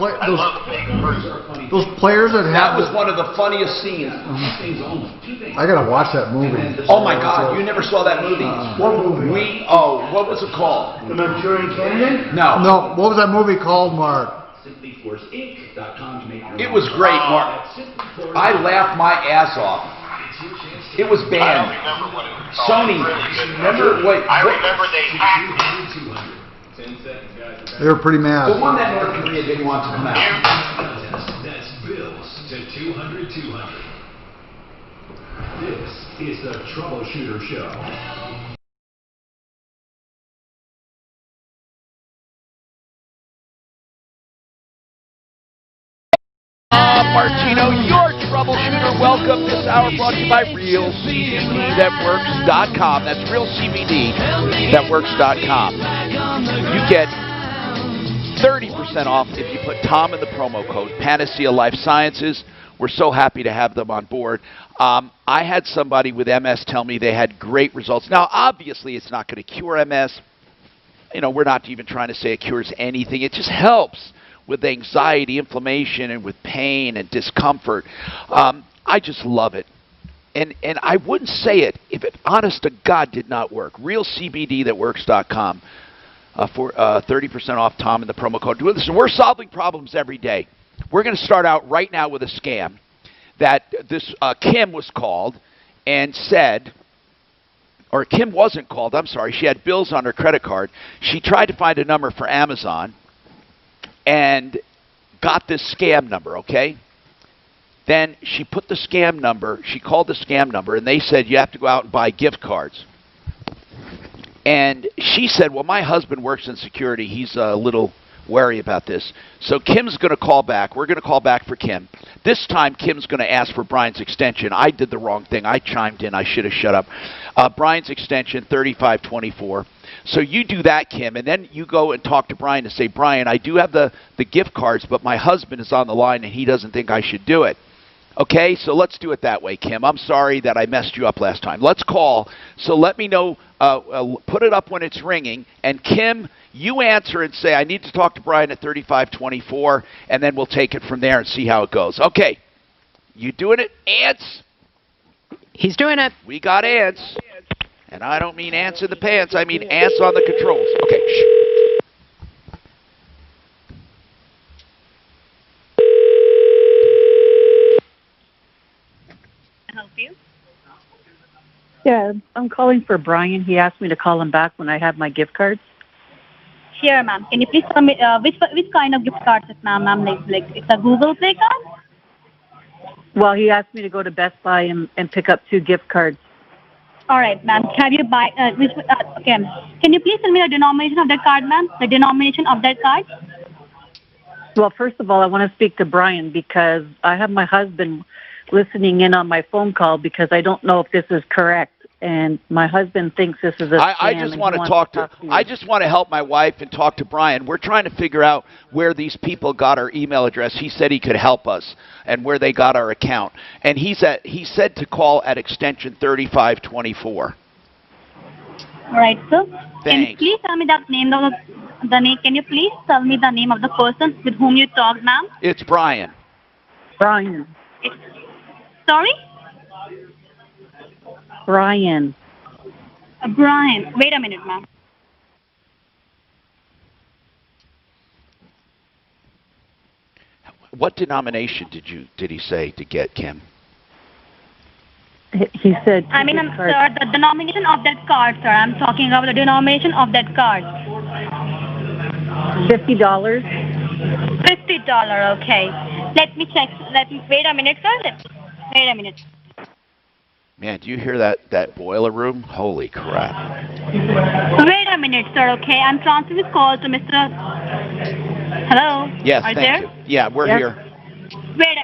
those players that That have was one of the funniest scenes. I gotta watch that movie. Oh my God, you never saw that movie? What movie? What was it called? The Manchurian Candidate? No. No, what was that movie called, Mark? It was great, Mark. I laughed my ass off. It was I banned. don't remember what it was called. Sony. Remember, I remember they hacked it. They were pretty mad. The one that North Korea didn't want to come out. That's bills to 200-200. This is the Troubleshooter Show. Martino, your troubleshooter. Welcome. This hour brought to you by RealCBDThatWorks.com. That's RealCBDThatWorks.com. You get 30% off if you put Tom in the promo code Panacea Life Sciences. We're so happy to have them on board. I had somebody with MS tell me they had great results. Now, obviously, it's not going to cure MS. You know, we're not even trying to say it cures anything. It just helps with anxiety, inflammation, and with pain and discomfort. I just love it. And I wouldn't say it if it, honest to God, did not work. RealCBDThatWorks.com for 30% off Tom and the promo code. Listen, we're solving problems every day. We're going to start out right now with a scam that this Kim was called and said, or Kim wasn't called, I'm sorry, she had bills on her credit card. She tried to find a number for Amazon and got this scam number, okay? Then she put the scam number, she called the scam number, and they said you have to go out and buy gift cards. And she said, well, my husband works in security. He's a little wary about this. So Kim's going to call back. We're going to call back for Kim. This time, Kim's going to ask for Brian's extension. I did the wrong thing. I chimed in. I should have shut up. Brian's extension, 3524. So you do that, Kim, and then you go and talk to Brian and say, Brian, I do have the gift cards, but my husband is on the line and he doesn't think I should do it. Okay, so let's do it that way, Kim. I'm sorry that I messed you up last time. Let's call. So let me know. Put it up when it's ringing. And, Kim, you answer and say, I need to talk to Brian at 3524, and then we'll take it from there and see how it goes. Okay. You doing it, Ants? He's doing it. We got ants. And I don't mean ants in the pants. I mean ants on the controls. Okay, shh. Help you? Yeah, I'm calling for Brian. He asked me to call him back when I have my gift cards. Sure, ma'am. Can you please tell me which kind of gift cards is ma'am? Like it's a Google Play card? Well, he asked me to go to Best Buy and pick up 2 gift cards. All right, ma'am. Have you buy okay. Can you please tell me the denomination of that card, ma'am? The denomination of that card? Well, first of all, I want to speak to Brian because I have my husband listening in on my phone call because I don't know if this is correct. And my husband thinks this is a scam. I just want to talk to I just want to help my wife and talk to Brian. We're trying to figure out where these people got our email address. He said he could help us and where they got our account. And he said to call at extension 3524. All right, sir. Thanks. Can you please tell me the name of the name? Can you please tell me the name of the person with whom you talked, ma'am? It's Brian. Brian. Sorry? Brian. Brian. Wait a minute, ma'am. What denomination did he say to get, Kim? He said. I mean, sir, the denomination of that card, sir. I'm talking about the denomination of that card. $50. $50. Okay. Let me check. Wait a minute, sir. Wait a minute. Man, do you hear that boiler room? Holy crap. Wait a minute, sir, okay? I'm transferring this call to Mr. Hello? Yes, Are thank there? you. Yeah, we're here. Wait a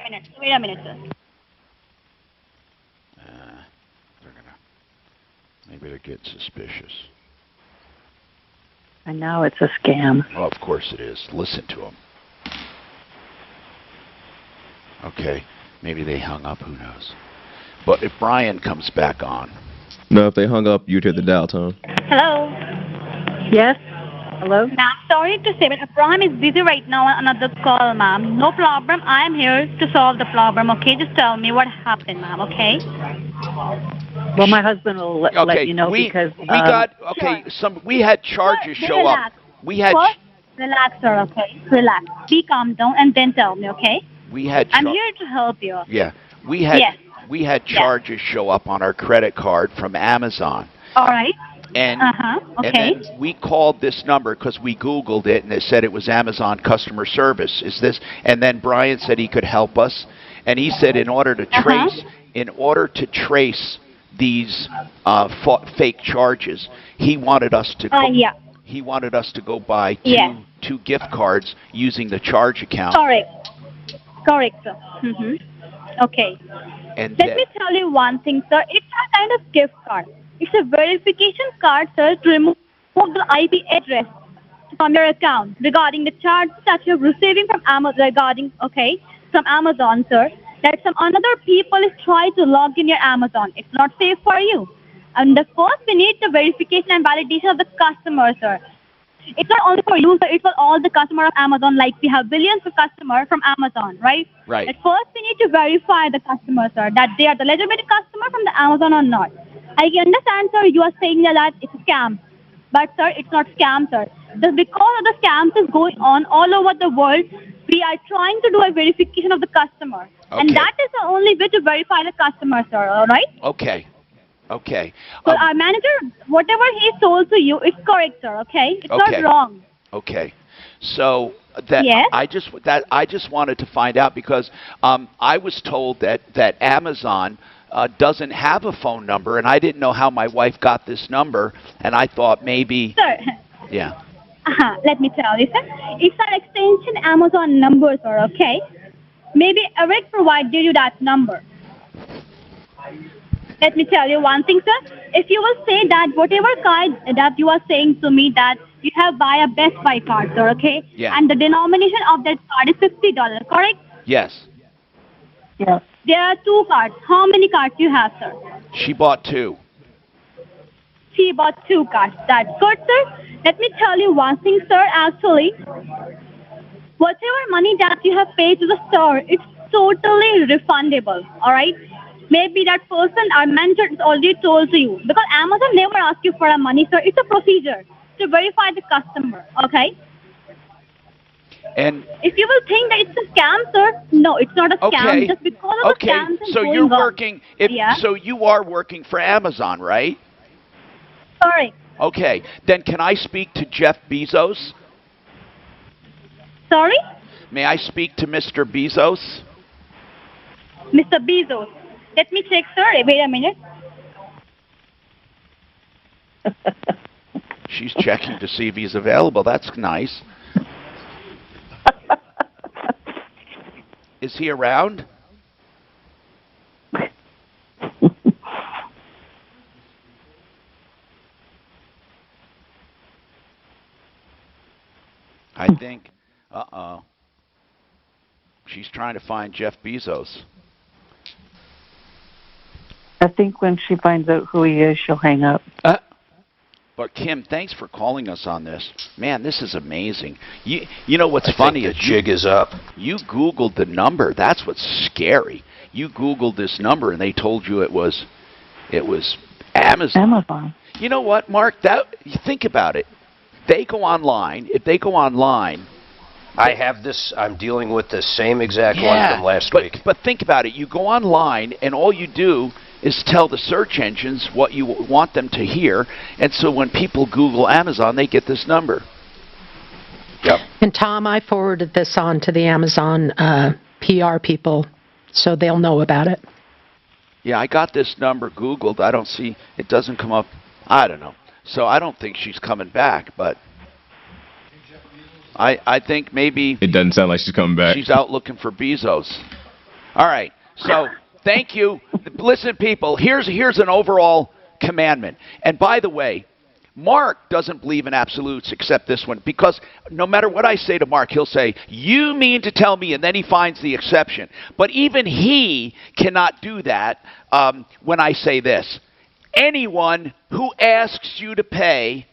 minute, sir. Maybe they're getting suspicious. I know, it's a scam. Well, of course it is. Listen to them. Okay, maybe they hung up, who knows. But if Brian comes back on. No, if they hung up, you'd hear the dial tone. Hello? Yes? Hello? Ma'am, sorry to say, but Abraham is busy right now on another call, ma'am. No problem. I'm here to solve the problem, okay? Just tell me what happened, ma'am, okay? Well, my husband will let you know because... we had charges show up. We had... Relax, sir, okay? Relax. Be calm down and then tell me, okay? We had... I'm here to help you. Yeah. We had charges show up on our credit card from Amazon. All right. And, okay. and then we called this number because we Googled it and it said it was Amazon customer service. Is this? And then Brian said he could help us, and he said in order to trace these fake charges, he wanted us to he wanted us to go buy two gift cards using the charge account. Correct, sir. Okay. And let me tell you one thing, sir. It's a kind of gift card. It's a verification card, sir, to remove the IP address from your account regarding the charge that you're receiving from Amazon. From Amazon, sir. That some another people is trying to log in your Amazon. It's not safe for you. And first, we need the verification and validation of the customer, sir. It's not only for you, sir. It's for all the customers of Amazon. Like we have billions of customers from Amazon, right? Right. At first, we need to verify the customer, sir, that they are the legitimate customer from the Amazon or not. I understand, sir, you are saying that it's a scam. But, sir, it's not scam, sir. Just because of the scams is going on all over the world, we are trying to do a verification of the customer. Okay. And that is the only way to verify the customer, sir, all right? Okay. So our manager, whatever he told to you, it's correct, sir, okay? It's not wrong. Okay. So I just wanted to find out because I was told that Amazon doesn't have a phone number, and I didn't know how my wife got this number, and I thought maybe... Sir. Yeah. Let me tell you, sir. It's an extension Amazon number, sir, okay? Maybe Eric provided you that number. Let me tell you one thing, sir. If you will say that whatever card that you are saying to me that you have buy a Best Buy card, sir, okay? Yeah. And the denomination of that card is $50, correct? Yes. Yes. There are two cards. How many cards you have, sir? She bought 2. She bought 2 cards. That's good, sir. Let me tell you one thing, sir. Actually, whatever money that you have paid to the store, it's totally refundable. All right. Maybe that person or mentor has already told to you because Amazon never asks you for a money, sir. It's a procedure to verify the customer. Okay. And if you will think that it's a scam, sir, no, it's not a scam. Okay. Just because of the scams So going you're on. working. So you are working for Amazon, right? Sorry. Okay. Then can I speak to Jeff Bezos? Sorry? May I speak to Mr. Bezos? Mr. Bezos. Let me check, sir. Wait a minute. She's checking to see if he's available. That's nice. Is he around? I think, she's trying to find Jeff Bezos. I think when she finds out who he is, she'll hang up. But Kim, thanks for calling us on this. Man, this is amazing. You know what's funny is the jig is up. You Googled the number. That's what's scary. You Googled this number and they told you it was Amazon. Amazon. You know what, Mark? Think about it. They go online. If they go online, I have this. I'm dealing with the same exact one from last week. But think about it. You go online and all you do is tell the search engines what you want them to hear, and so when people Google Amazon, they get this number. Yep. And Tom, I forwarded this on to the Amazon PR people, so they'll know about it. Yeah, I got this number Googled. I don't see, it doesn't come up. I don't know. So I don't think she's coming back, but I think maybe it doesn't sound like she's coming back. She's out looking for Bezos. All right. So thank you. Listen, people, here's an overall commandment. And by the way, Mark doesn't believe in absolutes except this one, because no matter what I say to Mark, he'll say, "You mean to tell me," and then he finds the exception. But even he cannot do that when I say this. Anyone who asks you to pay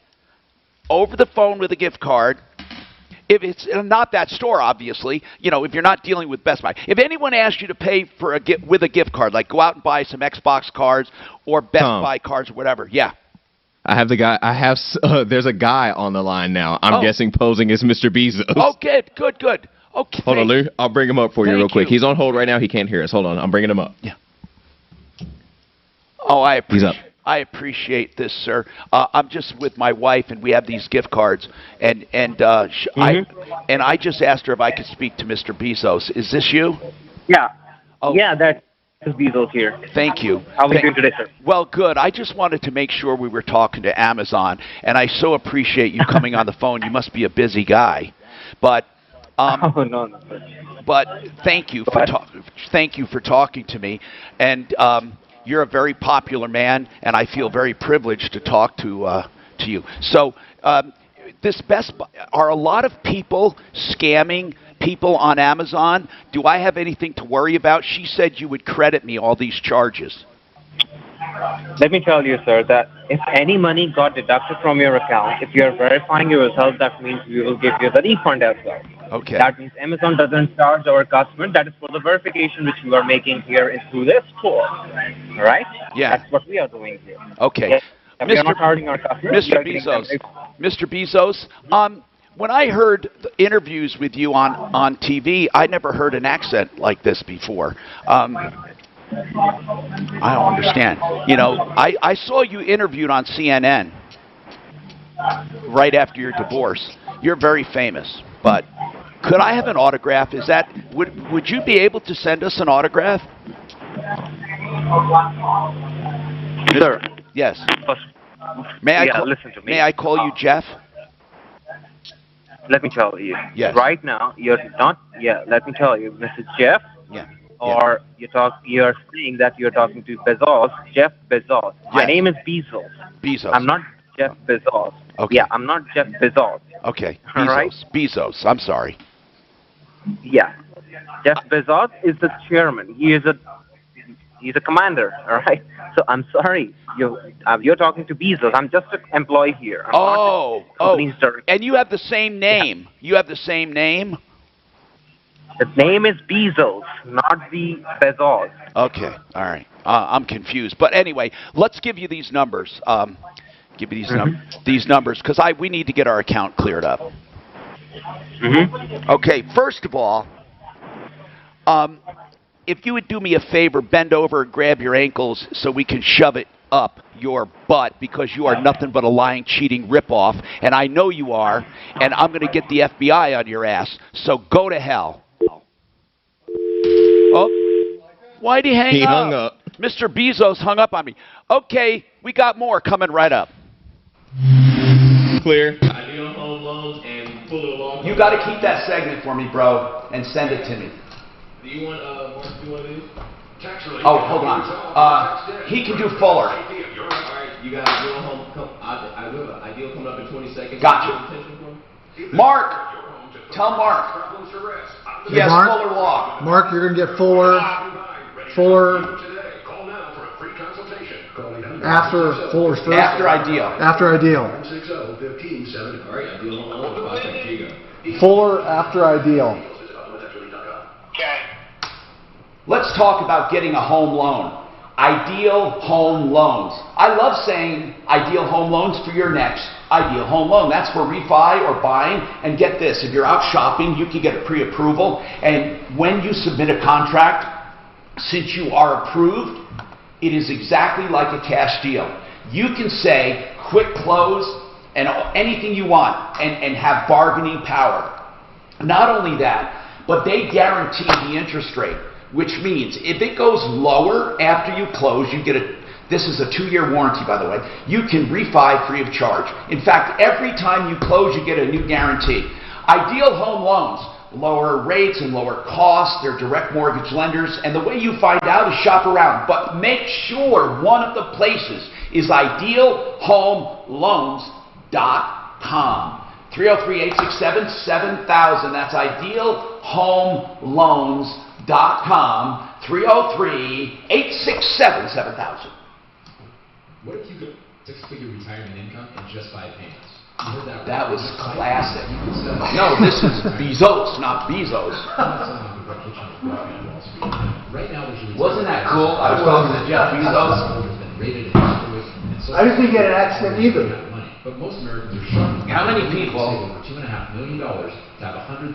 over the phone with a gift card, if it's not that store, obviously, if you're not dealing with Best Buy, if anyone asks you to pay for with a gift card, like go out and buy some Xbox cards or Best Buy cards or whatever, yeah. I have the guy. There's a guy on the line now. I'm guessing posing as Mr. Bezos. Oh, good. Okay. Hold on, Lou. I'll bring him up for you real quick. He's on hold right now. He can't hear us. Hold on. I'm bringing him up. Yeah. Oh, He's up. I appreciate this, sir. I'm just with my wife, and we have these gift cards, and I just asked her if I could speak to Mr. Bezos. Is this you? Yeah. Oh. Yeah, that's Bezos here. Thank you. How are you doing today, sir? Well, good. I just wanted to make sure we were talking to Amazon, and I so appreciate you coming on the phone. You must be a busy guy, but oh no. But thank you for talking to me, and you're a very popular man, and I feel very privileged to talk to you. So, this Best Buy, are a lot of people scamming people on Amazon? Do I have anything to worry about? She said you would credit me all these charges. Let me tell you, sir, that if any money got deducted from your account, if you are verifying your results, that means we will give you the refund as well. Okay. That means Amazon doesn't charge our customers. That is for the verification which we are making here through this store. All right? Yeah. That's what we are doing here. Okay. Yes. We are not charging our customers. Mr. Bezos, when I heard the interviews with you on TV, I never heard an accent like this before. I don't understand. I saw you interviewed on CNN right after your divorce. You're very famous, but could I have an autograph? Would you be able to send us an autograph? Sir. Yes. May I call you Jeff? Let me tell you. Yes. Right now, you're not. Yeah. Let me tell you, Mr. Jeff. Yeah. or you're saying that you're talking to Bezos, Jeff Bezos. My name is Bezos. Bezos. I'm not Jeff Bezos. Okay. Yeah, I'm not Jeff Bezos. Okay. All Bezos. right. Bezos. I'm sorry. Yeah. Jeff Bezos is the chairman. He's a commander. All right. So I'm sorry. You're talking to Bezos. I'm just an employee here. I'm not the company's director. And you have the same name. Yeah. You have the same name? The name is Bezos, not the Bezos. Okay. All right. I'm confused. But anyway, let's give you these numbers. Give you these numbers because we need to get our account cleared up. Okay. First of all, if you would do me a favor, bend over and grab your ankles so we can shove it up your butt because you are nothing but a lying, cheating ripoff, and I know you are, and I'm going to get the FBI on your ass. So go to hell. Oh, why'd he hang up? He hung up. Mr. Bezos hung up on me. Okay, we got more coming right up. Clear. Ideal home loans and full of long. You got to keep that segment for me, bro, and send it to me. Do you want these? Oh, hold on. He can do Fuller. All right, you got ideal home. I will have ideal coming up in 20 seconds. Gotcha. Mark, tell Mark. He has Fuller Law. Mark, you're going to get Fuller after Fuller's first. After Ideal. After Ideal. 160-15-7. All right, Ideal home loan. Here you go. Fuller after Ideal. Okay. Let's talk about getting a home loan. Ideal Home Loans. I love saying Ideal Home Loans for your next Ideal Home Loan. That's for refi or buying. And get this, if you're out shopping, you can get a pre-approval. And when you submit a contract, since you are approved, it is exactly like a cash deal. You can say quick close and anything you want and have bargaining power. Not only that, but they guarantee the interest rate. Which means if it goes lower after you close, you get this is a 2-year warranty, by the way, you can refi free of charge. In fact, every time you close, you get a new guarantee. Ideal Home Loans, lower rates and lower costs, they're direct mortgage lenders, and the way you find out is shop around. But make sure one of the places is idealhomeloans.com. 303-867-7000, that's idealhomeloans.com. 303-867-7000. What if you could six-figure retirement income in just 5 payments? You heard that? That was classic. No, this is Bezos, not Bezos. Right now, wasn't that cool? I was talking to Jeff Bezos. I didn't get an accident either. But most Americans are shocked. How many people save over $2.5 million to have $100,000?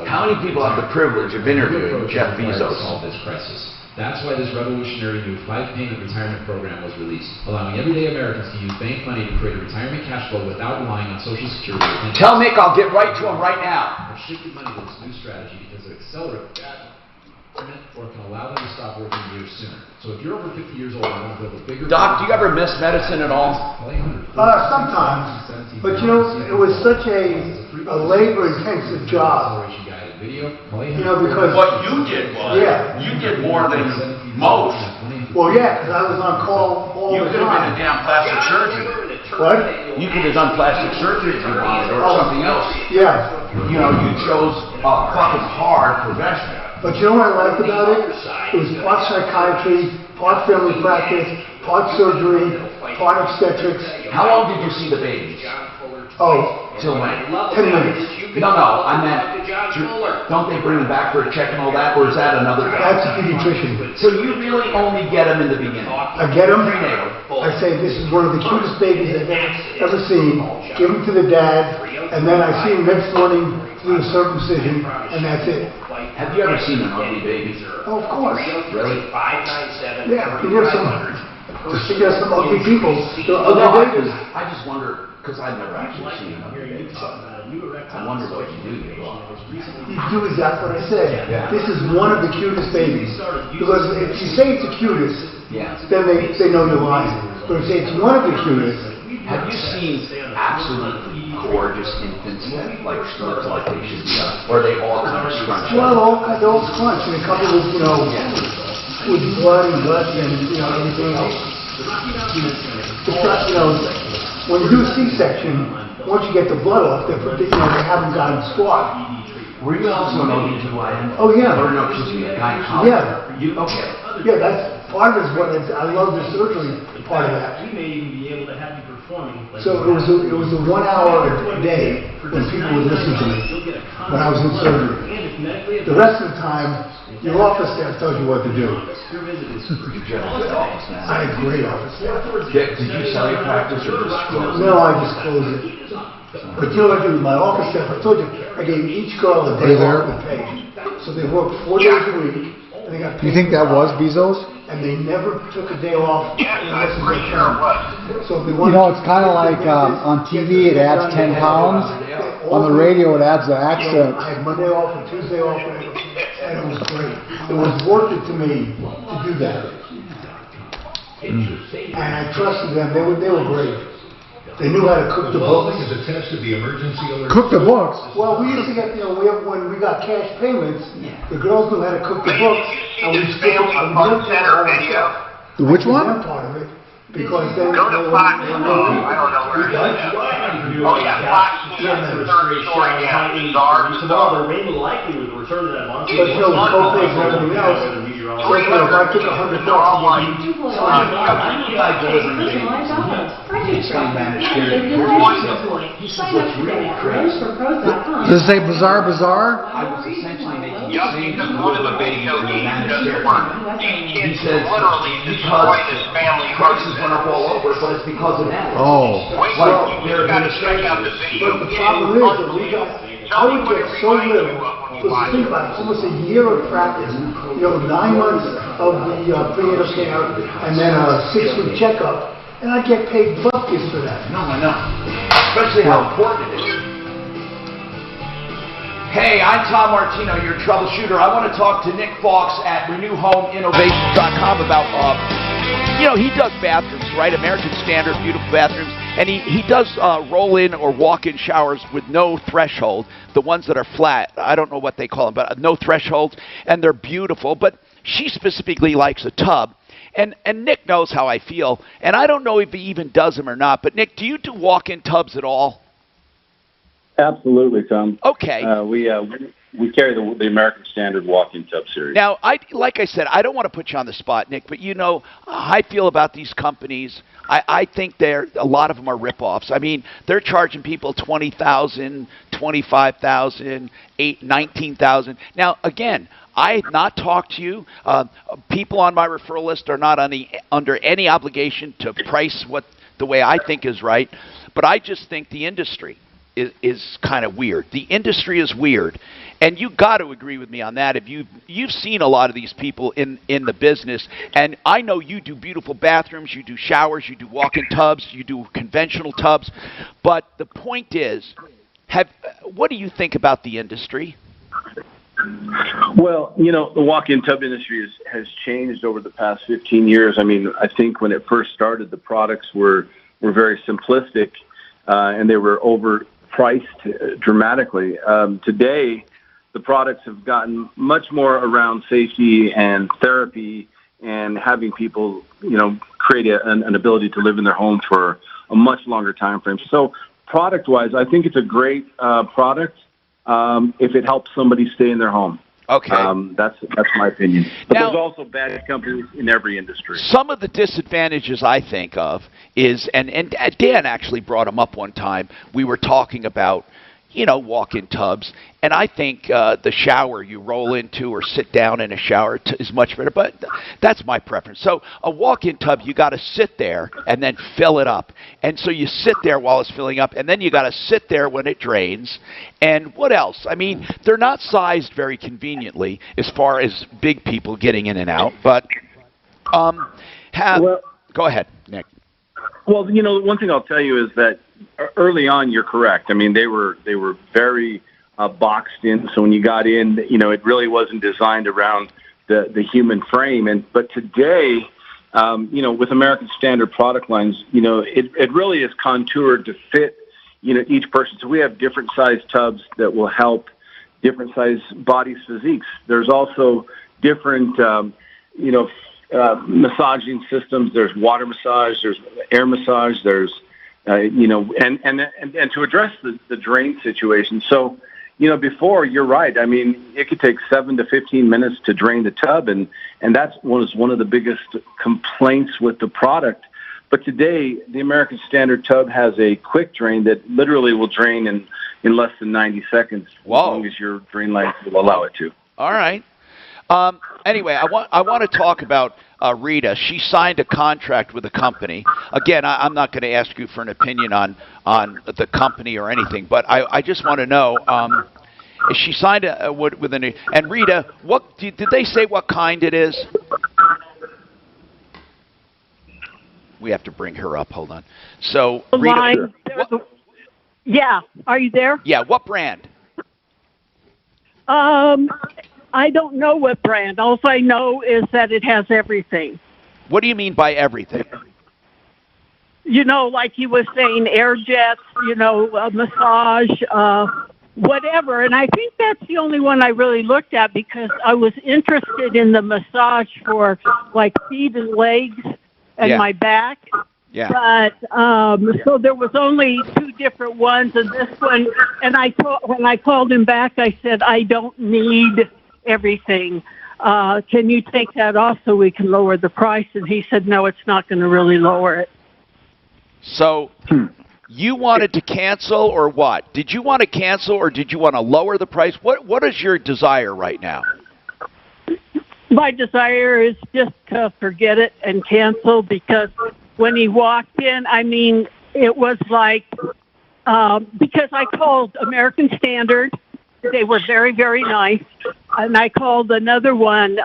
How many people have the privilege of interviewing Jeff Bezos? To solve this crisis. That's why this revolutionary new 5-payment retirement program was released, allowing everyday Americans to use bank money to create a retirement cash flow without relying on Social Security. Tell Nick I'll get right to him right now. I've shifted money to this new strategy because it accelerates or can allow them to stop working years sooner. So if you're over 50 years old and want to build a bigger... Doc, do you ever miss medicine at all? Sometimes. But you know, it was such a labor-intensive job. You know, because... What you did was, you did more than most. Well, yeah, because I was on call all the time. You could have been a damn plastic surgeon. What? You could have done plastic surgery if you wanted, or something else. Yeah. You know, you chose a fucking hard profession. But you know what I liked about it? It was part psychiatry, part family practice, part surgery, part obstetrics. How long did you see the babies? Oh, till when? 10 minutes. No, I meant, don't they bring them back for a check and all that, or is that another guy? That's a pediatrician. So you really only get them in the beginning? I get them. I say, this is one of the cutest babies I've ever seen. Give them to the dad, and then I see him next morning through the circumcision, and that's it. Have you ever seen an ugly baby? Oh, of course. Really? 597. Yeah, there's some ugly people. I just wonder, because I've never actually seen an ugly baby. I wonder what you do. You do exactly what I said. Yeah. This is one of the cutest babies. Because if you say it's the cutest, then they know you're lying. But if you say it's one of the cutest, Have you seen absolutely gorgeous infants that like look like they should be, or are they all kind of scrunched? Well, they're all scrunched, and a couple with, with blood and guts and, everything else. It's not, when you do a C-section, once you get the blood off, they haven't gotten squat. Were you also an OB/GYN? Oh, yeah. Or no, excuse me, a gynecologist? Yeah. Okay. Yeah, that's part of it. I love the surgery part of that. We may even be able to have you performing. So it was a 1 hour a day when people would listen to me when I was in surgery. The rest of the time, your office staff tells you what to do. Did you have a good office staff? I had a great office staff. Did you sell your practice or just close it? No, I just closed it. But you know what I do with my office staff? I told you, I gave each girl a day off with pay. So they worked 4 days a week, and they got paid. You think that was Bezos? And they never took a day off unless it was a term. So if they It's kind of like on TV it adds 10 pounds. On the radio it adds an extra. I had Monday off and Tuesday off, and it was great. It was worth it to me to do that. And I trusted them. They were great. They knew how to cook the books. Is attached to the emergency alert. Cook the books? Well, we used to get, when we got cash payments, the girls knew how to cook the books, and we split them. Which one? Part of it, because then Go to Fox. I don't know where it is. Oh yeah, Fox. Third story down. Tomorrow, the rain will likely return to that month. But the co-pays and everything else, if I took $100, what's really crazy. Does it say Bazaar Bazaar? I was essentially making the same delivery in the managed care department. He says because prices went up all over, but it's because of that. Oh. Like their administration. But the problem is that I would get so little. Because think about it, almost a year of practice, 9 months of the prenatal care, and then a 6-week checkup, and I get paid buckets for that. No, I know. Especially how important it is. Hey, I'm Tom Martino, your troubleshooter. I want to talk to Nick Fox at RenewHomeInnovations.com about, he does bathrooms, right? American Standard, beautiful bathrooms. And he does roll-in or walk-in showers with no threshold, the ones that are flat. I don't know what they call them, but no threshold. And they're beautiful. But she specifically likes a tub. And Nick knows how I feel. And I don't know if he even does them or not. But, Nick, do you do walk-in tubs at all? Absolutely, Tom. Okay. We carry the American Standard walk-in tub series. Now, like I said, I don't want to put you on the spot, Nick, but how I feel about these companies. I think a lot of them are rip-offs. I mean, they're charging people $20,000, $25,000, $19,000. Now, again, I have not talked to you. People on my referral list are not under any obligation to price the way I think is right, but I just think the industry is kind of weird. The industry is weird, and you got to agree with me on that. If you've seen a lot of these people in the business, and I know you do beautiful bathrooms, you do showers, you do walk-in tubs, you do conventional tubs, but the point is, what do you think about the industry? Well, the walk-in tub industry has changed over the past 15 years. I mean, I think when it first started, the products were very simplistic, and they were overpriced dramatically. Today, the products have gotten much more around safety and therapy and having people, create an ability to live in their home for a much longer time frame. So product-wise, I think it's a great product if it helps somebody stay in their home. Okay. That's my opinion. But now, there's also bad companies in every industry. Some of the disadvantages I think of is, and Dan actually brought them up one time, we were talking about, walk-in tubs, and I think the shower you roll into or sit down in a shower is much better, but that's my preference. So a walk-in tub, you got to sit there and then fill it up. And so you sit there while it's filling up, and then you got to sit there when it drains. And what else? I mean, they're not sized very conveniently as far as big people getting in and out, but go ahead, Nick. Well, one thing I'll tell you is that early on, you're correct. I mean, they were very boxed in. So when you got in, it really wasn't designed around the human frame. But today, with American Standard product lines, it really is contoured to fit, each person. So we have different size tubs that will help different size bodies, physiques. There's also different, massaging systems. There's water massage, there's air massage, there's, and to address the drain situation. So, before, you're right. I mean, it could take 7 to 15 minutes to drain the tub, and that was one of the biggest complaints with the product. But today, the American Standard tub has a quick drain that literally will drain in less than 90 seconds, as long as your drain line will allow it to. All right. Anyway, I want to talk about Rita. She signed a contract with a company. Again, I'm not going to ask you for an opinion on the company or anything, but I just want to know, she signed with an, and Rita, what did they say what kind it is? We have to bring her up. Hold on. So, Rita, yeah, are you there? Yeah, what brand? I don't know what brand. All I know is that it has everything. What do you mean by everything? Like he was saying, air jets, massage, whatever. And I think that's the only one I really looked at because I was interested in the massage for like feet and legs and my back. Yeah. But so there was only 2 different ones, and this one. And when I called him back, I said I don't need everything. Can you take that off so we can lower the price? And he said, no, it's not going to really lower it. So you wanted to cancel or what? Did you want to cancel or did you want to lower the price? What is your desire right now? My desire is just to forget it and cancel because when he walked in, I mean, it was like, because I called American Standard. They were very, very nice. And I called another one,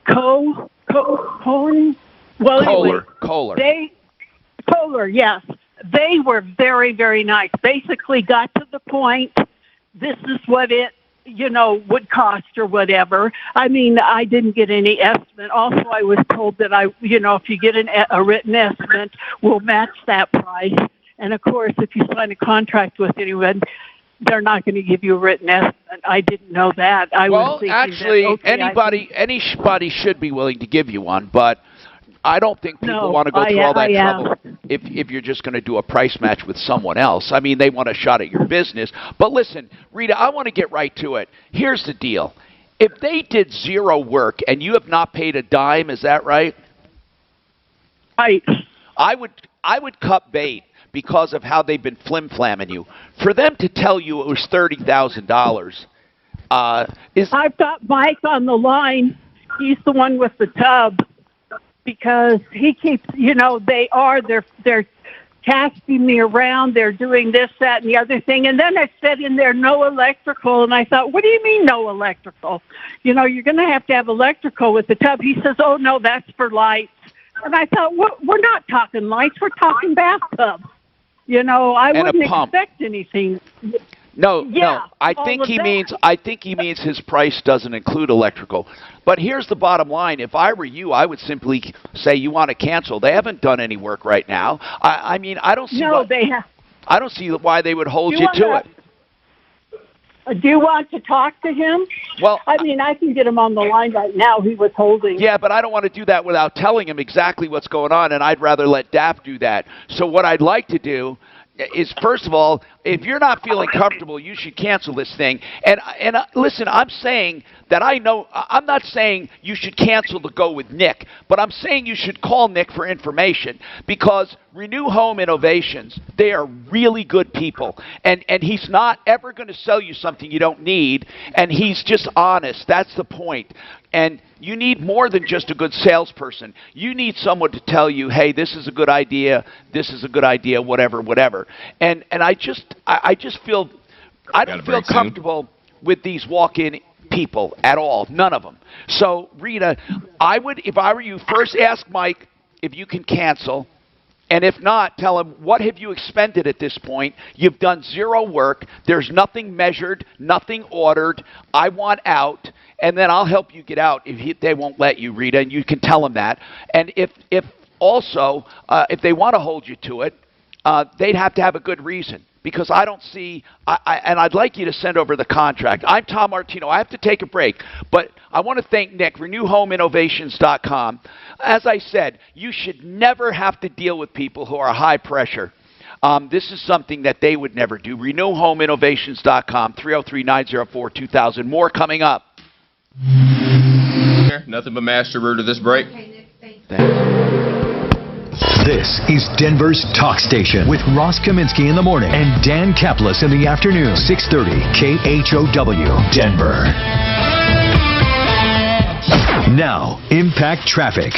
Kohler. Well, anyway, Kohler, yes. They were very, very nice. Basically got to the point, this is what it, would cost or whatever. I mean, I didn't get any estimate. Also, I was told that if you get a written estimate, we'll match that price. And of course, if you sign a contract with anyone, they're not going to give you a written estimate. I didn't know that. Actually, anybody should be willing to give you one, but I don't think people want to go through all that trouble if you're just going to do a price match with someone else. I mean, they want a shot at your business. But listen, Rita, I want to get right to it. Here's the deal. If they did 0 work and you have not paid a dime, is that right? Right. I would cut bait because of how they've been flim-flamming you. For them to tell you it was $30,000 I've got Mike on the line. He's the one with the tub because he keeps, they're tasking me around. They're doing this, that, and the other thing. And then it said in there, no electrical. And I thought, what do you mean no electrical? You're going to have electrical with the tub. He says, oh, no, that's for lights. And I thought, we're not talking lights. We're talking bathtubs. I wouldn't expect anything. No. I think he means his price doesn't include electrical. But here's the bottom line. If I were you, I would simply say you want to cancel. They haven't done any work right now. I mean, I don't see I don't see why they would hold you to it. Do you want to talk to him? Well, I mean, I can get him on the line right now. He was holding. Yeah, but I don't want to do that without telling him exactly what's going on, and I'd rather let DAP do that. So what I'd like to do is, first of all, if you're not feeling comfortable, you should cancel this thing. And listen, I'm saying that I'm not saying you should cancel to go with Nick, but I'm saying you should call Nick for information because Renew Home Innovations, they are really good people. And he's not ever going to sell you something you don't need, and he's just honest. That's the point. And you need more than just a good salesperson. You need someone to tell you, hey, this is a good idea, whatever, whatever. And I just feel I don't feel comfortable with these walk-in people at all. None of them. So, Rita, I would, if I were you, first ask Mike if you can cancel. And if not, tell them, what have you expended at this point? You've done zero work. There's nothing measured, nothing ordered. I want out. And then I'll help you get out if they won't let you, Rita, and you can tell them that. And if they want to hold you to it, they'd have to have a good reason. Because I don't see, and I'd like you to send over the contract. I'm Tom Martino. I have to take a break, but I want to thank Nick, RenewHomeInnovations.com. As I said, you should never have to deal with people who are high pressure. This is something that they would never do. RenewHomeInnovations.com, 303-904-2000. More coming up. Nothing but Master Rooter this break. This is Denver's Talk Station with Ross Kaminsky in the morning and Dan Kaplis in the afternoon. 630 KHOW, Denver. Now, Impact Traffic.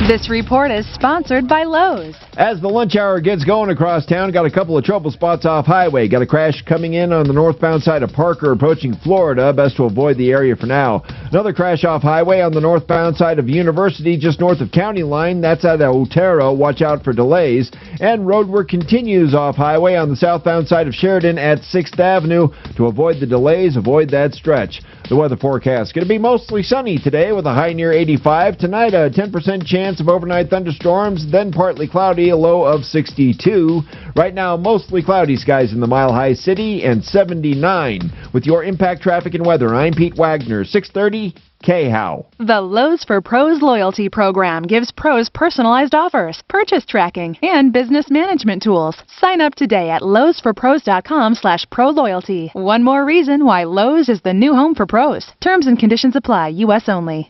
This report is sponsored by Lowe's. As the lunch hour gets going across town, got a couple of trouble spots off highway. Got a crash coming in on the northbound side of Parker approaching Florida. Best to avoid the area for now. Another crash off highway on the northbound side of University just north of County Line. That's at Otero. Watch out for delays. And road work continues off highway on the southbound side of Sheridan at 6th Avenue. To avoid the delays, avoid that stretch. The weather forecast going to be mostly sunny today with a high near 85. Tonight, a 10% chance of overnight thunderstorms, then partly cloudy, a low of 62. Right now, mostly cloudy skies in the Mile High City and 79. With your Impact Traffic and Weather, I'm Pete Wagner, 630 KHOW. The Lowe's for Pros loyalty program gives pros personalized offers, purchase tracking, and business management tools. Sign up today at lowesforpros.com/pro-loyalty. One more reason why Lowe's is the new home for pros. Terms and conditions apply. U.S. only.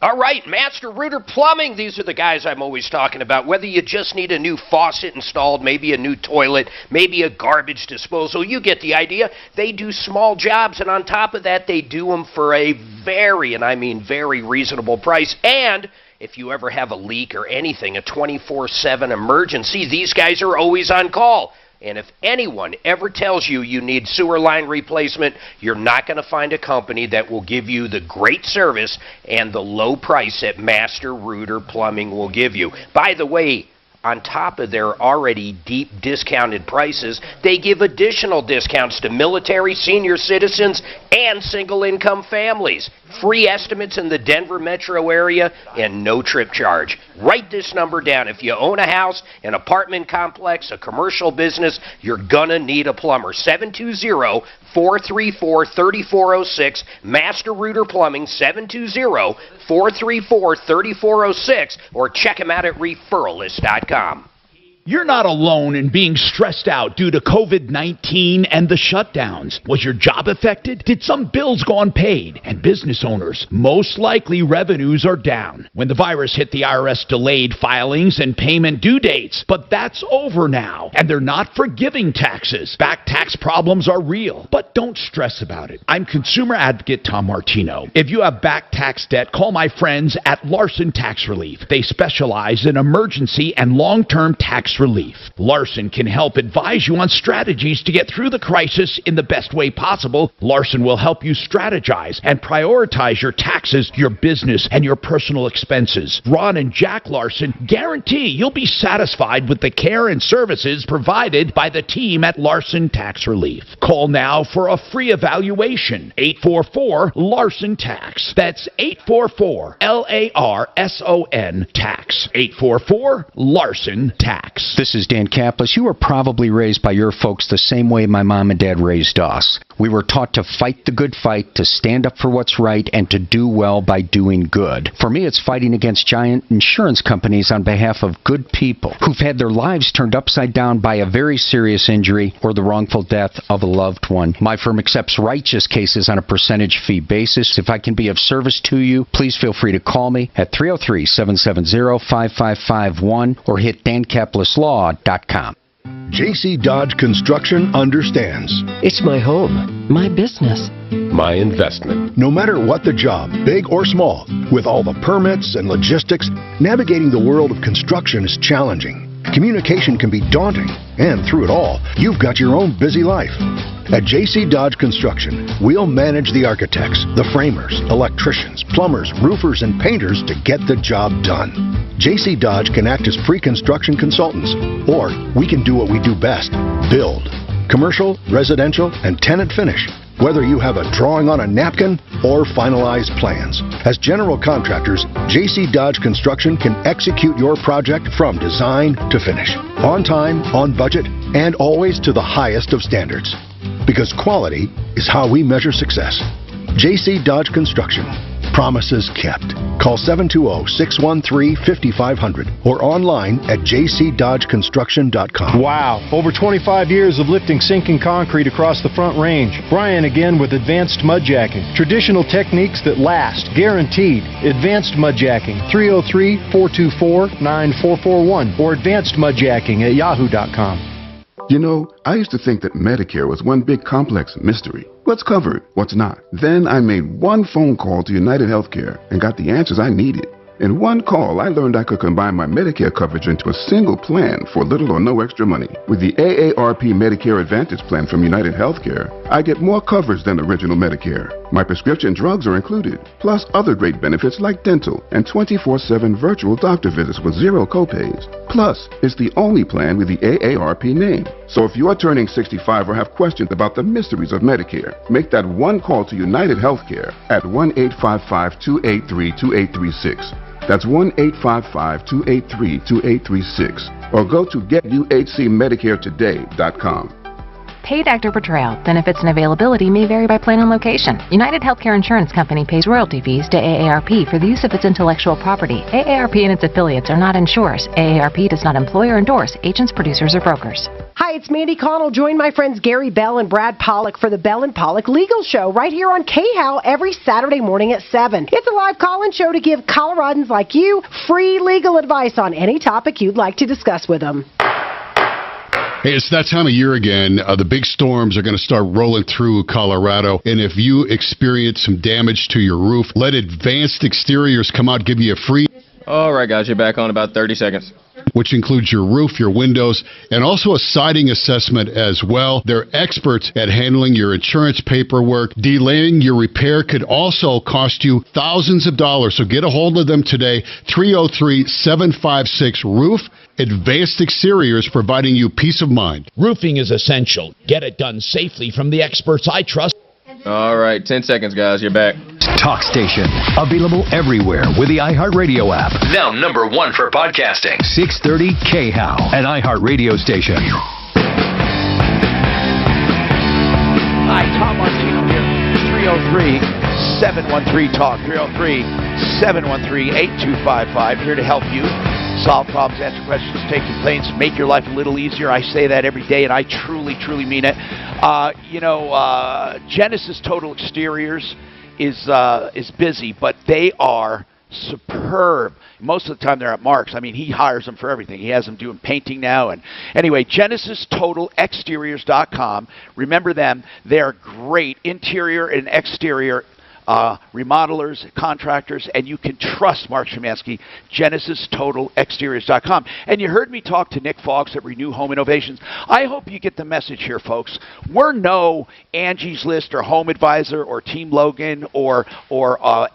All right, Master Rooter Plumbing. These are the guys I'm always talking about. Whether you just need a new faucet installed, maybe a new toilet, maybe a garbage disposal, you get the idea. They do small jobs, and on top of that, they do them for a very, and I mean very reasonable price. And if you ever have a leak or anything, a 24/7 emergency, these guys are always on call. And if anyone ever tells you you need sewer line replacement, you're not going to find a company that will give you the great service and the low price that Master Rooter Plumbing will give you. By the way, on top of their already deep discounted prices, they give additional discounts to military, senior citizens, and single-income families. Free estimates in the Denver metro area and no trip charge. Write this number down. If you own a house, an apartment complex, a commercial business, you're going to need a plumber. 720-434-3406. Master Rooter Plumbing, 720-434-3406. Or check them out at referralist.com. You're not alone in being stressed out due to COVID-19 and the shutdowns. Was your job affected? Did some bills go unpaid? And business owners, most likely revenues are down. When the virus hit, the IRS delayed filings and payment due dates. But that's over now, and they're not forgiving taxes. Back tax problems are real, but don't stress about it. I'm consumer advocate Tom Martino. If you have back tax debt, call my friends at Larson Tax Relief. They specialize in emergency and long-term tax relief. Larson can help advise you on strategies to get through the crisis in the best way possible. Larson will help you strategize and prioritize your taxes, your business, and your personal expenses. Ron and Jack Larson guarantee you'll be satisfied with the care and services provided by the team at Larson Tax Relief. Call now for a free evaluation. 844-LARSON-TAX. That's 844-LARSON-TAX. 844-LARSON-TAX. This is Dan Kaplis. You were probably raised by your folks the same way my mom and dad raised us. We were taught to fight the good fight, to stand up for what's right, and to do well by doing good. For me, it's fighting against giant insurance companies on behalf of good people who've had their lives turned upside down by a very serious injury or the wrongful death of a loved one. My firm accepts righteous cases on a percentage fee basis. If I can be of service to you, please feel free to call me at 303-770-5551 or hit dankaplis.com. JC Dodge Construction understands. It's my home, my business, my investment. No matter what the job, big or small, with all the permits and logistics, navigating the world of construction is challenging. Communication can be daunting, and through it all, you've got your own busy life. At JC Dodge Construction, we'll manage the architects, the framers, electricians, plumbers, roofers, and painters to get the job done. JC Dodge can act as pre-construction consultants, or we can do what we do best, build. Commercial, residential, and tenant finish. Whether you have a drawing on a napkin or finalized plans. As general contractors, JC Dodge Construction can execute your project from design to finish. On time, on budget, and always to the highest of standards. Because quality is how we measure success. JC Dodge Construction. Promises kept. Call 720-613-5500 or online at jcdodgeconstruction.com. Wow, over 25 years of lifting sinking concrete across the Front Range. Brian again with Advanced Mudjacking. Traditional techniques that last, guaranteed. Advanced Mudjacking, 303-424-9441 or advancedmudjacking@yahoo.com. You know, I used to think that Medicare was one big complex mystery. What's covered, what's not. Then I made one phone call to United Healthcare and got the answers I needed. In one call, I learned I could combine my Medicare coverage into a single plan for little or no extra money. With the AARP Medicare Advantage plan from United Healthcare, I get more coverage than original Medicare. My prescription drugs are included, plus other great benefits like dental and 24/7 virtual doctor visits with zero copays. Plus, it's the only plan with the AARP name. So if you're turning 65 or have questions about the mysteries of Medicare, make that one call to United Healthcare at 1-855-283-2836. That's 1-855-283-2836. Or go to getuhcmedicaretoday.com. Paid actor portrayal. Benefits and availability may vary by plan and location. United Healthcare Insurance Company pays royalty fees to AARP for the use of its intellectual property. AARP and its affiliates are not insurers. AARP does not employ or endorse agents, producers, or brokers. Hi, it's Mandy Connell. Join my friends Gary Bell and Brad Pollock for the Bell and Pollock Legal Show right here on KHOW every Saturday morning at 7. It's a live call-in show to give Coloradans like you free legal advice on any topic you'd like to discuss with them. Hey, it's that time of year again. The big storms are going to start rolling through Colorado. And if you experience some damage to your roof, let Advanced Exteriors come out, give you a free... All right, guys, you're back on about 30 seconds. Which includes your roof, your windows, and also a siding assessment as well. They're experts at handling your insurance paperwork. Delaying your repair could also cost you thousands of dollars. So get a hold of them today, 303-756-ROOF. Advanced Exteriors, providing you peace of mind. Roofing is essential. Get it done safely from the experts I trust. All right, 10 seconds, guys. You're back. Talk Station. Available everywhere with the iHeartRadio app. Now #1 for podcasting. 630 KHOW, an iHeartRadio station. Hi, Tom Martino here. 303-713-TALK. 303-713-8255. Here to help you solve problems, answer questions, take complaints, make your life a little easier. I say that every day, and I truly, truly mean it. Genesis Total Exteriors is busy, but they are superb. Most of the time they're at Mark's. I mean, he hires them for everything. He has them doing painting now. And anyway, GenesisTotalExteriors.com. Remember them. They're great interior and exterior remodelers, contractors, and you can trust Mark Szymanski, GenesisTotalExteriors.com. And you heard me talk to Nick Fox at Renew Home Innovations. I hope you get the message here, folks. We're no Angie's List or Home Advisor or Team Logan or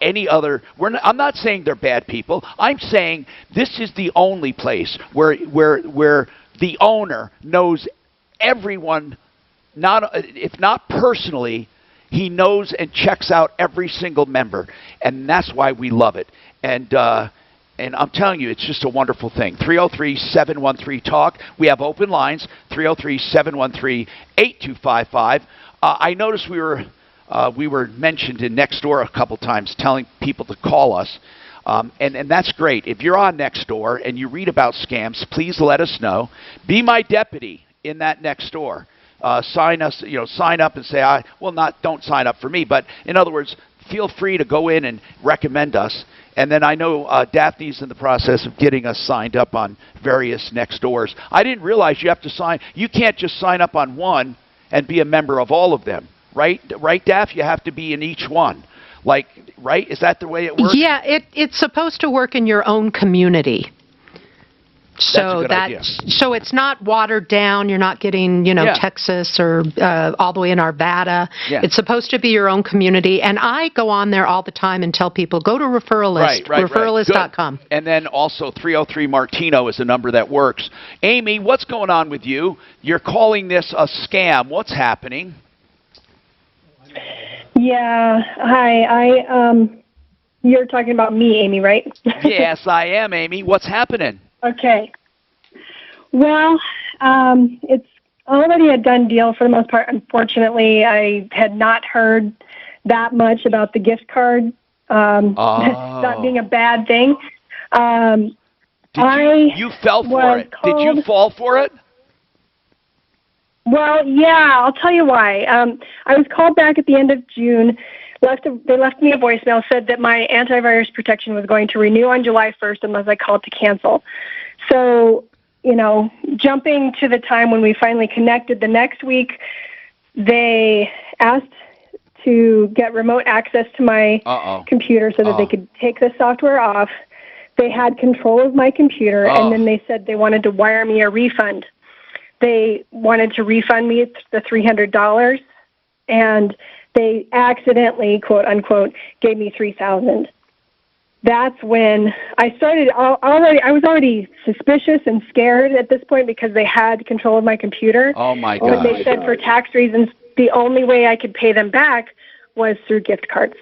any other. I'm not saying they're bad people. I'm saying this is the only place where the owner knows everyone, if not personally, he knows and checks out every single member, and that's why we love it. And I'm telling you, it's just a wonderful thing. 303-713-TALK. We have open lines, 303-713-8255. I noticed we were mentioned in Nextdoor a couple times, telling people to call us. And that's great. If you're on Nextdoor and you read about scams, please let us know. Be my deputy in that Nextdoor. Sign up and say, don't sign up for me, but in other words, feel free to go in and recommend us. And then I know Daphne's in the process of getting us signed up on various Nextdoors. I didn't realize you have to sign. You can't just sign up on one and be a member of all of them, right? Right, Daph? You have to be in each one. Right? Is that the way it works? Yeah, it's supposed to work in your own community. So good idea. So it's not watered down. You're not getting, Yeah. Texas or all the way in Arvada. Yeah. It's supposed to be your own community. And I go on there all the time and tell people, go to Referral List, referralist.com. Good. And then also 303 Martino is a number that works. Amy, what's going on with you? You're calling this a scam. What's happening? Yeah. Hi. You're talking about me, Amy, right? Yes, I am, Amy. What's happening? Okay. Well, it's already a done deal for the most part. Unfortunately, I had not heard that much about the gift card not being a bad thing. You fell for it. Did you fall for it? Well, yeah, I'll tell you why. I was called back at the end of June. They left me a voicemail, said that my antivirus protection was going to renew on July 1st unless I called to cancel. So, jumping to the time when we finally connected the next week, they asked to get remote access to my computer so that they could take the software off. They had control of my computer, and then they said they wanted to wire me a refund. They wanted to refund me the $300, and they accidentally, quote unquote, gave me $3,000. That's when I started. I was already suspicious and scared at this point because they had control of my computer. Oh my But God! they said for tax reasons, the only way I could pay them back was through gift cards.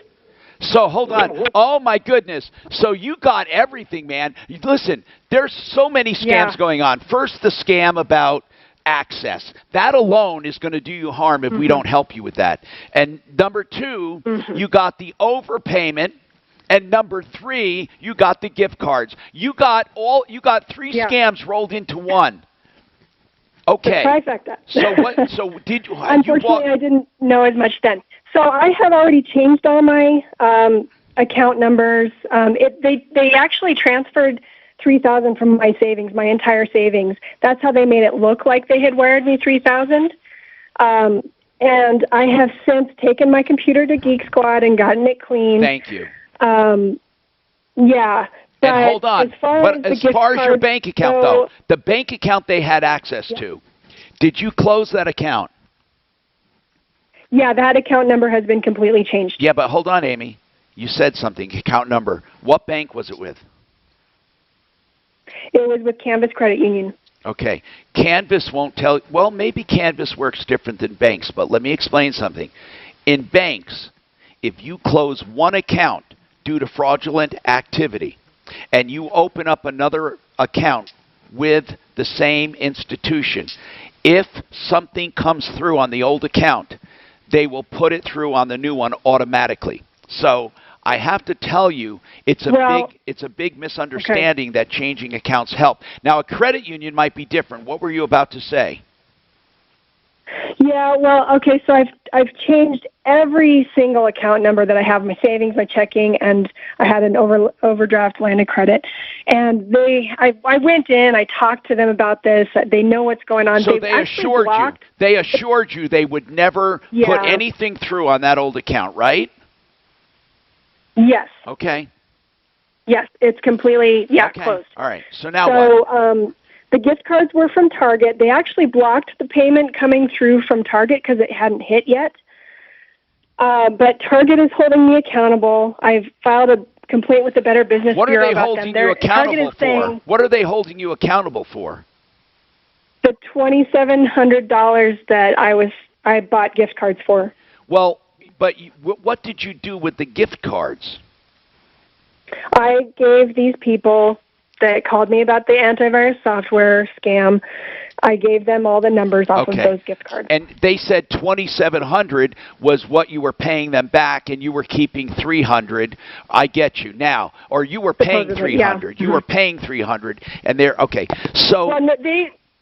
So hold on. Oh my goodness. So you got everything, man. Listen, there's so many scams going on. First, the scam about access. That alone is going to do you harm if we don't help you with that. And number two, you got the overpayment. And number three, you got the gift cards. You got three scams rolled into one. Okay. Trifecta. So did you? Unfortunately, I didn't know as much then. So I had already changed all my account numbers. They actually transferred $3,000 from my savings, my entire savings. That's how they made it look like they had wired me $3,000. And I have since taken my computer to Geek Squad and gotten it clean. Thank you. Yeah. And hold on. As far as your bank account, though, the bank account they had access to, did you close that account? Yeah, that account number has been completely changed. Yeah, but hold on, Amy. You said something. Account number. What bank was it with? It was with Canvas Credit Union. Okay. Canvas won't tell. Well, maybe Canvas works different than banks, but let me explain something. In banks, if you close one account due to fraudulent activity and you open up another account with the same institution, if something comes through on the old account, they will put it through on the new one automatically. So I have to tell you, it's a big misunderstanding that changing accounts help. Now, a credit union might be different. What were you about to say? Yeah, well, okay, so I've changed every single account number that I have, my savings, my checking, and I had an overdraft line of credit. And I went in, I talked to them about this. They know what's going on. So they assured you they would never put anything through on that old account, right? Yes. Okay. Yes, it's completely closed. All right. So now what? The gift cards were from Target. They actually blocked the payment coming through from Target because it hadn't hit yet. But Target is holding me accountable. I've filed a complaint with the Better Business Bureau about them. What are they holding you accountable for? The $2,700 that I bought gift cards for. Well, but what did you do with the gift cards? I gave these people that called me about the antivirus software scam, I gave them all the numbers off of those gift cards. And they said $2,700 was what you were paying them back, and you were keeping $300. I get you now, or you were paying $300. Yeah. You were paying $300, and they're okay. So well, no,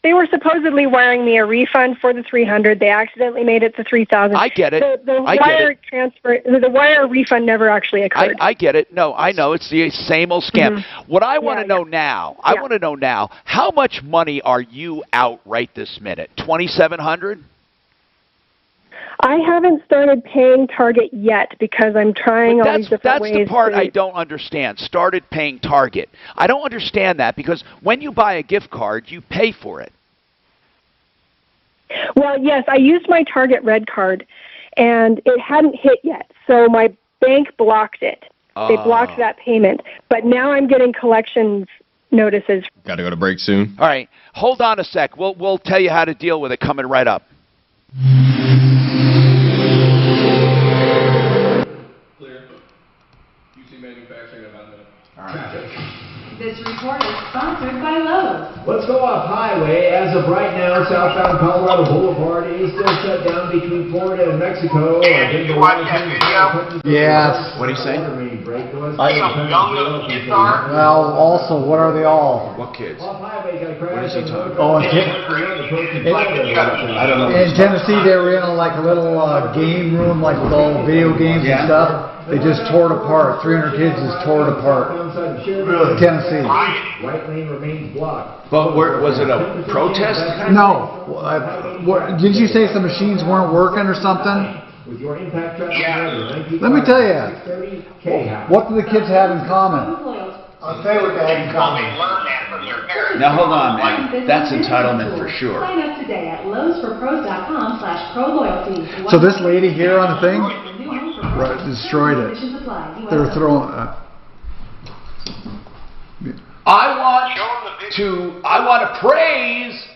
they were supposedly wiring me a refund for the $300. They accidentally made it to $3,000. I get it. The wire transfer, the wire refund never actually occurred. I get it. No, I know it's the same old scam. What I want to know now, I want to know now, how much money are you out right this minute? $2,700? I haven't started paying Target yet because I'm trying all these different ways. That's the part I don't understand. Started paying Target. I don't understand that because when you buy a gift card, you pay for it. Well, yes, I used my Target Red card, and it hadn't hit yet, so my bank blocked it. They blocked that payment, but now I'm getting collections notices. Got to go to break soon. All right, hold on a sec. We'll tell you how to deal with it coming right up. This report is sponsored by Lowe's. Let's go off highway. As of right now, southbound Colorado Boulevard is still shut down between Florida and Mexico. Did you watch that video? Yes. What do you say? Well, also, what are they all? What kids? Off highway, got a crash. What is he talking Oh, I don't know. in Tennessee, they were in like a little game room, like with all video games and stuff. They just tore it apart. 300 kids just tore it apart. Tennessee. Right lane remains blocked. But was it a protest? No. Did you say some machines weren't working or something? Let me tell you. What do the kids have in common? I'll tell you what they had in common. Now hold on, man. That's entitlement for sure. Sign up today at lowesforpros.com/proloyalty. So this lady here on the thing destroyed it. They were throwing. I want to praise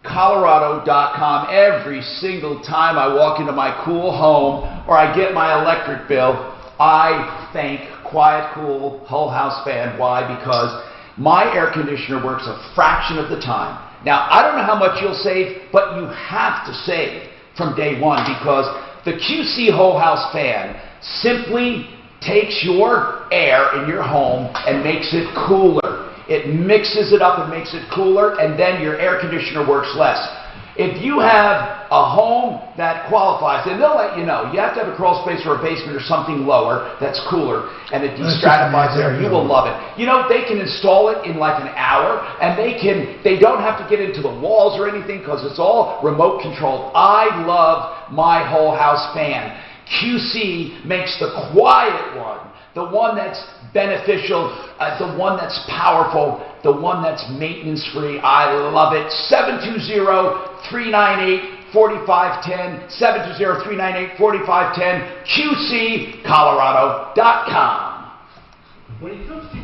QCColorado.com every single time I walk into my cool home or I get my electric bill. I thank Quiet Cool Whole House Fan. Why? Because my air conditioner works a fraction of the time. Now, I don't know how much you'll save, but you have to save from day one because the QC Whole House Fan simply takes your air in your home and makes it cooler. It mixes it up and makes it cooler, and then your air conditioner works less. If you have a home that qualifies, and they'll let you know, you have to have a crawl space or a basement or something lower that's cooler, and it destratifies air. You will love it. You know, they can install it in like an hour, and they don't have to get into the walls or anything because it's all remote controlled. I love my whole house fan. QC makes the quiet one, the one that's beneficial, the one that's powerful, the one that's maintenance-free. I love it. 720-398-4510, 720-398-4510, QCColorado.com. When it comes to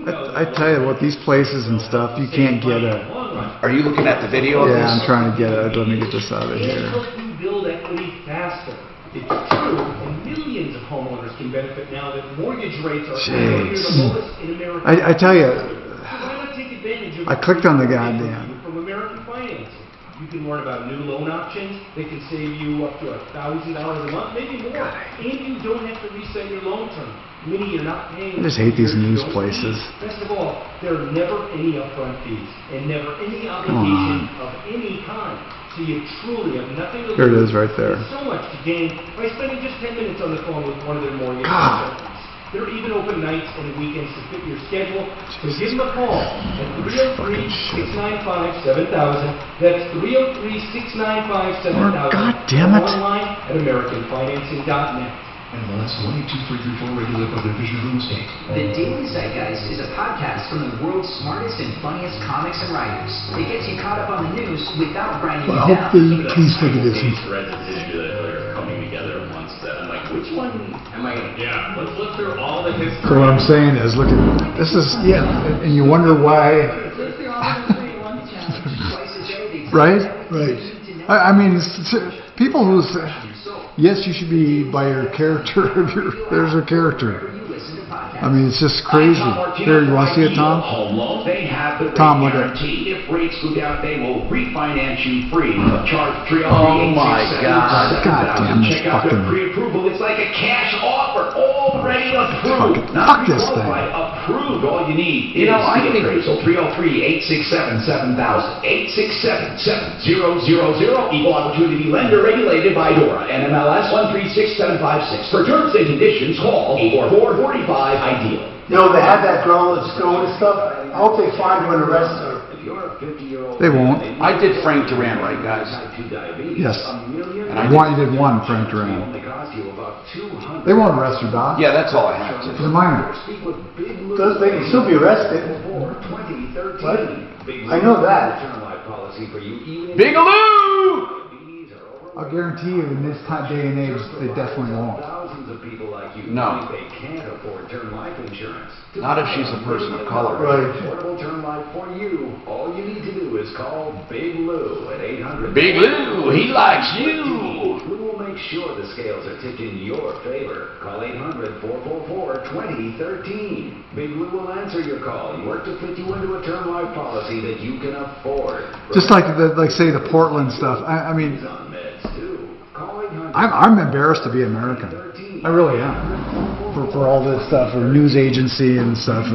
I tell you what, these places and stuff, you can't get it. Are you looking at the video of this? Yeah, I'm trying to get it. Let me get this out of here. It'll help you build equity faster. It's true, and millions of homeowners can benefit now that mortgage rates are near the lowest in America. I tell you, So why not take advantage of I clicked on the goddamn. from American Financing? You can learn about new loan options that can save you up to $1,000 a month, maybe more. And you don't have to reset your loan term. Meaning you're not paying. I just hate these news places. Best of all, there are never any upfront fees and never any obligation of any kind. So you truly have nothing to lose. Here it is right there. So much to gain by spending just 10 minutes on the phone with one of their mortgage consultants. There are even open nights and weekends to fit your schedule. So give them a call at 303-695-7000. That's 303-695-7000. God damn it. Online at AmericanFinancing.net. MLS 18234 Regular Public Vision Real Estate. The Daily Zeitgeist is a podcast from the world's smartest and funniest comics and writers. It gets you caught up on the news without grinding you down. Please think of this. Threads of history that are coming together at once that I'm like, which one am I going to... Yeah, let's look through all the history. So what I'm saying is, look at this is and you wonder why. Right? Right. I mean, people who say, yes, you should be by your character. There's a character. I mean, it's just crazy. Here, you want to see it, Tom? Tom, look at it. If rates go down, they will refinance you free. Charge Oh my God! God damn this fucking. Pre-approval. It's like a cash offer, already approved. Fuck this thing. Approved. All you need You know, is I the think- appraisal. 303-867-7000. 867-7000. Equal opportunity lender regulated by DORA. NMLS 136756. For terms and conditions, call 844-45-IDEAL. You know, they had that girl at school and stuff. I hope they find her and arrest her. They won't. I did Frank Duran right, guys. Yes. And I want you did one, Frank Duran. They won't arrest you, Doc. Yeah, that's all I have to. He's a minor. They can still be arrested. What? I know that. Bigaloo! I'll guarantee you, in this day and age, they definitely won't. No. Not if she's a person of color. Right. Affordable term life for you. All you need to do is call Big Lou at 800. Big Lou, he likes you. Lou will make sure the scales are tipped in your favor. Call 800-444-2013. Big Lou will answer your call and work to fit you into a term life policy that you can afford. Just like say the Portland stuff. I mean, I'm embarrassed to be American. I really am. For all this stuff, or news agency and stuff.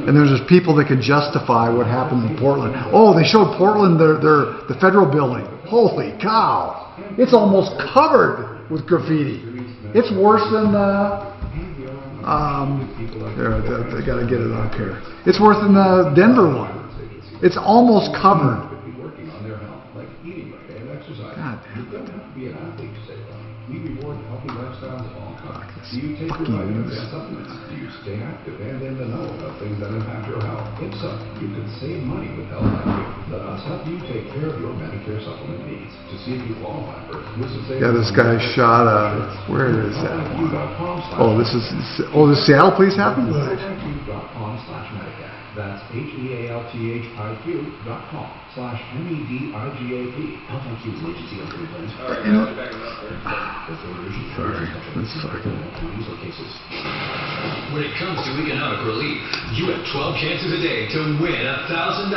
And there's just people that can justify what happened in Portland. Oh, they showed Portland the federal building. Holy cow! It's almost covered with graffiti. It's worse than they got to get it up here. It's worse than the Denver one. It's almost covered. God Do you take your vitamins and supplements? Do you stay active and in the know about things that impact your health? If so, you can save money with Health IQ. Let us help you take care of your Medicare supplement needs. To see if you qualify for exclusive yeah, this guy shot where is that? Oh, this Seattle police happened? HealthIQ.com/Medicare. That's HealthIQ.com/MEDIGAP. Health IQ emergency upgrade plans. Sorry, let's fucking. When it comes to economic relief, you have 12 chances a day to win $1,000.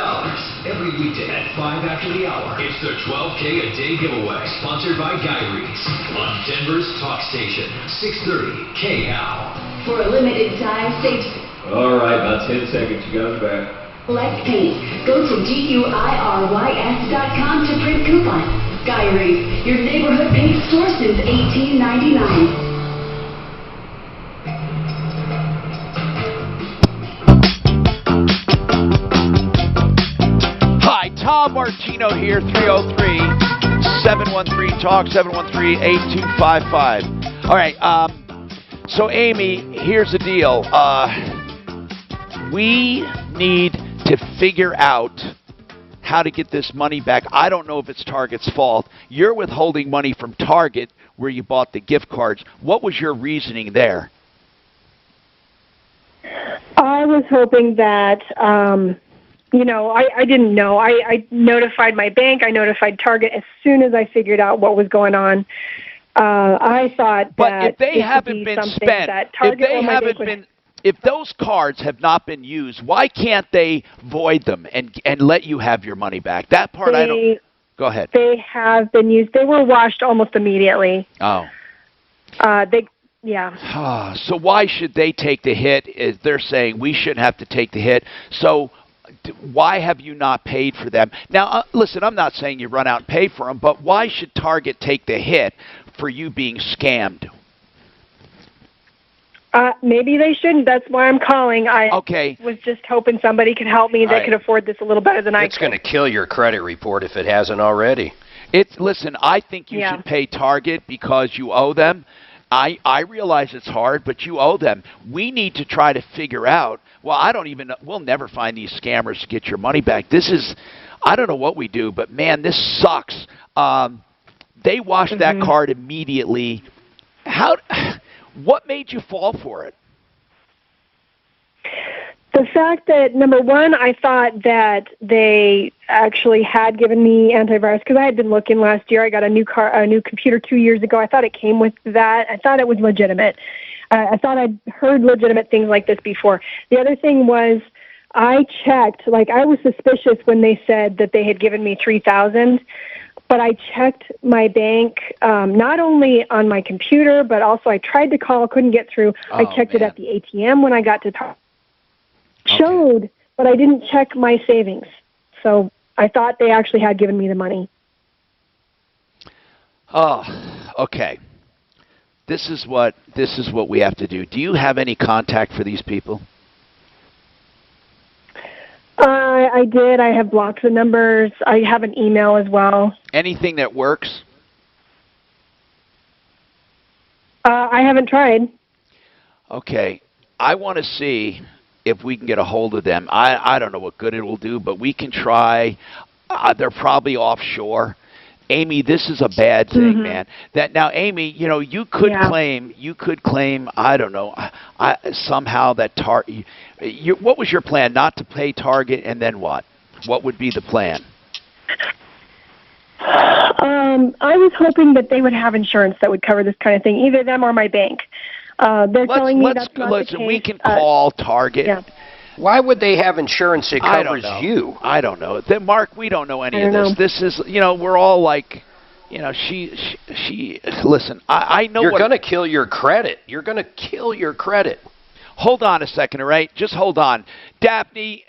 Every weekday at 5 after the hour, it's the 12K a day giveaway, sponsored by Guy Reeds on Denver's Talk Station, 630 KHOW. For a limited time, save All right, about 10 seconds. You guys are back. select pennies. Go to GUIRYS.com to print coupons. Guy Reeds, your neighborhood paint store since 1899. Hi, Tom Martino here, 303-713-TALK, 713-8255. All right, so Amy, here's the deal. We need to figure out how to get this money back. I don't know if it's Target's fault. You're withholding money from Target where you bought the gift cards. What was your reasoning there? I was hoping that, I didn't know. I notified my bank. I notified Target as soon as I figured out what was going on. I thought that if they haven't been spent, if those cards have not been used, why can't they void them and let you have your money back? That part I don't. Go ahead. They have been used. They were washed almost immediately. Oh. Yeah. So why should they take the hit? They're saying we shouldn't have to take the hit. So why have you not paid for them? Now, listen, I'm not saying you run out and pay for them, but why should Target take the hit for you being scammed? Maybe they shouldn't. That's why I'm calling. I was just hoping somebody could help me that could afford this a little better than I could. It's going to kill your credit report if it hasn't already. Listen, I think you should pay Target because you owe them. I realize it's hard, but you owe them. We need to try to figure out, we'll never find these scammers to get your money back. I don't know what we do, but man, this sucks. They washed that card immediately. What made you fall for it? The fact that, number one, I thought that they actually had given me antivirus because I had been looking last year. I got a new computer 2 years ago. I thought it came with that. I thought it was legitimate. I thought I'd heard legitimate things like this before. The other thing was I checked. I was suspicious when they said that they had given me $3,000. But I checked my bank, not only on my computer, but also I tried to call, couldn't get through. I checked it at the ATM when I got to talk. Showed, but I didn't check my savings. So I thought they actually had given me the money. Oh, okay. This is what we have to do. Do you have any contact for these people? I did. I have blocked the numbers. I have an email as well. Anything that works? I haven't tried. Okay. I want to see if we can get a hold of them. I don't know what good it will do, but we can try. They're probably offshore. Amy, this is a bad thing, man. That now, Amy, you could claim, I don't know, somehow that what was your plan? Not to pay Target, and then what? What would be the plan? I was hoping that they would have insurance that would cover this kind of thing, either them or my bank. They're telling me that's not the case. We can call Target. Yeah. Why would they have insurance that covers you? I don't know. Mark, we don't know any of this. This is, we're all like, she listen, I know you're going to kill your credit. You're going to kill your credit. Hold on a second, all right? Just hold on. Daphne,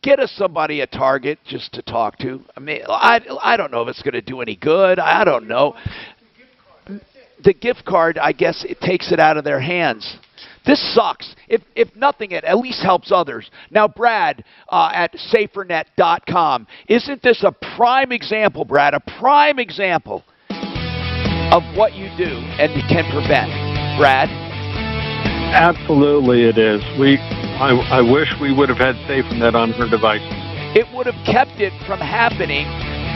get us somebody at Target just to talk to. I mean, I don't know if it's going to do any good. I don't know. The gift card, I guess, it takes it out of their hands. This sucks. If nothing, it at least helps others. Now, Brad, at safernet.com, isn't this a prime example, Brad, a prime example of what you do and can prevent? Brad? Absolutely it is. I wish we would have had SafeNet on her devices. It would have kept it from happening,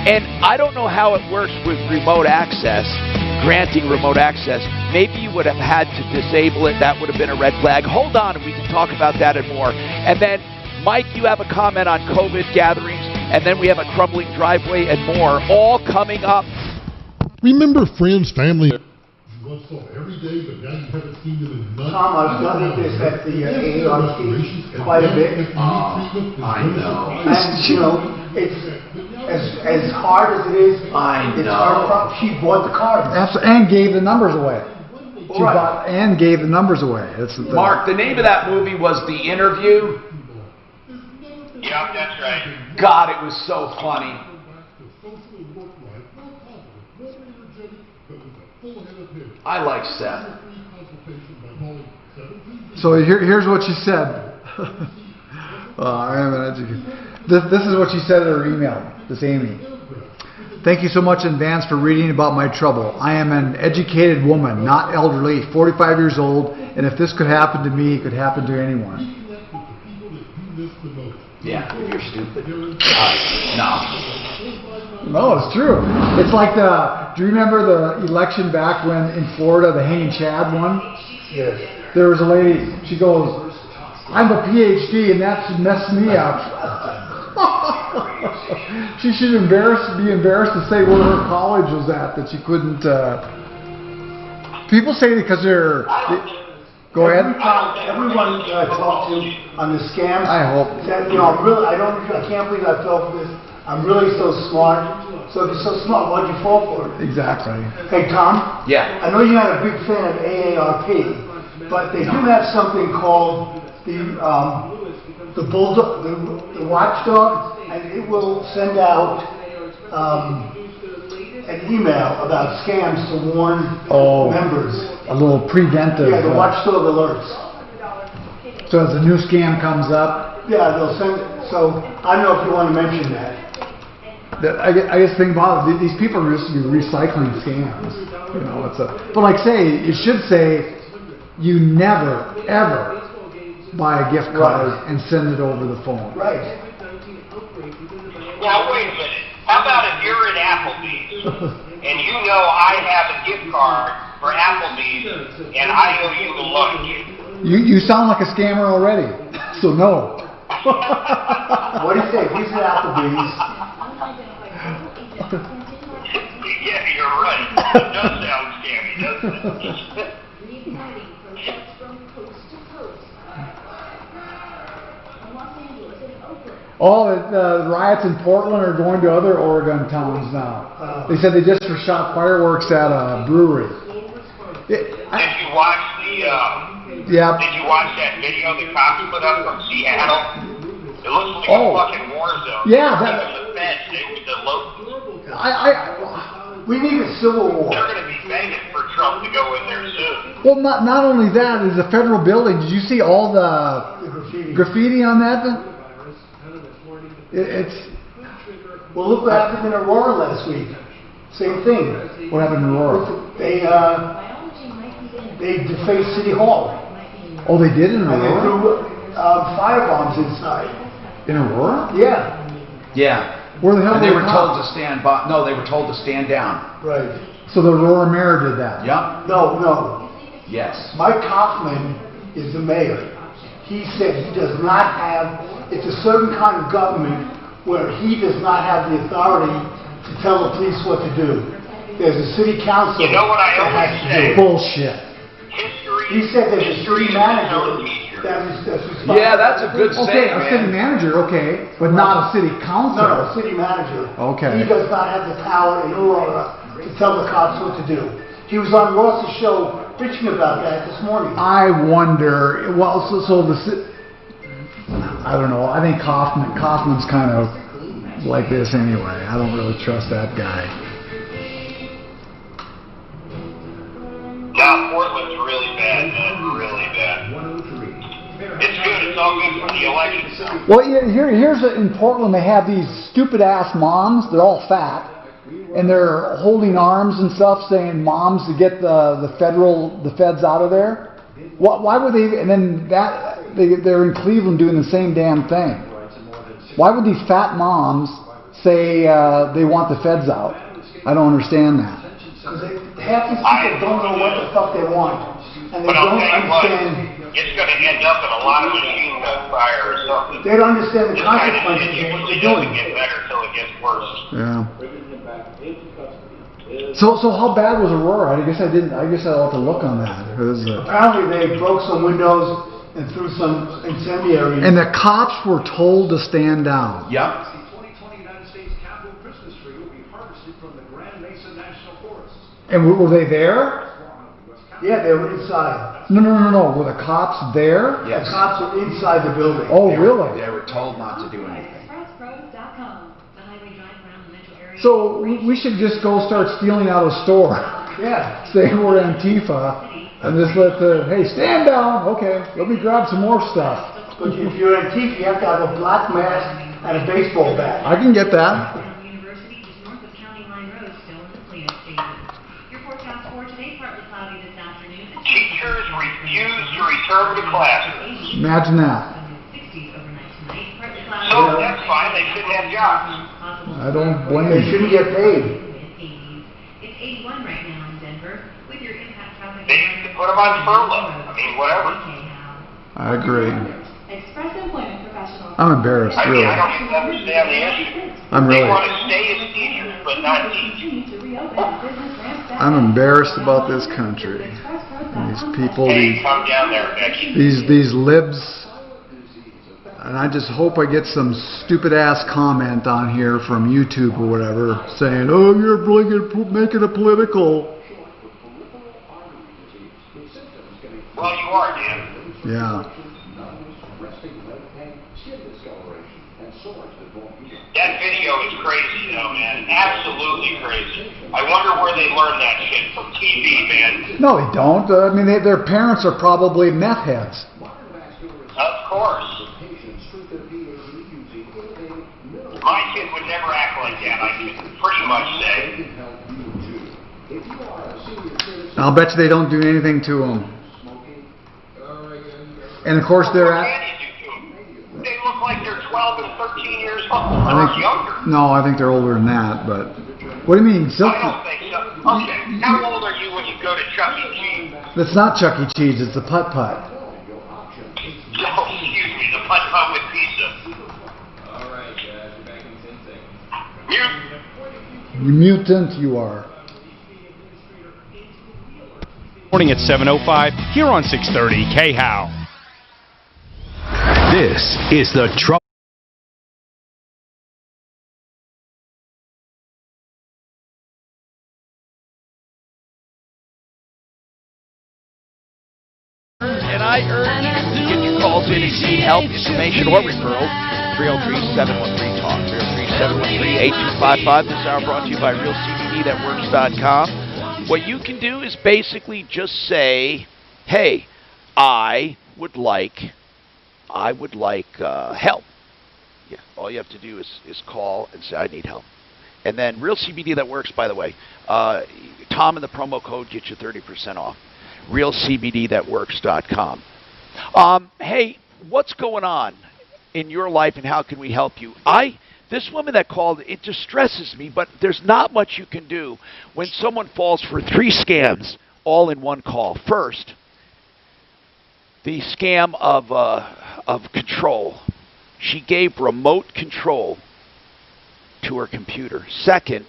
and I don't know how it works with remote access. Granting remote access, maybe you would have had to disable it. That would have been a red flag. Hold on, and we can talk about that and more. And then, Mike, you have a comment on COVID gatherings, and then we have a crumbling driveway and more, all coming up. Remember friends, family. Every day, but now you haven't seen them in months. Tom, I've done this at the AARP quite a bit. I know. And, it's as hard as it is. I it's know. Hard. She bought the cards. And gave the numbers away. She bought and gave the numbers away. Mark, the name of that movie was The Interview. Yep, that's right. God, it was so funny. I like Seth. So here's what she said. This is what she said in her email, this Amy. Thank you so much in advance for reading about my trouble. I am an educated woman, not elderly, 45 years old, and if this could happen to me, it could happen to anyone. Yeah, you're stupid. No, it's true. It's like do you remember the election back when in Florida, the Hanging Chad won? Yes. There was a lady, she goes, I'm a PhD and that should mess me up. She should be embarrassed to say where her college was at, that she couldn't. People say because go ahead. Everyone that I talk to on the scams. I hope. Said, I can't believe I fell for this. I'm really so smart. So if you're so smart, why'd you fall for it? Exactly. Hey, Tom? Yeah. I know you're not a big fan of AARP, but they do have something called the bulldog, the watchdog, and it will send out an email about scams to warn members. A little preventive. Yeah, the watchdog alerts. So as a new scam comes up. Yeah, they'll send it. So I don't know if you want to mention that. I guess think about it, these people are used to be recycling scams. But like it should say you never ever buy a gift card and send it over the phone. Right. Now wait a minute. How about if you're at Applebee's and you know I have a gift card for Applebee's and I owe you a lunch? You sound like a scammer already. So no. What do you say? He's at Applebee's. Yeah, you're right. It does sound scammy, doesn't it? The riots in Portland are going to other Oregon towns now. They said they just shot fireworks at a brewery. Did you watch Did you watch that video the cops put up from Seattle? It looks like a fucking war zone. Yeah, we need a civil war. They're going to be begging for Trump to go in there soon. Well, not only that, it's a federal building. Did you see all the graffiti on that? It's. Well, look what happened in Aurora last week. Same thing. What happened in Aurora? They defaced City Hall. Oh, they did in And they Aurora? threw firebombs inside. In Aurora? Yeah. Yeah. Where the hell And they were cops? told to stand by. No, they were told to stand down. Right. So the Aurora mayor did that? Yep. No. Yes. Mike Kaufman is the mayor. He said he does not have, it's a certain kind of government where he does not have the authority to tell the police what to do. There's a city council. You know what I that always has to say? do it. Bullshit. He said there's a city manager that's responsible. Yeah, that's a good Okay, saying, a man. city manager, okay, but not a city council. No, a city manager. Okay. He does not have the power in Aurora to tell the cops what to do. He was on Ross's show bitching about that this morning. I wonder, well, I don't know, I think Kaufman's kind of like this anyway. I don't really trust that guy. Yeah, Portland's really bad, man. Really bad. It's good. It's all good for the election. Well, here's in Portland, they have these stupid ass moms. They're all fat, and they're holding arms and stuff, saying moms to get the feds out of there. Why would they? And then they're in Cleveland doing the same damn thing. Why would these fat moms say they want the feds out? I don't understand that. Because half these people don't know what the fuck they want. And they don't understand. It's going to end up in a lot of machine gun fire or something. They don't understand the This kind of consequences shit of what usually they're doing. doesn't get better till it gets worse. Yeah. So how bad was Aurora? I guess I'll have to look on that. Apparently they broke some windows and threw some incendiaries. And the cops were told to stand down. Yep. And were they there? Yeah, they were inside. No. Were the cops there? Yes. The cops were inside the building. Oh, really? They were told not to do anything. So we should just go start stealing out of a store. Yeah. Say we're Antifa, and just hey, stand down. Okay, let me grab some more stuff. But if you're Antifa, you have to have a black mask and a baseball bat. I can get that. Teachers refuse to return to classes. Imagine that. So that's fine. They shouldn't have jobs. I don't blame They you. shouldn't get paid. They should put them on furlough. I mean, whatever. I agree. Express Employment Professionals. I'm embarrassed, I mean, really. I don't even understand the issue. They want to stay as teachers, but not teach. I'm embarrassed about this country. These people, Hey, come down there, Becky. these libs. And I just hope I get some stupid ass comment on here from YouTube or whatever saying, "Oh, you're making it political." Well, you are, Dan. Yeah. That video is crazy, though, man. Absolutely crazy. I wonder where they learned that shit from TV, man. No, they don't. I mean, their parents are probably meth heads. Of course. My kid would never act like that, I can pretty much say. I'll bet you they don't do anything to them. And of course they're at... They look like they're 12 and 13 years old, or younger. I think they're older than that, but... What do you mean? I don't think so. Okay, how old are you when you go to Chuck E. Cheese? It's not Chuck E. Cheese, it's the putt-putt. Oh, excuse me, the putt-putt with pizza. You mutant you are. Morning at 7:05 here on 630 KHOW. This is the Trouble. And I urge you to get your calls in if you need help, information, or referral. 303-713-TALK. 303-713-8255. This hour brought to you by RealCBDNetworks.com. What you can do is basically just say, hey, I would like help. Yeah, all you have to do is call and say, I need help. And then Real CBD that works, by the way. Tom and the promo code get you 30% off. RealCBDthatworks.com. Hey, what's going on in your life and how can we help you? This woman that called, it distresses me, but there's not much you can do when someone falls for 3 scams all in one call. First, the scam of control. She gave remote control to her computer. Second,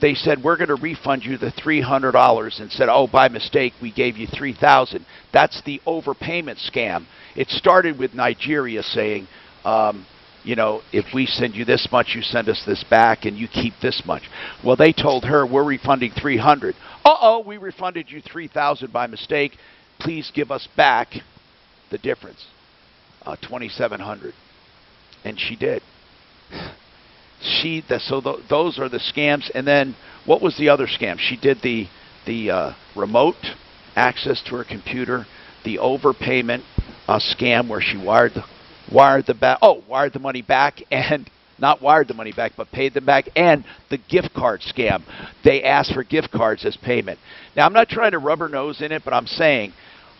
they said, we're going to refund you the $300 and said, oh, by mistake, we gave you $3,000. That's the overpayment scam. It started with Nigeria saying, if we send you this much, you send us this back, and you keep this much. Well, they told her, we're refunding $300. Uh-oh, we refunded you $3,000 by mistake. Please give us back the difference, $2,700. And she did. Those are the scams. And then what was the other scam? She did the remote access to her computer, the overpayment scam where she wired the money back, and not wired the money back, but paid them back, and the gift card scam. They asked for gift cards as payment. Now, I'm not trying to rub her nose in it, but I'm saying,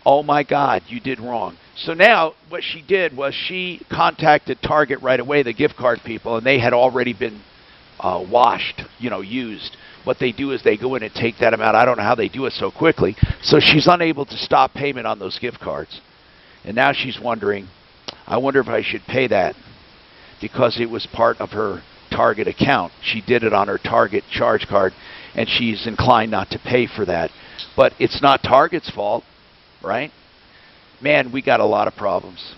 oh my God, you did wrong. So now what she did was she contacted Target right away, the gift card people, and they had already been washed, used. What they do is they go in and take that amount. I don't know how they do it so quickly. So she's unable to stop payment on those gift cards. And now she's wondering, I wonder if I should pay that because it was part of her Target account. She did it on her Target charge card, and she's inclined not to pay for that. But it's not Target's fault, right? Man, we got a lot of problems.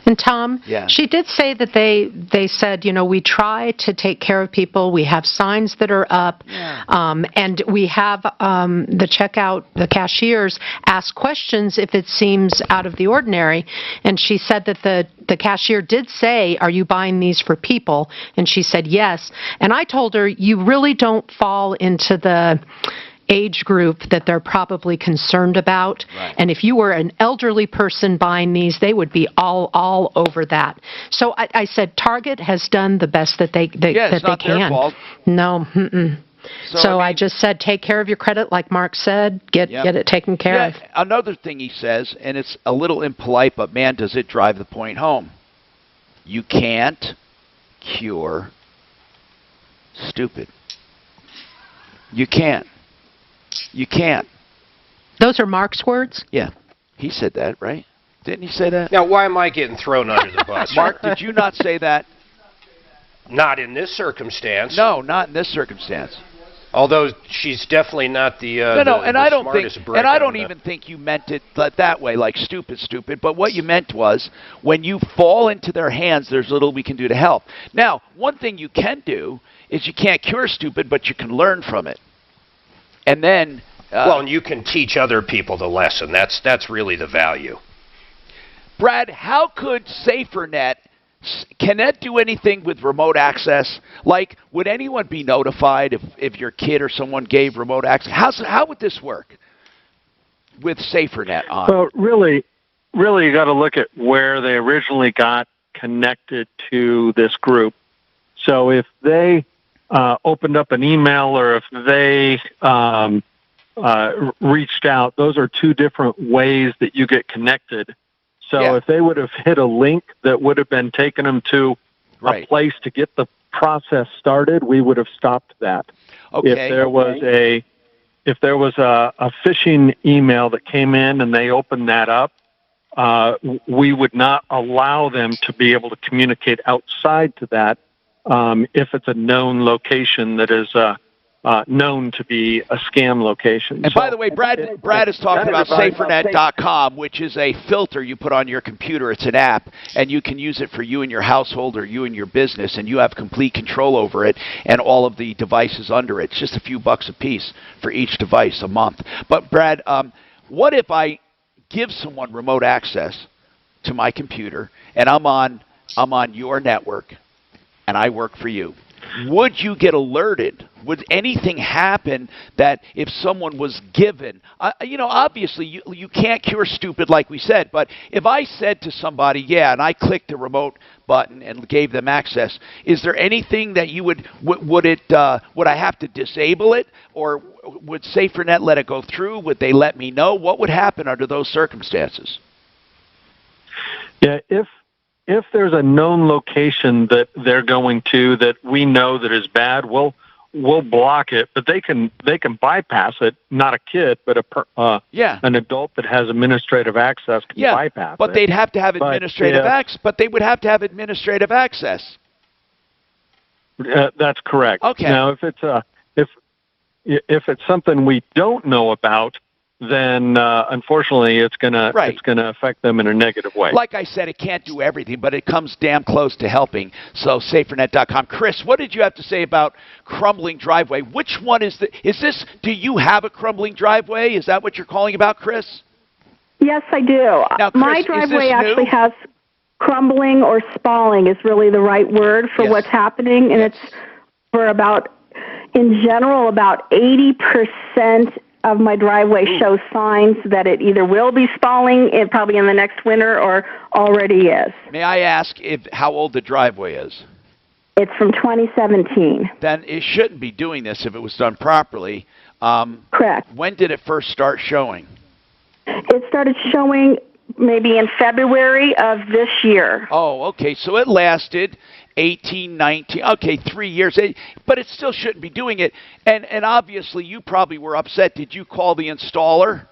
And Tom, she did say that they said, we try to take care of people. We have signs that are up, and we have the cashiers ask questions if it seems out of the ordinary. And she said that the cashier did say, are you buying these for people? And she said yes. And I told her, you really don't fall into the age group that they're probably concerned about. Right. And if you were an elderly person buying these, they would be all over that. So I said Target has done the best that they can. Their fault. No. So I just said, take care of your credit, like Mark said. Get it taken care of. Another thing he says, and it's a little impolite, but man, does it drive the point home. You can't cure stupid. You can't. You can't. Those are Mark's words? Yeah. He said that, right? Didn't he say that? Now, why am I getting thrown under the bus? Mark, did you not say that? Not in this circumstance. No, not in this circumstance. Although she's definitely not the smartest brick. And I don't even think you meant it that way, like stupid. But what you meant was, when you fall into their hands, there's little we can do to help. Now, one thing you can do is you can't cure stupid, but you can learn from it. And then... and you can teach other people the lesson. That's really the value. Brad, how could SaferNet... Can that do anything with remote access? Like, would anyone be notified if your kid or someone gave remote access? How would this work with SaferNet on? Well, really, you got to look at where they originally got connected to this group. So if they opened up an email or if they reached out, those are two different ways that you get connected. So if they would have hit a link that would have been taking them to a place to get the process started, we would have stopped that. Okay. If there was a phishing email that came in and they opened that up, we would not allow them to be able to communicate outside to that if it's a known location that is known to be a scam location. And by the way, Brad is talking about SaferNet.com, which is a filter you put on your computer. It's an app, and you can use it for you and your household or you and your business, and you have complete control over it and all of the devices under it. It's just a few bucks a piece for each device a month. But Brad, what if I give someone remote access to my computer, and I'm on your network, and I work for you? Would you get alerted Would anything happen that if someone was given, obviously you can't cure stupid like we said, but if I said to somebody, yeah, and I clicked the remote button and gave them access, is there anything that you would I have to disable it, or would SaferNet let it go through? Would they let me know? What would happen under those circumstances? Yeah, if there's a known location that they're going to that we know that is bad, we'll block it. But they can bypass it. Not a kid, but an adult that has administrative access can bypass it. But they'd have to have administrative access. But they would have to have administrative access. That's correct. Okay. Now, if it's something we don't know about, then unfortunately it's gonna affect them in a negative way. Like I said, it can't do everything, but it comes damn close to helping. So SaferNet.com. Chris, what did you have to say about crumbling driveway? Which one is this? Do you have a crumbling driveway? Is that what you're calling about, Chris? Yes, I do. Now, Chris, my driveway actually has crumbling, or spalling is really the right word for what's happening, and it's for in general, about 80% of my driveway shows signs that it either will be spalling probably in the next winter or already is. May I ask how old the driveway is? It's from 2017. Then it shouldn't be doing this if it was done properly. Correct. When did it first start showing? It started showing maybe in February of this year. Oh, okay. So it lasted 18, 19, 3 years. But it still shouldn't be doing it. And obviously you probably were upset. Did you call the installer?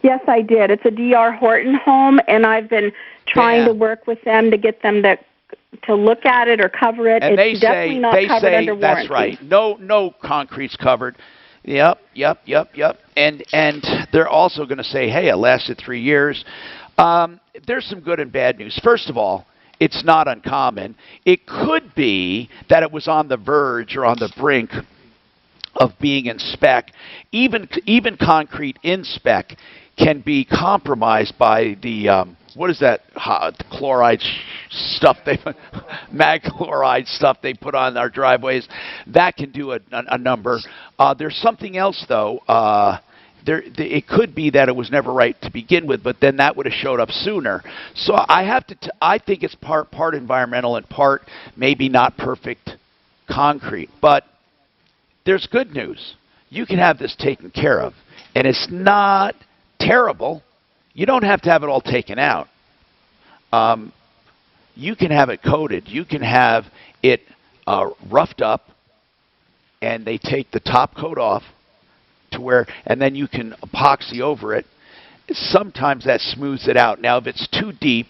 Yes, I did. It's a D.R. Horton home, and I've been trying to work with them to get them to look at it or cover it. And it's definitely not covered under warranty. That's right. No concrete's covered. Yep. And they're also going to say, hey, it lasted 3 years. There's some good and bad news. First of all, it's not uncommon. It could be that it was on the verge or on the brink of being in spec. Even concrete in spec can be compromised by the what is that chloride stuff mag chloride stuff they put on our driveways. That can do a number. There's something else though. It could be that it was never right to begin with, but then that would have showed up sooner. So I think it's part environmental and part maybe not perfect concrete. But there's good news. You can have this taken care of, and it's not terrible. You don't have to have it all taken out. You can have it coated. You can have it roughed up, and they take the top coat off and then you can epoxy over it. Sometimes that smooths it out. Now, if it's too deep,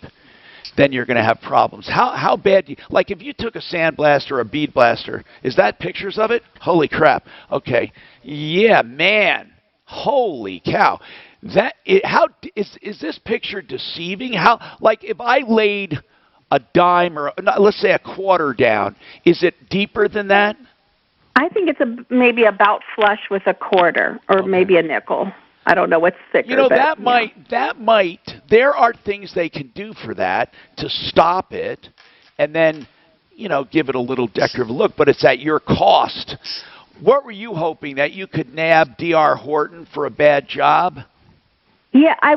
then you're going to have problems. How bad like if you took a sandblaster or a bead blaster, is that pictures of it? Holy crap. Okay. Yeah, man. Holy cow. Is this picture deceiving? Like if I laid a dime or let's say a quarter down, is it deeper than that? I think it's maybe about flush with a quarter or maybe a nickel. I don't know what's thicker. That might. There are things they can do for that to stop it, and then, give it a little decorative look. But it's at your cost. What were you hoping, that you could nab D.R. Horton for a bad job? Yeah, I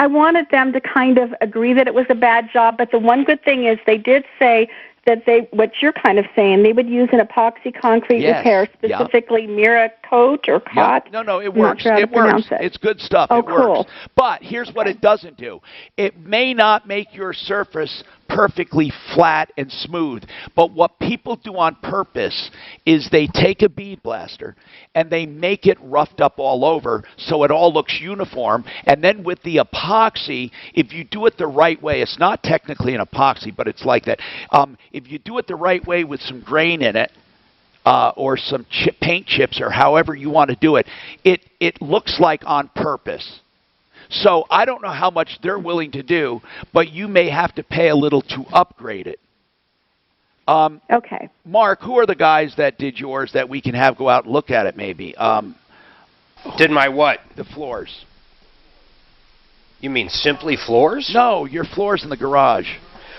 wanted them to kind of agree that it was a bad job. But the one good thing is they did say that what you're kind of saying, they would use an epoxy concrete repair, specifically Miracoat or Cot. No, it works. It works. It's good stuff. Oh, it works. Cool. But here's what it doesn't do. It may not make your surface perfectly flat and smooth, but what people do on purpose is they take a bead blaster and they make it roughed up all over so it all looks uniform, and then with the epoxy, if you do it the right way, it's not technically an epoxy, but it's like that. If you do it the right way with some grain in it, or some paint chips, or however you want to do it, it looks like on purpose. So I don't know how much they're willing to do, but you may have to pay a little to upgrade it. Okay. Mark, who are the guys that did yours that we can have go out and look at it maybe? Did my what? The floors. You mean Simply Floors? No, your floors in the garage.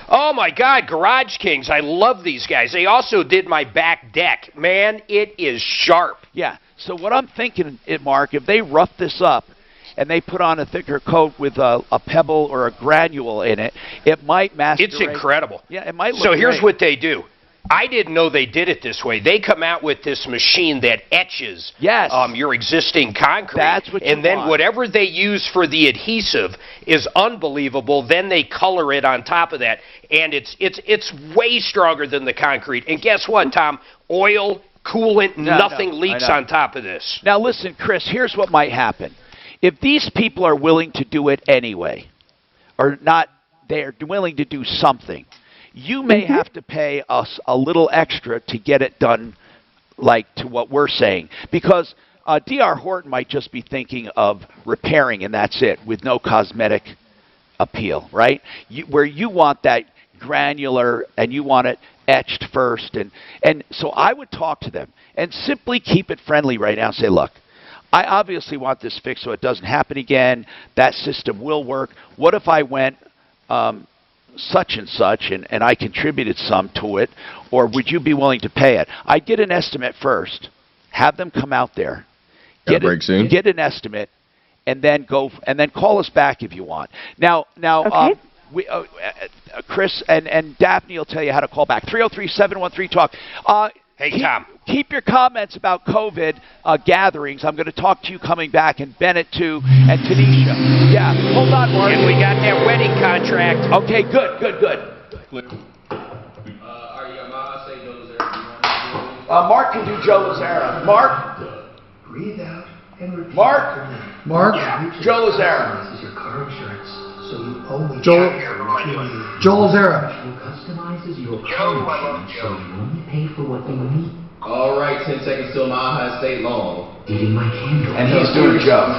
Oh, my God, Garage Kings. I love these guys. They also did my back deck. Man, it is sharp. Yeah. So what I'm thinking, Mark, if they rough this up and they put on a thicker coat with a pebble or a granule in it, it might master. It's incredible. Yeah, it might look So here's great. what they do. I didn't know they did it this way. They come out with this machine that etches your existing concrete. That's what you then want. whatever they use for the adhesive is unbelievable. Then they color it on top of that, and it's way stronger than the concrete. And guess what, Tom? Oil, coolant, nothing leaks on top of this. Now listen, Chris, here's what might happen. If these people are willing to do it anyway, or not, they're willing to do something, you may have to pay us a little extra to get it done, like to what we're saying. Because D.R. Horton might just be thinking of repairing, and that's it, with no cosmetic appeal, right? Where you want that granular, and you want it etched first. And so I would talk to them and simply keep it friendly right now and say, look, I obviously want this fixed so it doesn't happen again. That system will work. What if I went such and such, and I contributed some to it, or would you be willing to pay it? I get an estimate first, have them come out there, get an estimate, and then call us back if you want. Now, Chris and Daphne will tell you how to call back. 303-713-TALK. Hey, Tom. Keep your comments about COVID gatherings. I'm going to talk to you coming back, and Bennett too, and Tanisha. Yeah, hold on, Mark. And we got that wedding contract. Okay, good. Mark can do Joe Lazara. Mark? Breathe out and repeat. Mark? Yeah. Joe Lazara. This is your car insurance, so you only Joel Zara. Customizes your car insurance, so you only pay for what you need. All right, 10 seconds till Mile High State long. Getting my candle. And he's doing Joe.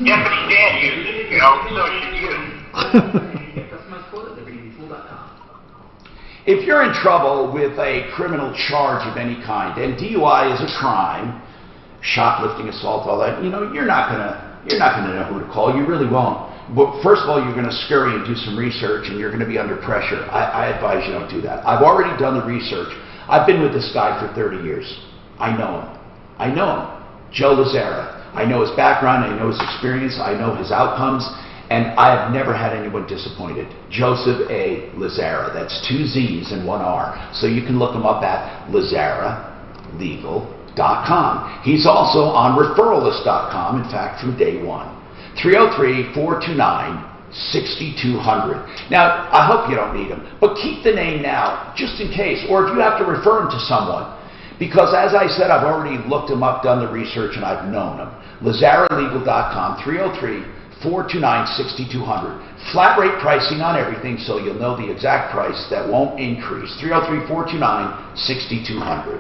Yeah, but he can't use it, you know, so you use If you're in trouble with a criminal charge of any kind, and DUI is a crime, shoplifting, assault, all that, you know, you're not gonna know who to call. You really won't. But first of all, you're going to scurry and do some research, and you're going to be under pressure. I advise you don't do that. I've already done the research. I've been with this guy for 30 years. I know him. Joe Lazara. I know his background. I know his experience. I know his outcomes. And I have never had anyone disappointed. Joseph A. Lazara. That's 2 Z's and 1 R. So you can look him up at LazaraLegal.com. He's also on referralist.com, in fact, from day one. 303-429-6200. Now, I hope you don't need him, but keep the name now, just in case, or if you have to refer him to someone. Because as I said, I've already looked him up, done the research, and I've known him. LazaraLegal.com, 303-429-6200. Flat rate pricing on everything, so you'll know the exact price that won't increase. 303-429-6200.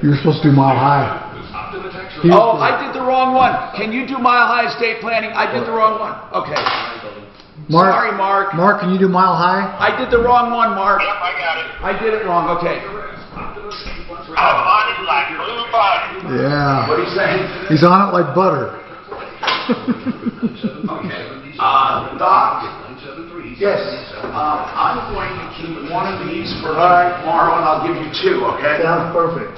You're supposed to do Mile High. Oh, I did the wrong one. Can you do Mile High estate planning? I did the wrong one. Okay. Mark, sorry, Mark. Mark, can you do Mile High? I did the wrong one, Mark. Yep, I got it. I did it wrong. Okay. I'm on it like blue butter. Yeah. What are you saying? He's on it like butter. Okay. Doc. Yes. I'm going to keep one of these for tomorrow, and I'll give you 2, okay? Sounds perfect.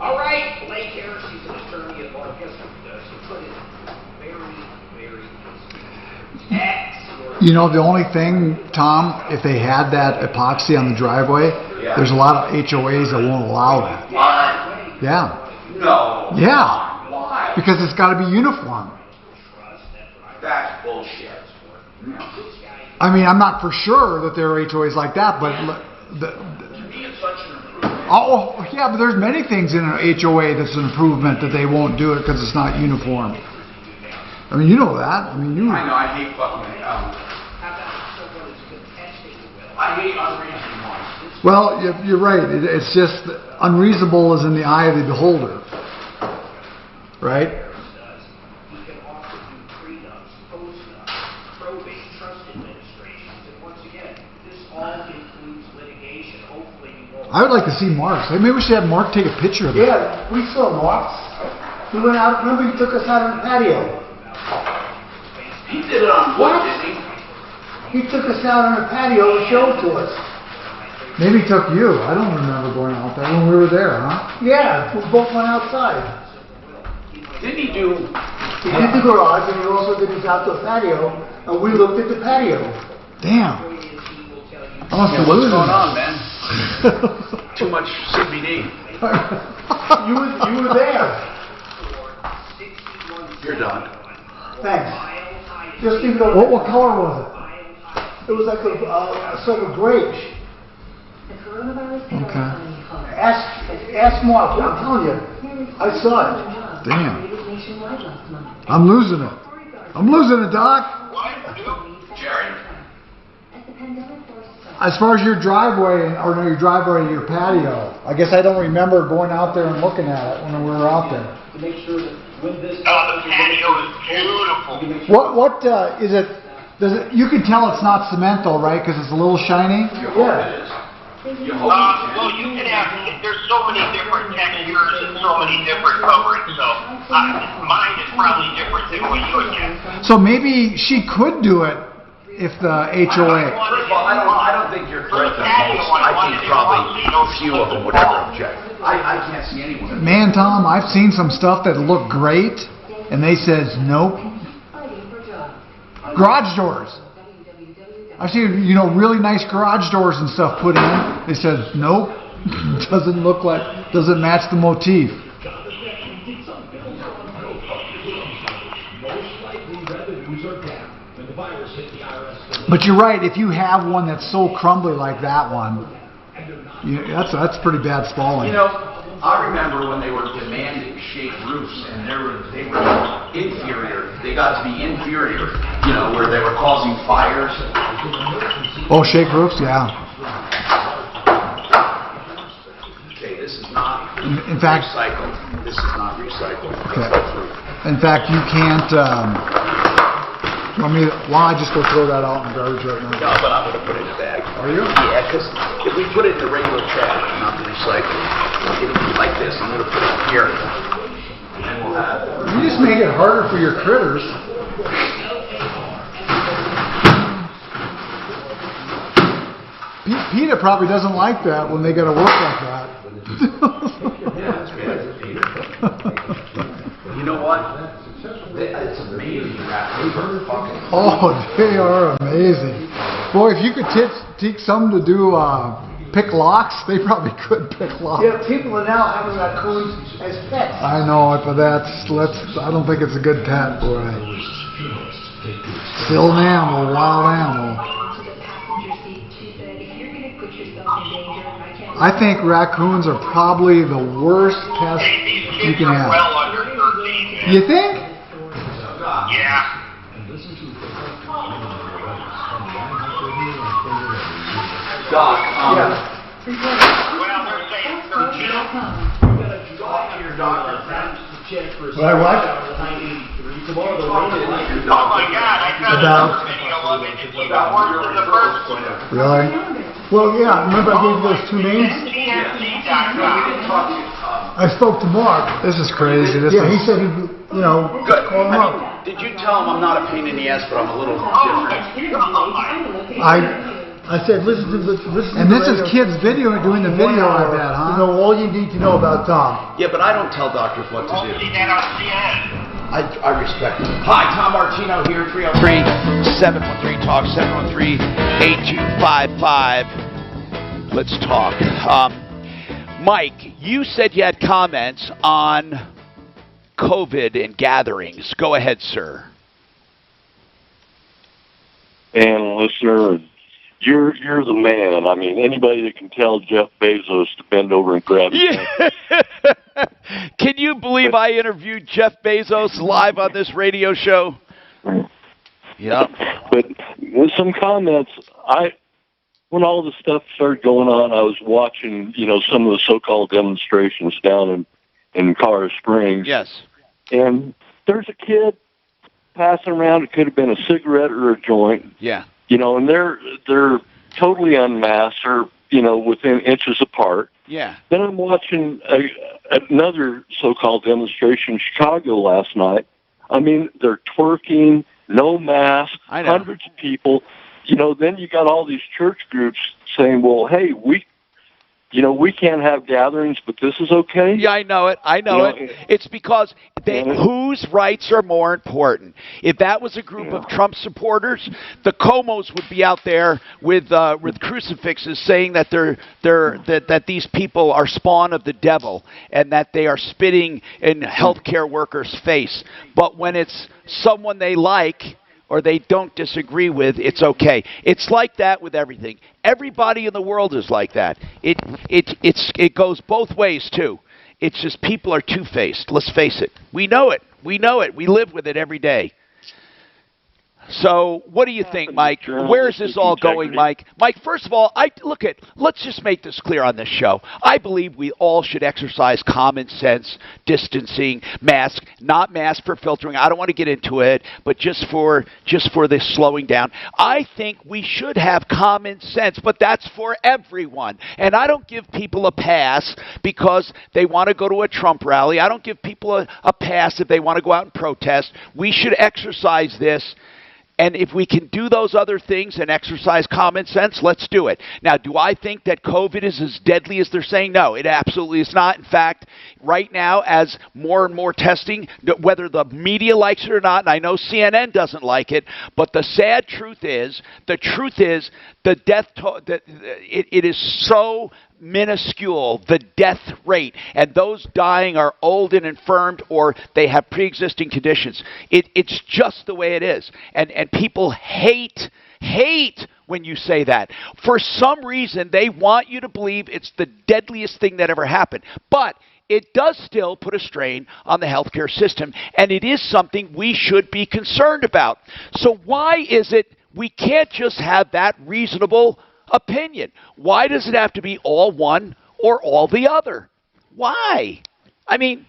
All right, Blake Harris, he's an attorney at law. Guess what he does? He put it very, very easy. You know, the only thing, Tom, if they had that epoxy on the driveway, there's a lot of HOAs that won't allow that. What? Yeah. No. Yeah. Why? Because it's got to be uniform. That's bullshit. I mean, I'm not for sure that there are HOAs like that, but To me, it's such an improvement. oh yeah, but there's many things in an HOA that's an improvement that they won't do it because it's not uniform. I mean, you know that. I mean, I know. I hate fucking. I hate unreasonable ones. Well, you're right. It's just unreasonable is in the eye of the beholder, right? I would like to see Mark's. Maybe we should have Mark take a picture of it. Yeah, we saw Mark's. He went out, remember he took us out on the patio. He did it on wood, didn't he? He took us out on the patio and showed it to us. Maybe he took you. I don't remember going out there when we were there, huh? Yeah, we both went outside. Didn't he do? He did the garage, and he also did his outdoor patio, and we looked at the patio. Damn. I must have What's losing going it. on, man? Too much CBD. You were there. You're done. Thanks. Just think of What color was it? it was like a sort of grayish. Okay. Ask Mark. I'm telling you, I saw it. Damn. I'm losing it. I'm losing it, Doc. Jerry. As far as your driveway, or no, your driveway, your patio, I guess I don't remember going out there and looking at it when we were out there. To make sure that when this the patio is beautiful. What is it? Does it? You can tell it's not cement though, right? Because it's a little shiny. Yeah. Well, you can have, there's so many different textures and so many different coverings, so mine is probably different than what you would get. So maybe she could do it if the HOA. First of all, I don't think you're correct on most. I think probably a few of them would ever object. I can't see anyone. Man, Tom, I've seen some stuff that looked great, and they says nope. Garage doors. I've seen, really nice garage doors and stuff put in. They said, nope, doesn't look like, doesn't match the motif. But you're right, if you have one that's so crumbly like that one, that's pretty bad spalling. I remember when they were demanding shake roofs, and they were inferior. They got to be inferior, where they were causing fires. Oh, shake roofs, yeah. Okay, this is not in fact, recycled. This is not recycled. Okay. In fact, you can't. Why I just go throw that out in the garbage right now? No, but I'm going to put it in a bag. Are you? Yeah, because if we put it in the regular trash, not the recycling, it'll be like this. I'm going to put it here, and we'll have. You just make it harder for your critters. PETA probably doesn't like that when they got to work like that. You know what? It's amazing that Oh, they are amazing. Boy, if you could teach some to do pick locks, they probably could pick locks. Yeah, people are now having raccoons as pets. I know it, but I don't think it's a good pet, boy. Still an animal, wild animal. I think raccoons are probably the worst pest you can have. Well under 13. You think? Yeah. Doc, Well, they're saying 13. Talk to your doctor, friend. Right, what? Oh my God, I found another video of it. It's even worse than the first one. Really? Well, yeah, remember I gave you those two names? I spoke to Mark. This is crazy. He said he'd, Good. call him up. Did you tell him I'm not a pain in the ass, but I'm a little different? I said, listen to And this is kids video doing the video, I bet, huh? You know all you need to know about Tom. Yeah, but I don't tell doctors what to do. See that on CNN. I respect it. Hi, Tom Martino here, 303-713-TALK, 713-8255. Let's talk. Mike, you said you had comments on COVID and gatherings. Go ahead, sir. And listener, you're the man. I mean, anybody that can tell Jeff Bezos to bend over and grab his hand. Can you believe I interviewed Jeff Bezos live on this radio show? Yep. But with some comments, when all this stuff started going on, I was watching, some of the so-called demonstrations down in Colorado Springs. Yes. And there's a kid passing around. It could have been a cigarette or a joint. Yeah. And they're totally unmasked or, within inches apart. Yeah. Then I'm watching another so-called demonstration in Chicago last night. I mean, they're twerking, no mask, hundreds of people. then you got all these church groups saying, well, hey, we can't have gatherings, but this is okay. Yeah, I know it. It's because whose rights are more important? If that was a group of Trump supporters, the Comos would be out there with crucifixes saying that that these people are spawn of the devil and that they are spitting in healthcare workers' face. But when it's someone they like or they don't disagree with, it's okay. It's like that with everything. Everybody in the world is like that. It goes both ways too. It's just people are two-faced. Let's face it. We know it. We live with it every day. So what do you think, Mike? Where is this all going, Mike? Mike, first of all, let's just make this clear on this show. I believe we all should exercise common sense, distancing, mask, not mask for filtering. I don't want to get into it, but just for this slowing down. I think we should have common sense, but that's for everyone. And I don't give people a pass because they want to go to a Trump rally. I don't give people a pass if they want to go out and protest. We should exercise this. And if we can do those other things and exercise common sense, let's do it. Now, do I think that COVID is as deadly as they're saying? No, it absolutely is not. In fact, right now, as more and more testing, whether the media likes it or not, and I know CNN doesn't like it, but the sad truth is, the death toll, it is so minuscule, the death rate, and those dying are old and infirmed or they have pre-existing conditions. It's just the way it is. And people hate when you say that. For some reason, they want you to believe it's the deadliest thing that ever happened. But it does still put a strain on the healthcare system, and it is something we should be concerned about. So why is it we can't just have that reasonable opinion? Why does it have to be all one or all the other? Why? I mean,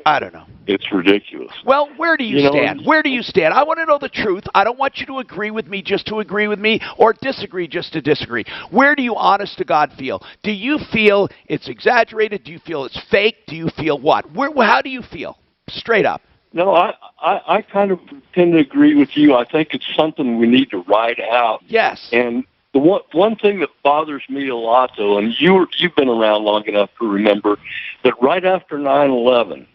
I don't know. It's ridiculous. Well, where do you stand? Where do you stand? I want to know the truth. I don't want you to agree with me just to agree with me or disagree just to disagree. Where do you, honest to God, feel? Do you feel it's exaggerated? Do you feel it's fake? Do you feel what? How do you feel? Straight up. No, I kind of tend to agree with you. I think it's something we need to ride out. Yes. And the one thing that bothers me a lot, though, and you've been around long enough to remember that right after 9/11,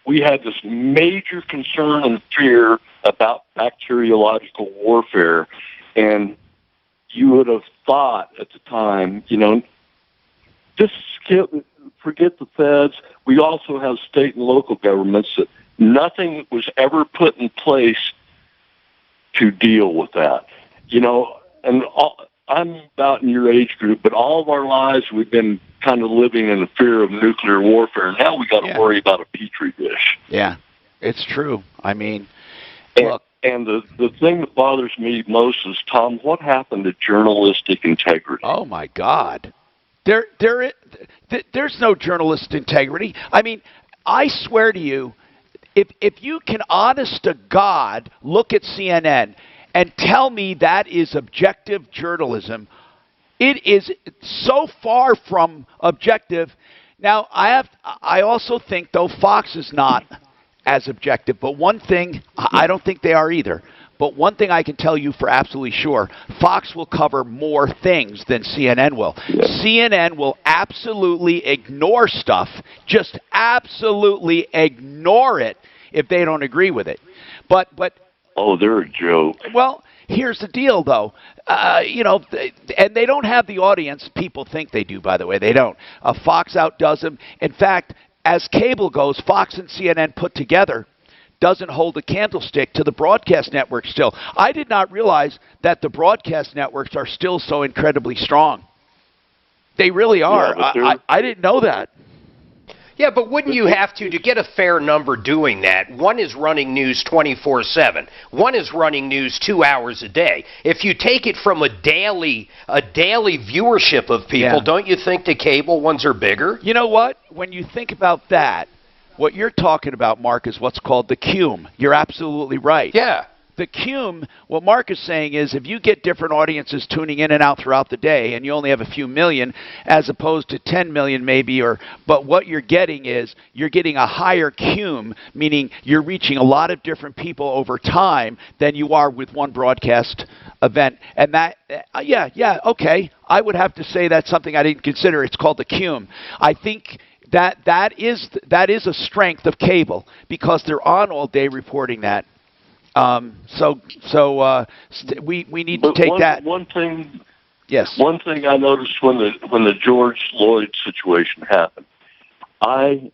we had this major concern and fear about bacteriological warfare, and you would have thought at the time, just forget the feds. We also have state and local governments that nothing was ever put in place to deal with that. And I'm about in your age group, but all of our lives we've been kind of living in the fear of nuclear warfare. Now we got to worry about a petri dish. Yeah, it's true. I mean, look. And the thing that bothers me most is, Tom, what happened to journalistic integrity? Oh my God, there's no journalistic integrity. I mean, I swear to you, if you can, honest to God, look at CNN and tell me that is objective journalism, it is so far from objective. Now, I also think, though, Fox is not as objective. But one thing, I don't think they are either. But one thing I can tell you for absolutely sure, Fox will cover more things than CNN will. CNN will absolutely ignore stuff, just absolutely ignore it if they don't agree with it. But oh, they're a joke. Well, here's the deal, though. And they don't have the audience people think they do, by the way. They don't. Fox outdoes them. In fact, as cable goes, Fox and CNN put together doesn't hold a candlestick to the broadcast network still. I did not realize that the broadcast networks are still so incredibly strong. They really are. Yeah, I didn't know that. Yeah, but wouldn't you have to get a fair number doing that? One is running news 24/7. One is running news 2 hours a day. If you take it from a daily viewership of people, don't you think the cable ones are bigger? You know what? When you think about that, what you're talking about, Mark, is what's called the cume. You're absolutely right. Yeah. the cume, what Mark is saying is if you get different audiences tuning in and out throughout the day and you only have a few million as opposed to 10 million maybe, but what you're getting is you're getting a higher cume, meaning you're reaching a lot of different people over time than you are with one broadcast event. And that, okay, I would have to say that's something I didn't consider. It's called the cume. I think that is a strength of cable because they're on all day reporting that. We need to take that. One thing. Yes. One thing I noticed when the George Floyd situation happened, I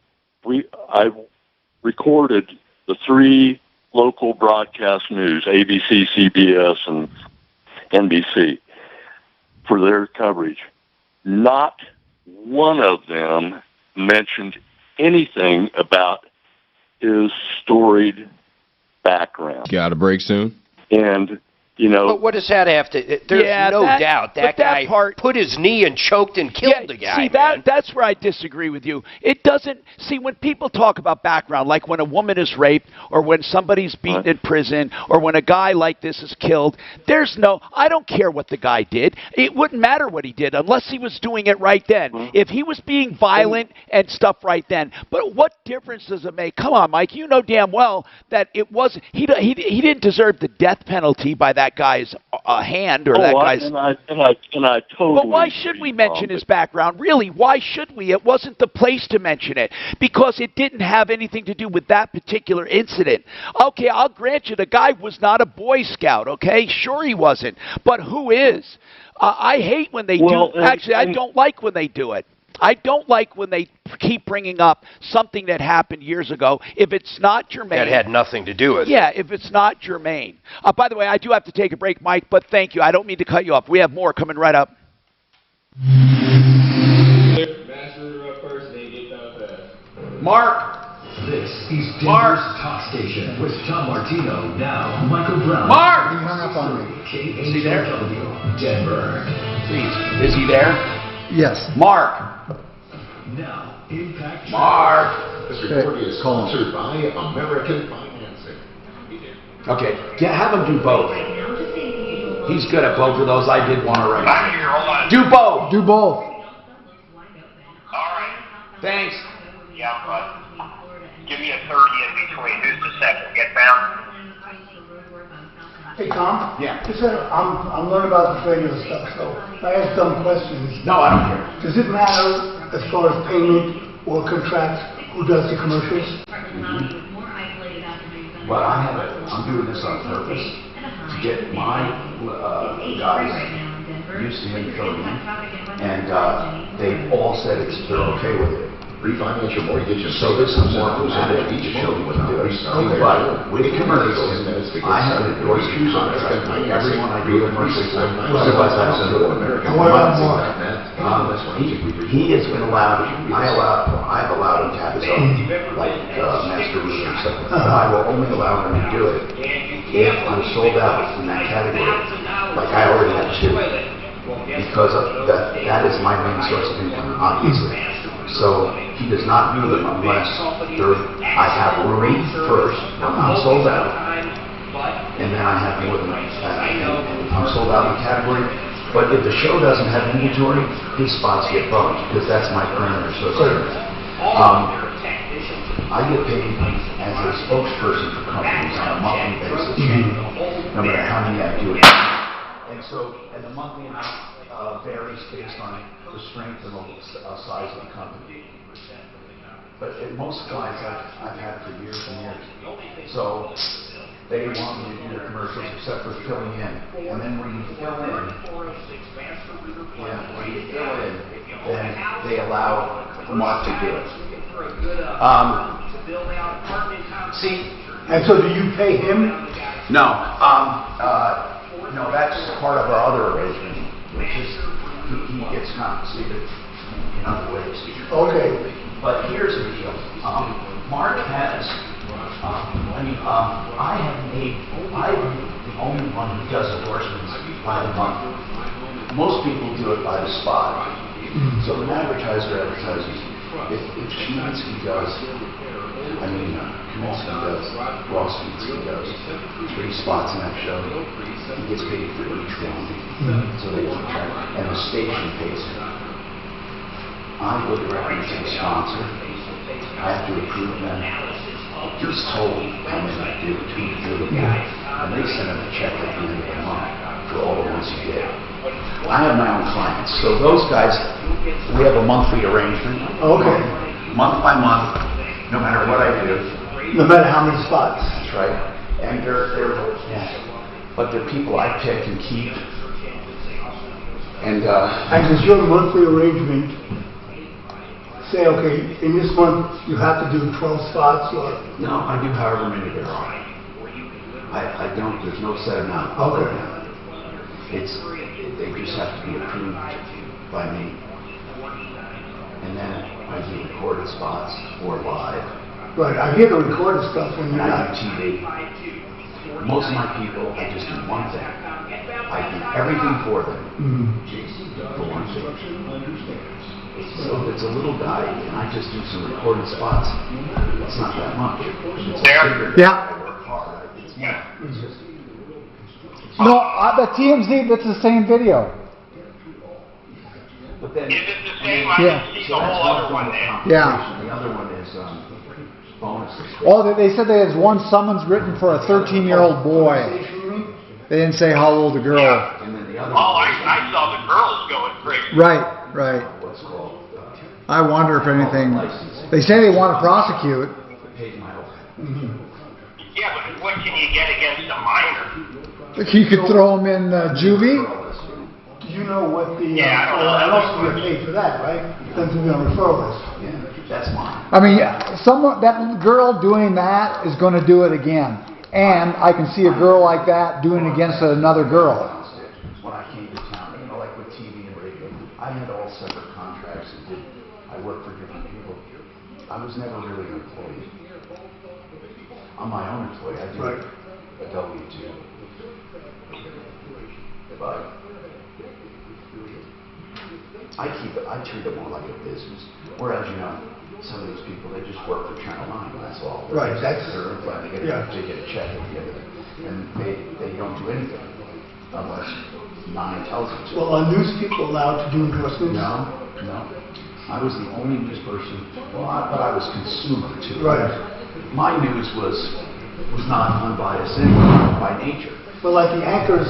recorded the 3 local broadcast news, ABC, CBS, and NBC, for their coverage. Not one of them mentioned anything about his storied background. Got a break soon? And, you know... But what does that have to... There's no doubt that guy put his knee and choked and killed the guy, that's where I disagree with you. It doesn't... See, when people talk about background, like when a woman is raped or when somebody's beaten in prison or when a guy like this is killed, there's no... I don't care what the guy did. It wouldn't matter what he did unless he was doing it right then. If he was being violent and stuff right then. But what difference does it make? Come on, Mike. You know damn well that it wasn't... He didn't deserve the death penalty by that guy's hand or that guy's... And I totally... But why should we mention his background? Really, why should we? It wasn't the place to mention it because it didn't have anything to do with that particular incident. Okay, I'll grant you the guy was not a Boy Scout, okay? Sure he wasn't. But who is? I hate when they do... Actually, I don't like when they do it. I don't like when they keep bringing up something that happened years ago if it's not germane. That had nothing to do with it. Yeah, if it's not germane. By the way, I do have to take a break, Mike, but thank you. I don't mean to cut you off. We have more coming right up. Mark. This is Denver's Talk Station with Tom Martino. Now, Michael Brown. Mark! He hung up on me. Is he there? Denver. Please. Is he there? Yes. Mark. Now, Impact. Mark. This recording is sponsored by American Financing. Okay, have him do both. He's good at both of those. I did one already. I'm here, hold on. Do both. Do both. All right. Thanks. Yeah, but give me a 30 in between. Who's the second? Get found? Hey, Tom? Yeah. I'm learning about this radio stuff, so I ask dumb questions. No, I don't care. Does it matter as far as payment or contract who does the commercials? But I'm doing this on purpose to get my guys used to him filming, and they've all said they're okay with it. Refinance your mortgage. So this is more presented each show we can do it. But with commercials, I have an endorsement contract. Everyone I do commercials with, otherwise I don't do it. He has been allowed, I've allowed him to have his own, like master room and stuff. But I will only allow him to do it if I'm sold out in that category. Like I already have 2. Because of that is my main source of income, obviously. So he does not do them unless I have room first when I'm sold out, and then I have more than and I'm sold out in the category. But if the show doesn't have inventory, his spots get bumped because that's my primary source of income. I get paid as a spokesperson for companies on a monthly basis, no matter how many I do it. And the monthly amount varies based on the strength and the size of the company. But most clients I've had for years and years. So they want me to do their commercials except for filling in. And then when you fill in, then they allow Mark to do it. And so do you pay him? No. No, that's part of our other arrangement, which is he gets compensated in other ways. Okay. But here's the deal. Mark has, I'm the only one who does endorsements by the month. Most people do it by the spot. So an advertiser advertises. If Chinsky does, Kaminsky does, Ross Kaminsky does 3 spots in that show. He gets paid for each one. So they keep track. And the station pays him. I go directly to the sponsor. I have to approve them. He's told how many to do, 2 to do them. And they send him a check at the end of the month for all the ones he did. I have my own clients. So those guys, we have a monthly arrangement. Okay. Month by month, no matter what I do. No matter how many spots. That's right. And but they're people I pick and keep. And does your monthly arrangement say, okay, in this month you have to do 12 spots, or? No, I do however many there are. I don't, there's no set amount. Okay. They just have to be approved by me. And then I do recorded spots or live. Right, I hear the recorded stuff when you're not not. TV. Most of my people, I just do one thing. I do everything for them. For one thing. So if it's a little guy and I just do some recorded spots, it's not that much. It's a bigger guy. I work hard. It's just. No, the TMZ, that's the same video. But then, is it the same? Yeah. I see the whole other one then. Yeah. The other one is bonuses. Oh, they said there's one summons written for a 13-year-old boy. They didn't say how old the girl. Yeah. And then the other I saw the girls going crazy. Right. What's called? I wonder if anything. They say they want to prosecute. Yeah, but what can you get against a minor? You could throw them in juvie. Do you know what the? Yeah, I don't know. And also you get paid for that, right? Then to be on referral list. Yeah, that's mine. I mean, that girl doing that is going to do it again, and I can see a girl like that doing it against another girl. When I came to town, like with TV and radio, I had all separate contracts and I worked for different people. I was never really an employee. I'm my own employee. I do a W-2. But I treat it more like a business. Whereas, some of these people, they just work for Channel 9, that's all. Right, they get a check at the end of it. And they don't do anything unless 9 tells them to. Well, are news people allowed to do endorsements? No. I was the only news person, but I was consumer too. Right. My news was not unbiased anyway, by nature. But like the anchors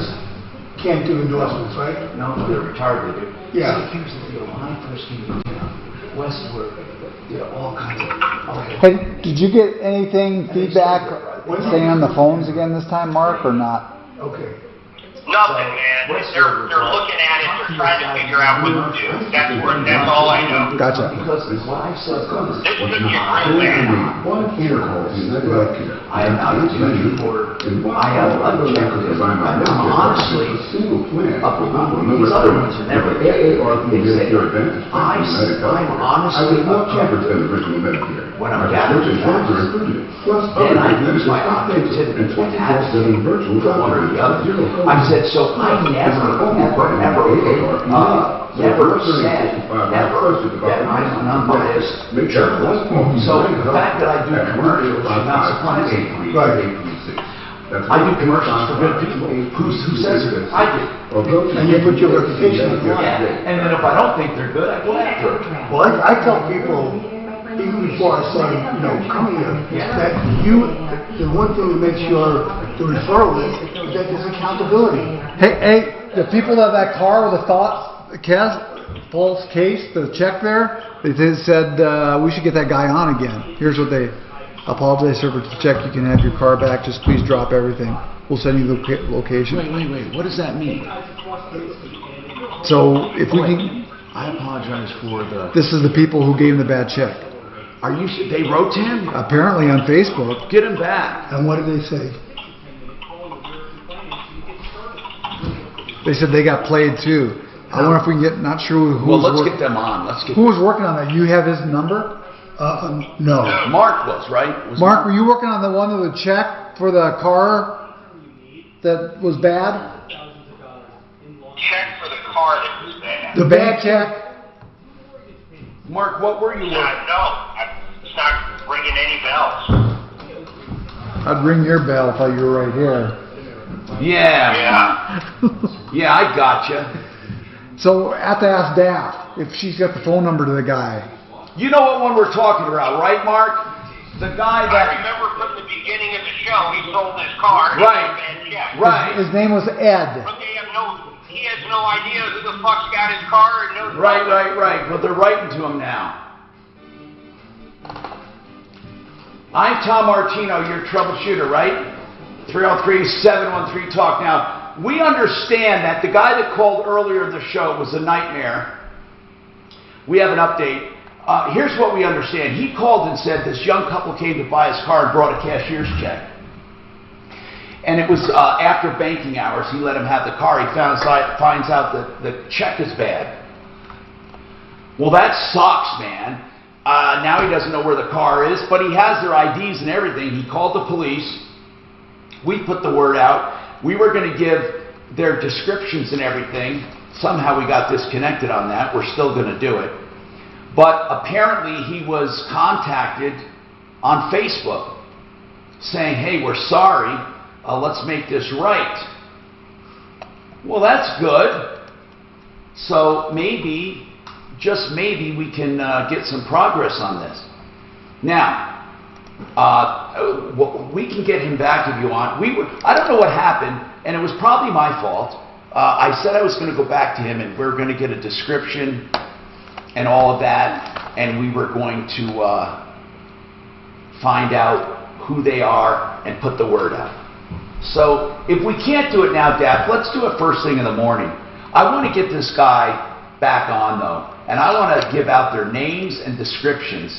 can't do endorsements, right? No, they're retired, they do. Yeah. See, here's the deal. When I first came to town, Westwood did all kinds of... Hey, did you get anything, feedback, staying on the phones again this time, Mark, or not? Okay. Nothing, man. They're looking at it. They're trying to figure out what to do. That's all I know. Gotcha. Because what I said was, this could get real bad. I am not a TV reporter. I have unchecked. I'm honestly, these other ones are never there. I'm honestly objective. When I'm gathering facts, then I use my objectivity and advocate for one or the other. I said, so I never said that I'm an unbiased journalist. So the fact that I do commercials should not surprise me. Right. I do commercials for good people. Who says they're good? I do. And you put your reputation on the line. Yeah. And then if I don't think they're good, I go after it. Well, I tell people, even before I say, come here, that the one thing that makes the referral is that there's accountability. Hey, the people that have that car with the false case, the check there, they said we should get that guy on again. Here's what they apologize, sir, for the check. You can have your car back. Just please drop everything. We'll send you the location. Wait. What does that mean? So if we can, I apologize for the. This is the people who gave him the bad check. Are you? They wrote to him? Apparently on Facebook. Get him back. And what did they say? They said they got played too. I wonder if we can get. Not sure who. Well, let's get them on. Who was working on that? You have his number? No. Mark was, right? Mark, were you working on the one with the check for the car that was bad? Check for the car that was bad. The bad check. Mark, what were you working? No, it's not ringing any bells. I'd ring your bell if you were right here. Yeah. Yeah, I gotcha. So I have to ask Daph if she's got the phone number to the guy. You know what one we're talking about, right, Mark? The guy that... I remember from the beginning of the show, he sold his car. Right. Right. His name was Ed. But he has no idea who the fuck's got his car and knows. Right. But they're writing to him now. I'm Tom Martino, your troubleshooter, right? 303-713-TALK. Now, we understand that the guy that called earlier in the show was a nightmare. We have an update. Here's what we understand. He called and said this young couple came to buy his car and brought a cashier's check. And it was after banking hours. He let him have the car. He finds out that the check is bad. Well, that sucks, man. Now he doesn't know where the car is, but he has their IDs and everything. He called the police. We put the word out. We were going to give their descriptions and everything. Somehow we got disconnected on that. We're still going to do it. But apparently he was contacted on Facebook saying, hey, we're sorry. Let's make this right. Well, that's good. So maybe, just maybe, we can get some progress on this. Now, we can get him back if you want. I don't know what happened, and it was probably my fault. I said I was going to go back to him, and we were going to get a description and all of that, and we were going to find out who they are and put the word out. So if we can't do it now, Daph, let's do it first thing in the morning. I want to get this guy back on, though, and I want to give out their names and descriptions,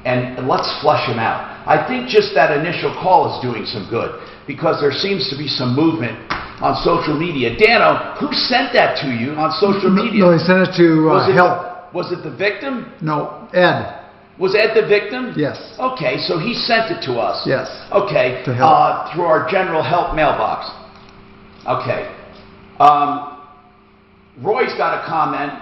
and let's flush them out. I think just that initial call is doing some good, because there seems to be some movement on social media. Dano, who sent that to you on social media? No, he sent it to help. Was it the victim? No, Ed. Was Ed the victim? Yes. Okay, so he sent it to us. Yes. Okay, to help. Through our general help mailbox. Okay. Roy's got a comment.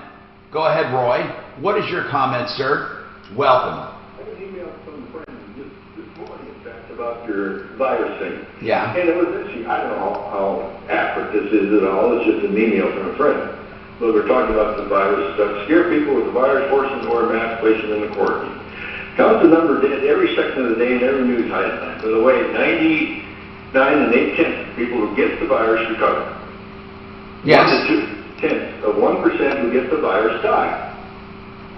Go ahead, Roy. What is your comment, sir? Welcome. I got an email from a friend this morning, in fact, about your virus thing. Yeah. And it was interesting. I don't know how accurate this is at all. It's just an email from a friend. But we're talking about the virus stuff. Scare people with the virus, force them to wear a mask, place them in the quarantine. Count the number of dead every second of the day in every news headline. By the way, 99 8/10 of people who get the virus recover. Yes. 1 to 2/10 of 1% who get the virus die.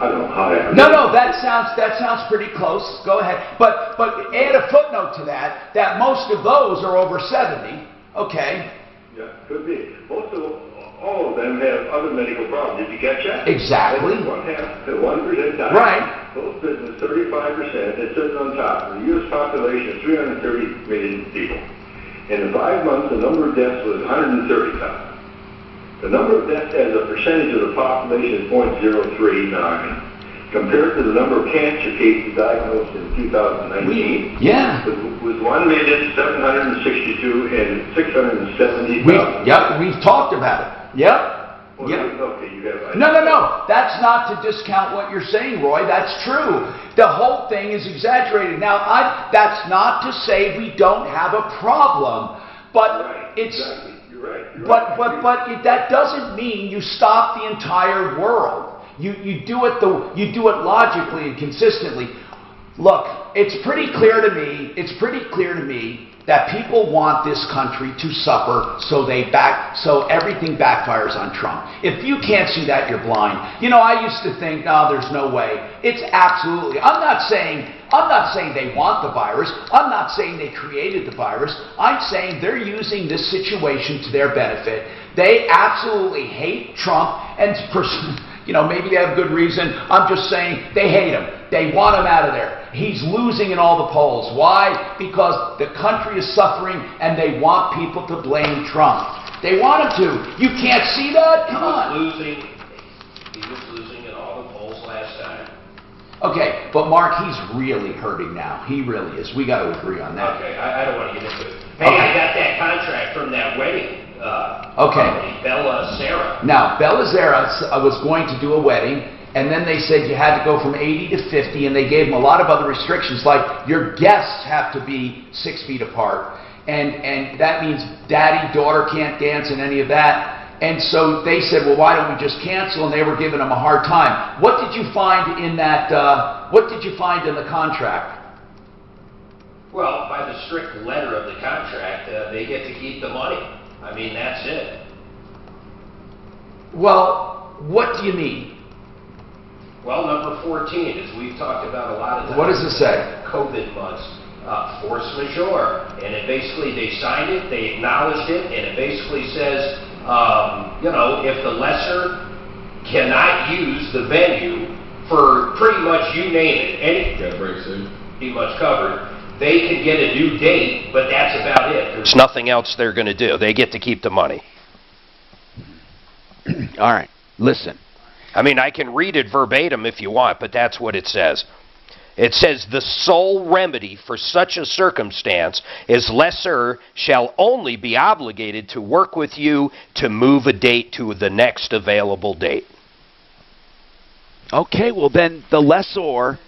I don't know how that. No, that sounds pretty close. Go ahead, but add a footnote to that most of those are over 70. Okay. Yeah, could be. All of them have other medical problems. Did you catch that? Exactly. 1% die. Right. Most business 35%. It says on top, the U.S. population of 330 million people. In 5 months, the number of deaths was 130,000. The number of deaths as a percentage of the population is 0.039. Compared to the number of cancer cases diagnosed in 2019, was 1,762,000 and 670,000. We've talked about it. Yep. Well, okay, you have No. That's not to discount what you're saying, Roy. That's true. The whole thing is exaggerated. Now, that's not to say we don't have a problem, but it's. Exactly. You're right. But that doesn't mean you stop the entire world. You do it logically and consistently. Look, it's pretty clear to me that people want this country to suffer, so everything backfires on Trump. If you can't see that, you're blind. You know, I used to think, no, there's no way. It's absolutely. I'm not saying they want the virus. I'm not saying they created the virus. I'm saying they're using this situation to their benefit. They absolutely hate Trump, and maybe they have good reason. I'm just saying they hate him. They want him out of there. He's losing in all the polls. Why? Because the country is suffering, and they want people to blame Trump. They want him to. You can't see that? Come on. He was losing in all the polls last time. Okay, but Mark, he's really hurting now. He really is. We got to agree on that. Okay, I don't want to get into it. Hey, I got that contract from that wedding. Okay. Bella Sarah. Now, Bella Sarah was going to do a wedding, and then they said you had to go from 80 to 50, and they gave them a lot of other restrictions, like your guests have to be 6 feet apart, and that means daddy, daughter can't dance and any of that. And so they said, well, why don't we just cancel? And they were giving them a hard time. What did you find in that? What did you find in the contract? Well, by the strict letter of the contract, they get to keep the money. I mean, that's it. Well, what do you mean? Well, number 14, as we've talked about a lot of times. What does it say? COVID months, force majeure. And it basically, they signed it, they acknowledged it, and it basically says, you know, if the lessor cannot use the venue for pretty much, you name it, pretty much covered, they can get a new date, but that's about it. There's nothing else they're going to do. They get to keep the money. All right, listen. I mean, I can read it verbatim if you want, but that's what it says. It says, the sole remedy for such a circumstance is lessor shall only be obligated to work with you to move a date to the next available date. Okay, well then the lessor,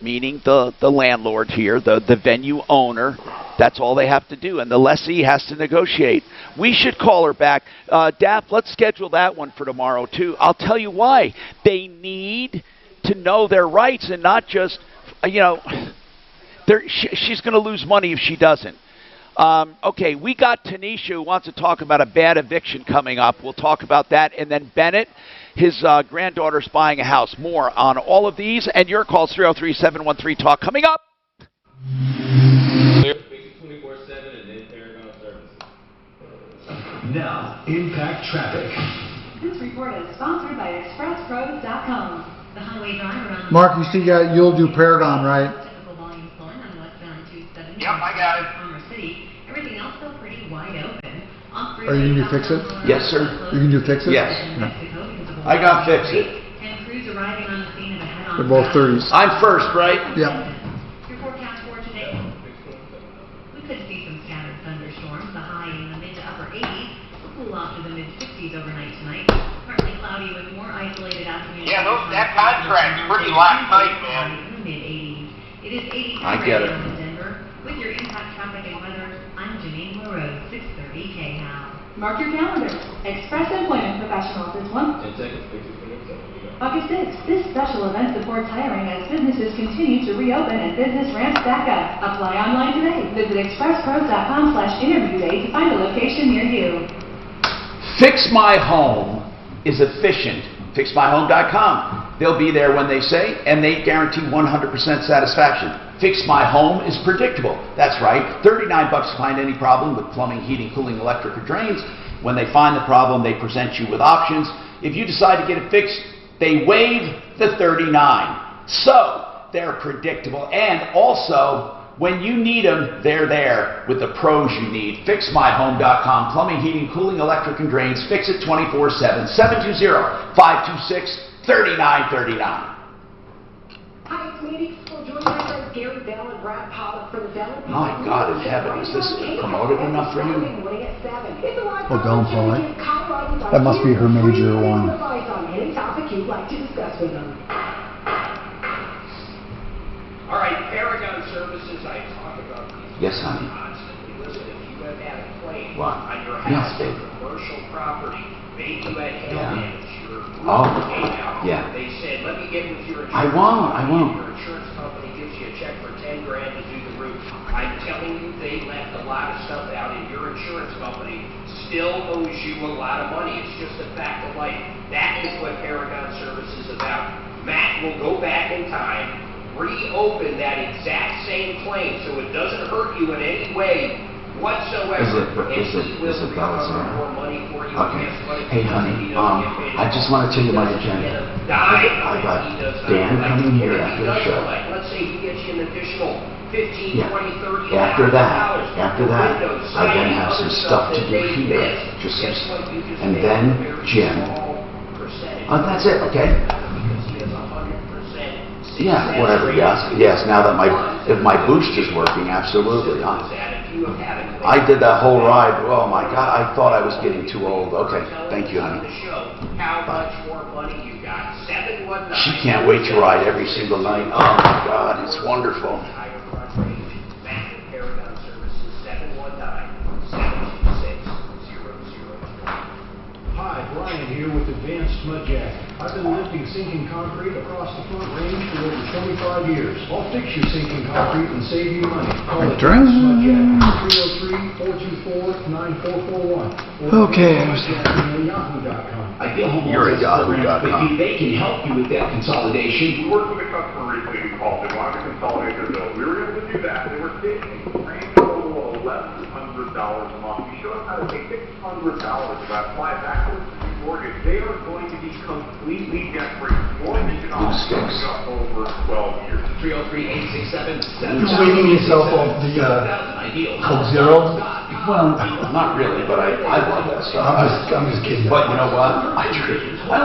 meaning the landlord here, the venue owner, that's all they have to do, and the lessee has to negotiate. We should call her back. Daff, let's schedule that one for tomorrow too. I'll tell you why. They need to know their rights and not just, you know, she's going to lose money if she doesn't. Okay, we got Tanisha who wants to talk about a bad eviction coming up. We'll talk about that. And then Bennett, his granddaughter's buying a house. More on all of these and your calls, 303-713-TALK. Coming up. Now, impact traffic. This report is sponsored by ExpressPros.com. The highway driver on Mark, you see, you'll do Paragon, right? typical volume slowing on westbound 270. Yep, I got it. Commerce City. Everything else still pretty wide open. Are you going to fix it? Yes, sir. You can do fix it? Yes. Yeah. I got fix it. And crews arriving on the scene of a head-on. They're both 30s. I'm first, right? Yep. Your forecast for today. We could see some scattered thunderstorms. The high in the mid to upper 80s. We'll cool off to the mid 60s overnight tonight. Partly cloudy with more isolated afternoon. Yeah, that contract's pretty last night, man. Mid 80s. It is 83 I get it. in Denver. With your impact traffic and weather, I'm Janine LaRose, 630 KHAL. Mark your calendar. Express Employment Professionals this month. August 6th, this special event supports hiring as businesses continue to reopen and business ramps back up. Apply online today. Visit expresspros.com/interview day to find a location near you. Fix My Home is efficient. FixMyHome.com. They'll be there when they say, and they guarantee 100% satisfaction. Fix My Home is predictable. That's right. $39 to find any problem with plumbing, heating, cooling, electric, or drains. When they find the problem, they present you with options. If you decide to get it fixed, they waive the $39. So they're predictable, and also, when you need them, they're there with the pros you need. FixMyHome.com. Plumbing, heating, cooling, electric, and drains. Fix it 24/7. 720-526-3939. Hi, it's Mandy. Well, join my friends Gary Bell and Brad Pollock for the Bell and My God in heaven, is this promoted enough for you? Oh, Bell and Pollock. That must be her major one. On any topic you'd like to discuss with them. All right, Paragon Services, I talk about these Yes, honey. constantly. Listen, if you have had a claim What? on your Yes, house, baby. commercial property, maybe you had hail Yeah. damage, your roof Oh, came out. yeah. They said, let me get with your I insurance won't, company. I won't. Your insurance company gives you a check for $10 grand to do the roof. I'm telling you, they left a lot of stuff out, and your insurance company still owes you a lot of money. It's just a fact of life. That is what Paragon Service is about. Matt will go back in time, reopen that exact same claim so it doesn't hurt you in any way whatsoever. Is it and he will recover Bellazzaro? more money for you. Okay. Guess what? If Hey, he doesn't, honey, he doesn't get paid. I just want to tell you my agenda. I got Dan coming here after the show. Let's say he gets you an additional 15, Yeah. 20, 30 After that, $1,000. I then have some stuff to do here. Just and then Jim. Oh, that's it. Okay. Yeah, whatever. Yes. Now that if my boost is working, absolutely. I did that whole ride. Oh my God, I thought I was getting too old. Okay, thank you, honey. How much more money you got? 7 She can't wait to ride every single night. Oh my God, it's wonderful. Hi, Brian here with Advanced Mud Jack. I've been lifting sinking concrete across the Front Range for over 25 years. I'll fix your sinking concrete and save you money. Call Advanced Mud Jack 303-424-9441. Okay. You're at Yahoo.com. They can help you with that consolidation. We worked with a customer recently who called. They wanted to consolidate their bills. We were able to do that. They were saving $1,100 a month. We showed them how to take $600 and apply it backwards to the mortgage. They are going to be completely debt-free. Mortgage up over 12 years. 303-867. You're waiting yourself off the Coke Zero? Well, not really, but I love that stuff. I'm just kidding. But you know what? I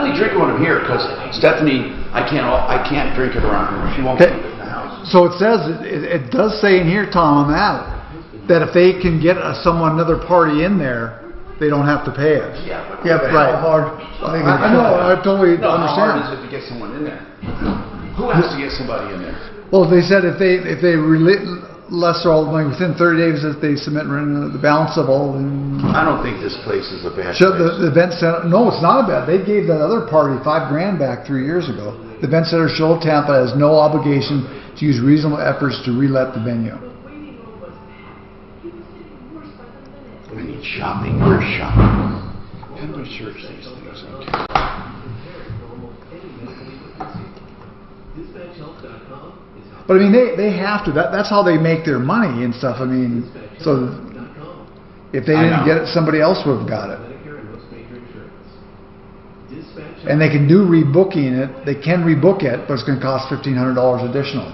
only drink when I'm here because Stephanie, I can't drink it around her. She won't keep it in the house. So it says, it does say in here, Tom, that if they can get another party in there, they don't have to pay it. Yeah, but right. How hard? I know, I totally How understand. hard is it to get someone in there? Who has to get somebody in there? Well, they said if they lesser all the money within 30 days that they submit the balance of all. I don't think this place is a bad place. The event center, no, it's not a bad. They gave that other party $5,000 back 3 years ago. The event center Show Tampa has no obligation to use reasonable efforts to relet the venue. I need shopping. Where's shopping? How do I search these things? Okay. But I mean, they have to. That's how they make their money and stuff. I mean, so if they didn't get it, somebody else would have got it. And they can do rebooking it. They can rebook it, but it's going to cost $1,500 additional.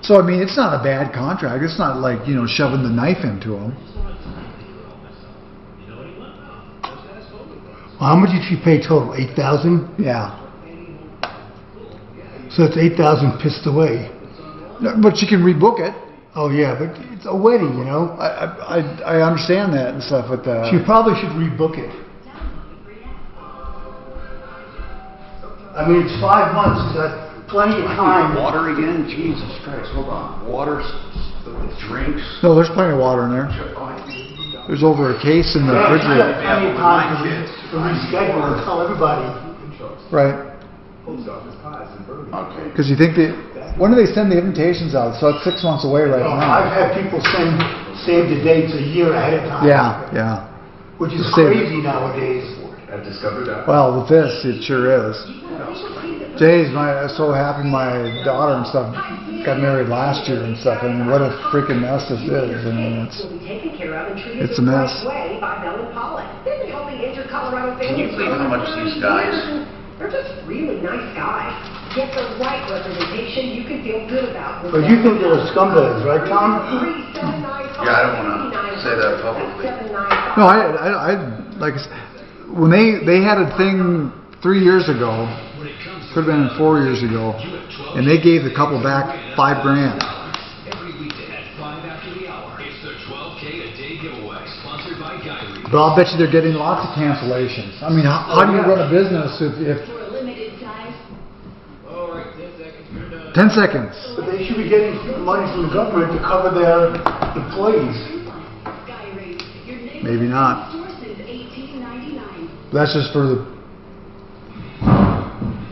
So I mean, it's not a bad contract. It's not like shoving the knife into them. How much did she pay total? $8,000? Yeah. So it's $8,000 pissed away. No, but she can rebook it. Oh yeah, but it's a wedding, I understand that and stuff, but she probably should rebook it. I mean, it's 5 months. She's got plenty of time. Water again? Jesus Christ! Hold on. Water, drinks. No, there's plenty of water in there. There's over a case in the refrigerator. She's got plenty of time to reschedule and tell everybody. Right. Okay. Because you think when do they send the invitations out? So it's 6 months away right now. I've had people save the dates a year ahead of time. Yeah. Which is crazy nowadays. I've discovered that. Well, with this, it sure is. Jay's I'm so happy my daughter and stuff got married last year and stuff. I mean, what a freaking mess this is. I mean, it's a mess. Can you believe how much these guys? They're just really nice guys. Get the right representation you can feel good about. But you think they're scumbags, right, Tom? Yeah, I don't want to say that publicly. No, I like when they had a thing 3 years ago, could have been 4 years ago, and they gave the couple back $5,000. But I'll bet you they're getting lots of cancellations. I mean, how do you run a business if 10 seconds. But they should be getting money from the government to cover their employees. Maybe not. That's just for the...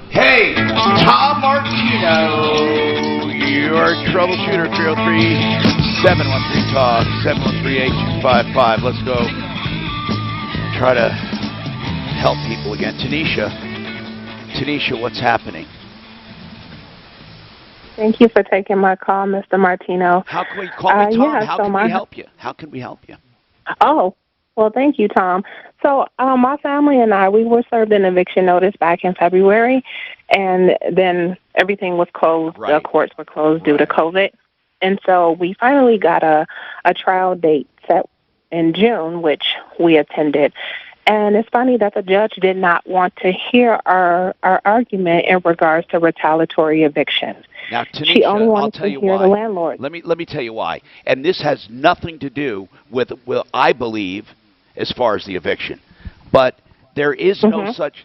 Hey, Tom Martino, your troubleshooter, 303-713-TALK, 713-8255. Let's go try to help people again. Tanisha, what's happening? Thank you for taking my call, Mr. Martino. How can we call me Tom? How can we help you? How can we help you? Oh, well, thank you, Tom. So my family and I, we were served an eviction notice back in February, and then everything was closed. Right. The courts were closed due to COVID. And so we finally got a trial date set in June, which we attended. And it's funny that the judge did not want to hear our argument in regards to retaliatory evictions. Now, Tanisha, she only wanted I'll tell you to hear why. the landlord. Let me tell you why. And this has nothing to do with I believe, as far as the eviction. But there is no such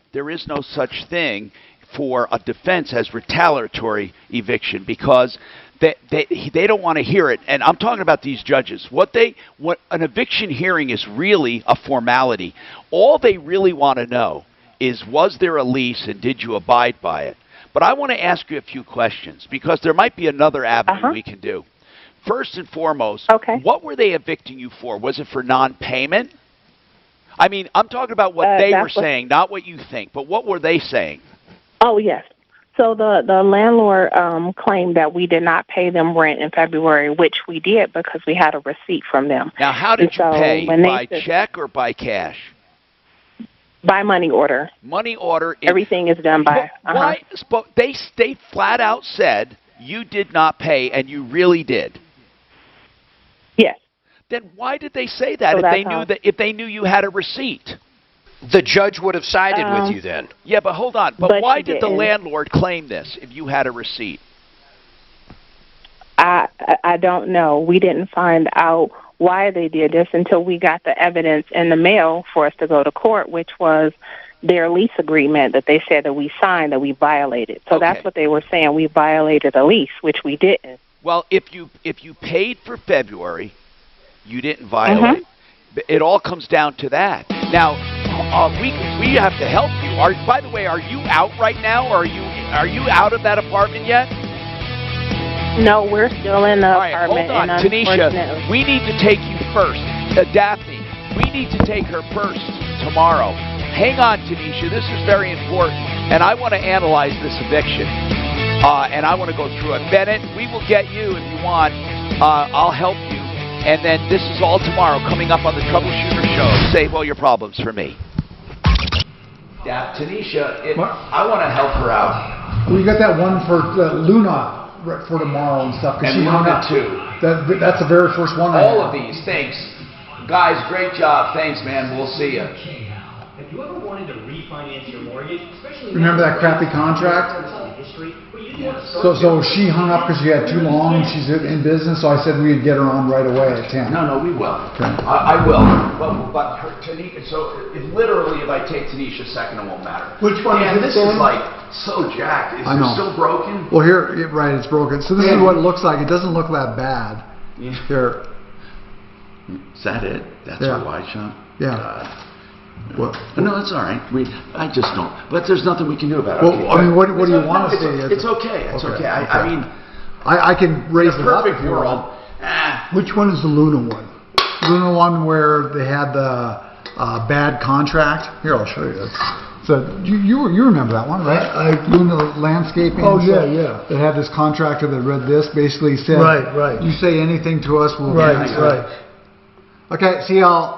thing for a defense as retaliatory eviction because they don't want to hear it. And I'm talking about these judges. What an eviction hearing is really a formality. All they really want to know is, was there a lease and did you abide by it? But I want to ask you a few questions because there might be another avenue we can do. First and foremost, what were they evicting you for? Was it for non-payment? I mean, I'm talking about what they were saying, not what you think, but what were they saying? Oh, yes. So the landlord claimed that we did not pay them rent in February, which we did because we had a receipt from them. Now, how did you pay? By check or by cash? By money order. Money order. Everything is done by. Why? They flat out said you did not pay, and you really did. Yes. Then why did they say that if they knew you had a receipt? The judge would have sided with you then. Yeah, but hold on. But why did the landlord claim this if you had a receipt? I don't know. We didn't find out why they did this until we got the evidence in the mail for us to go to court, which was their lease agreement that they said that we signed, that we violated. So that's what they were saying. We violated a lease, which we didn't. Well, if you paid for February, you didn't violate. It all comes down to that. Now, we have to help you. By the way, are you out right now, or are you out of that apartment yet? No, we're still in the apartment. Hold on, Tanisha. We need to take you first. Daphne, we need to take her first tomorrow. Hang on, Tanisha. This is very important, and I want to analyze this eviction, and I want to go through it. Bennett, we will get you if you want. I'll help you. And then this is all tomorrow coming up on the Troubleshooter Show. Save all your problems for me. Yeah, Tanisha, I want to help her out. Well, you got that one for Luna for tomorrow and stuff. And Luna too. That's the very first one. All of these. Thanks. Guys, great job. Thanks, man. We'll see you. Have you ever wanted to refinance your mortgage? Remember that crappy contract? So she hung up because she had too long and she's in business, so I said we'd get her on right away at 10. No, we will. Okay. I will. But Tanisha, so literally if I take Tanisha a second, it won't matter. Which one is this is like so jacked. Is it still broken? Well, here, right, it's broken. So this is what it looks like. It doesn't look that bad. Yeah. Here. Is that it? That's our wide shot? Yeah. Well, no, it's all right. I just don't. But there's nothing we can do about it. Well, I mean, what do you want to say? It's okay. It's okay. I mean, I can raise it up if you want. Which one is the Luna one? Luna one where they had the bad contract. Here, I'll show you. So you remember that one, right? Luna Landscaping. Oh yeah. They had this contractor that read this, basically said, right. You say anything to us, we'll right. Okay, see y'all.